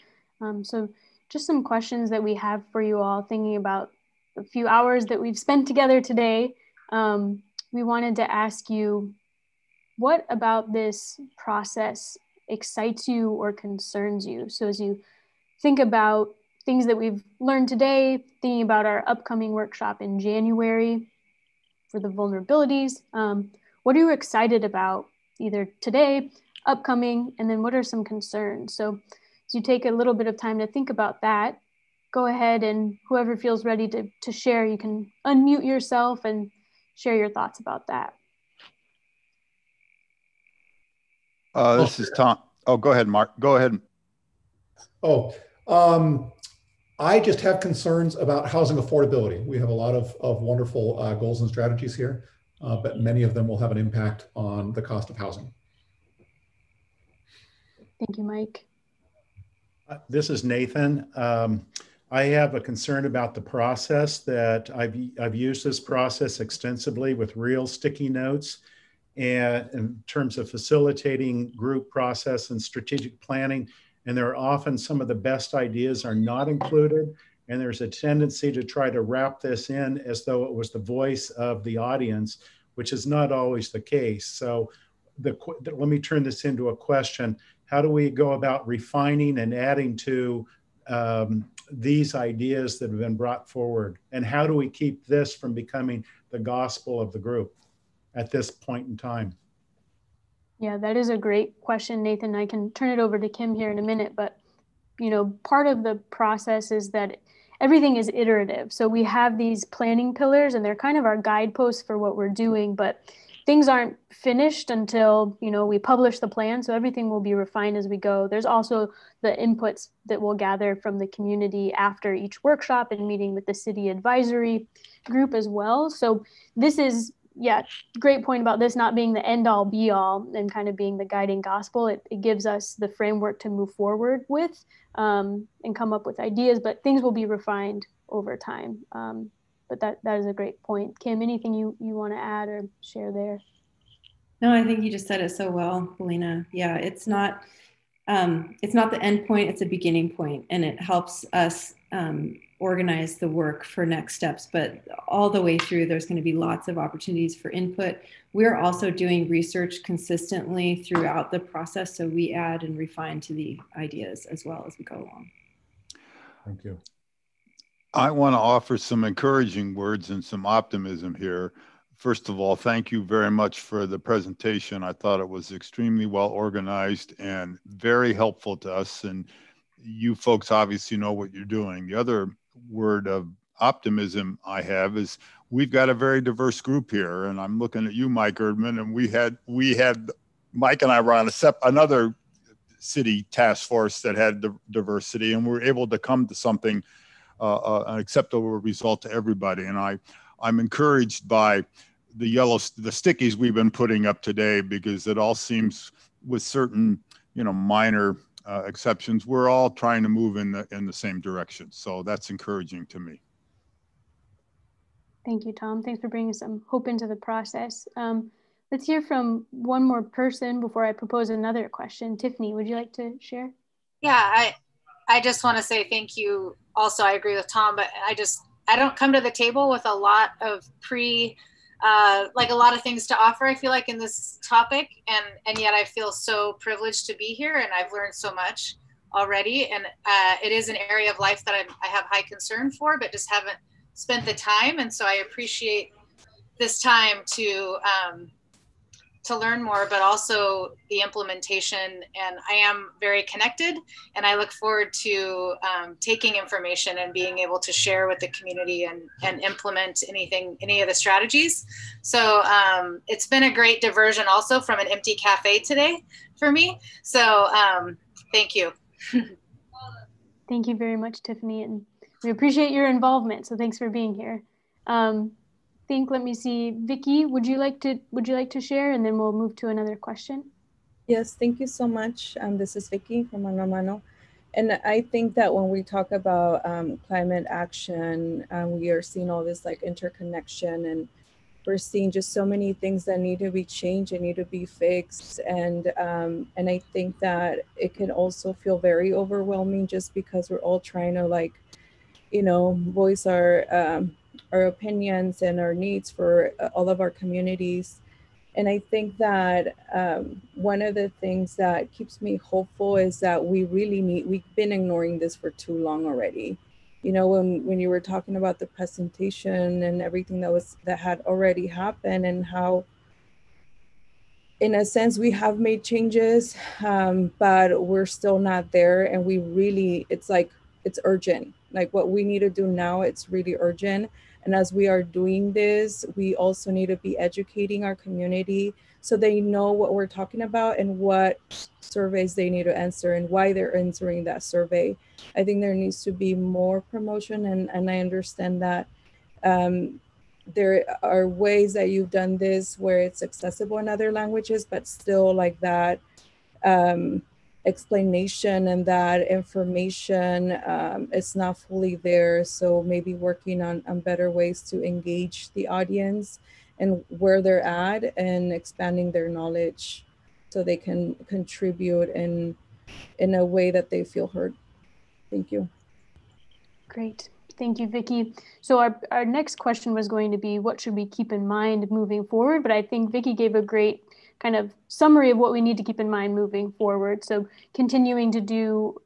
So just some questions that we have for you all, thinking about the few hours that we've spent together today. We wanted to ask you, what about this process excites you or concerns you? So as you think about things that we've learned today, thinking about our upcoming workshop in January for the vulnerabilities, what are you excited about either today, upcoming, and then what are some concerns? So as you take a little bit of time to think about that, go ahead and whoever feels ready to share, you can unmute yourself and share your thoughts about that. This is Tom. Oh, go ahead, Mark. Go ahead. Oh, I just have concerns about housing affordability. We have a lot of wonderful goals and strategies here, but many of them will have an impact on the cost of housing. Thank you, Mike. This is Nathan. I have a concern about the process that I've used this process extensively with real sticky notes, and in terms of facilitating group process and strategic planning. And there are often some of the best ideas are not included. And there's a tendency to try to wrap this in as though it was the voice of the audience, which is not always the case. So let me turn this into a question. How do we go about refining and adding to these ideas that have been brought forward? And how do we keep this from becoming the gospel of the group at this point in time? Yeah, that is a great question, Nathan. I can turn it over to Kim here in a minute, but part of the process is that everything is iterative. So we have these planning pillars and they're kind of our guideposts for what we're doing, but things aren't finished until, we publish the plan. So everything will be refined as we go. There's also the inputs that we'll gather from the community after each workshop and meeting with the city advisory group as well. So this is, great point about this not being the end all be all and kind of being the guiding gospel. It gives us the framework to move forward with and come up with ideas, but things will be refined over time. But that is a great point. Kim, anything you want to add or share there? No, I think you just said it so well, Belina. Yeah, it's not the end point, it's a beginning point, and it helps us organize the work for next steps. But all the way through, there's going to be lots of opportunities for input. We're also doing research consistently throughout the process, so we add and refine to the ideas as well as we go along. Thank you. I want to offer some encouraging words and some optimism here. First of all, thank you very much for the presentation. I thought it was extremely well organized and very helpful to us. And you folks obviously know what you're doing. The other word of optimism I have is we've got a very diverse group here. And I'm looking at you, Mike Erdman, and we had Mike and I were on another city task force that had diversity, and we were able to come to something, an acceptable result to everybody. And I'm encouraged by the stickies we've been putting up today, because it all seems, with certain minor exceptions, we're all trying to move in the same direction. So that's encouraging to me. Thank you, Tom. Thanks for bringing some hope into the process. Let's hear from one more person before I propose another question. Tiffany, would you like to share? Yeah, I just want to say thank you. Also, I agree with Tom, but I don't come to the table with a lot of like a lot of things to offer, I feel like, in this topic, and yet I feel so privileged to be here, and I've learned so much already. And it is an area of life that I have high concern for, but just haven't spent the time. And so I appreciate this time to to learn more, but also the implementation. And I am very connected, and I look forward to taking information and being able to share with the community and implement any of the strategies. So it's been a great diversion also from an empty cafe today for me. So thank you. Thank you very much, Tiffany. And we appreciate your involvement. So thanks for being here. Let me see, Vicky, would you like to share, and then we'll move to another question? Yes, thank you so much. This is Vicky from Mano a Mano. And I think that when we talk about climate action, we are seeing all this like interconnection, and we're seeing just so many things that need to be changed and need to be fixed. And I think that it can also feel very overwhelming just because we're all trying to like, voice our opinions and our needs for all of our communities. And I think that one of the things that keeps me hopeful is that we've been ignoring this for too long already. When you were talking about the presentation and everything that had already happened, and how, in a sense, we have made changes, but we're still not there. And it's urgent. Like what we need to do now, it's really urgent. And as we are doing this, we also need to be educating our community so they know what we're talking about and what surveys they need to answer and why they're answering that survey. I think there needs to be more promotion, and I understand that there are ways that you've done this where it's accessible in other languages, but still like that explanation and that information is not fully there. So maybe working on better ways to engage the audience and where they're at, and expanding their knowledge so they can contribute in a way that they feel heard. Thank you. Great. Thank you, Vicky. So our next question was going to be, what should we keep in mind moving forward? But I think Vicky gave a great kind of summary of what we need to keep in mind moving forward. So continuing to do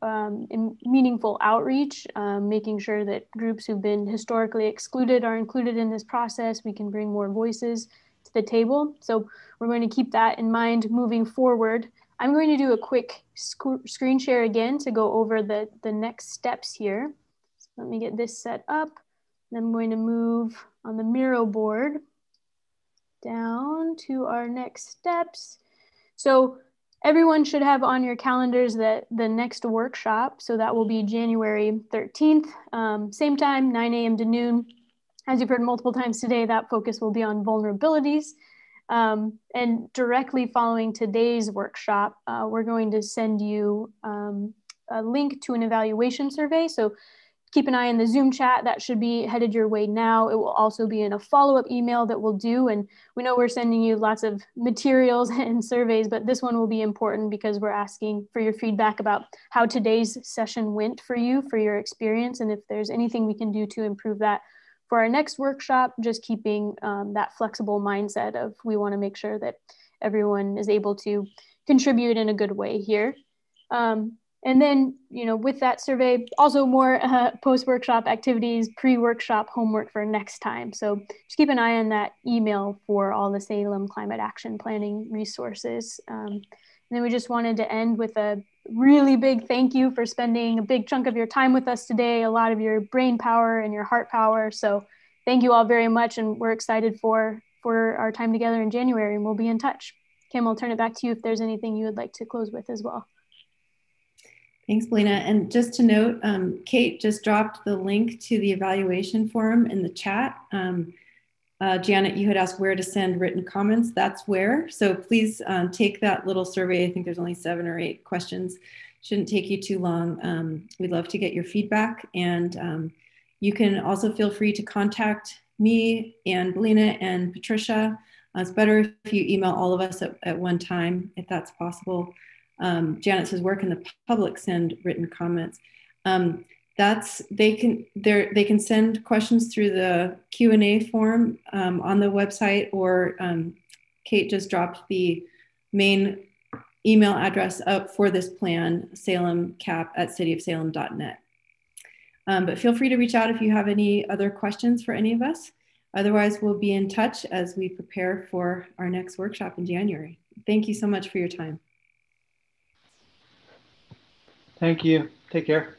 meaningful outreach, making sure that groups who've been historically excluded are included in this process. We can bring more voices to the table. So we're going to keep that in mind moving forward. I'm going to do a quick screen share again to go over the next steps here. So let me get this set up. And I'm going to move on the Miro board down to our next steps. So everyone should have on your calendars that the next workshop, so that will be January 13th, same time, 9 a.m. to noon. As you've heard multiple times today, that focus will be on vulnerabilities. And directly following today's workshop, we're going to send you a link to an evaluation survey. So keep an eye in the Zoom chat. That should be headed your way now. It will also be in a follow-up email that we'll do. And we know we're sending you lots of materials and surveys, but this one will be important because we're asking for your feedback about how today's session went for you, for your experience, and if there's anything we can do to improve that for our next workshop, just keeping that flexible mindset of we want to make sure that everyone is able to contribute in a good way here. And then, with that survey, also more post-workshop activities, pre-workshop homework for next time. So just keep an eye on that email for all the Salem climate action planning resources. And then we just wanted to end with a really big thank you for spending a big chunk of your time with us today, a lot of your brain power and your heart power. So thank you all very much. And we're excited for our time together in January, and we'll be in touch. Kim, I'll turn it back to you if there's anything you would like to close with as well. Thanks, Belina. And just to note, Kate just dropped the link to the evaluation form in the chat. Janet, you had asked where to send written comments. That's where. So please take that little survey. I think there's only 7 or 8 questions. Shouldn't take you too long. We'd love to get your feedback. And you can also feel free to contact me and Belina and Patricia. It's better if you email all of us at one time, if that's possible. Janet says, where can the public send written comments? They can send questions through the Q&A form on the website, or Kate just dropped the main email address up for this plan, salemcap@cityofsalem.net. But feel free to reach out if you have any other questions for any of us. Otherwise, we'll be in touch as we prepare for our next workshop in January. Thank you so much for your time. Thank you. Take care.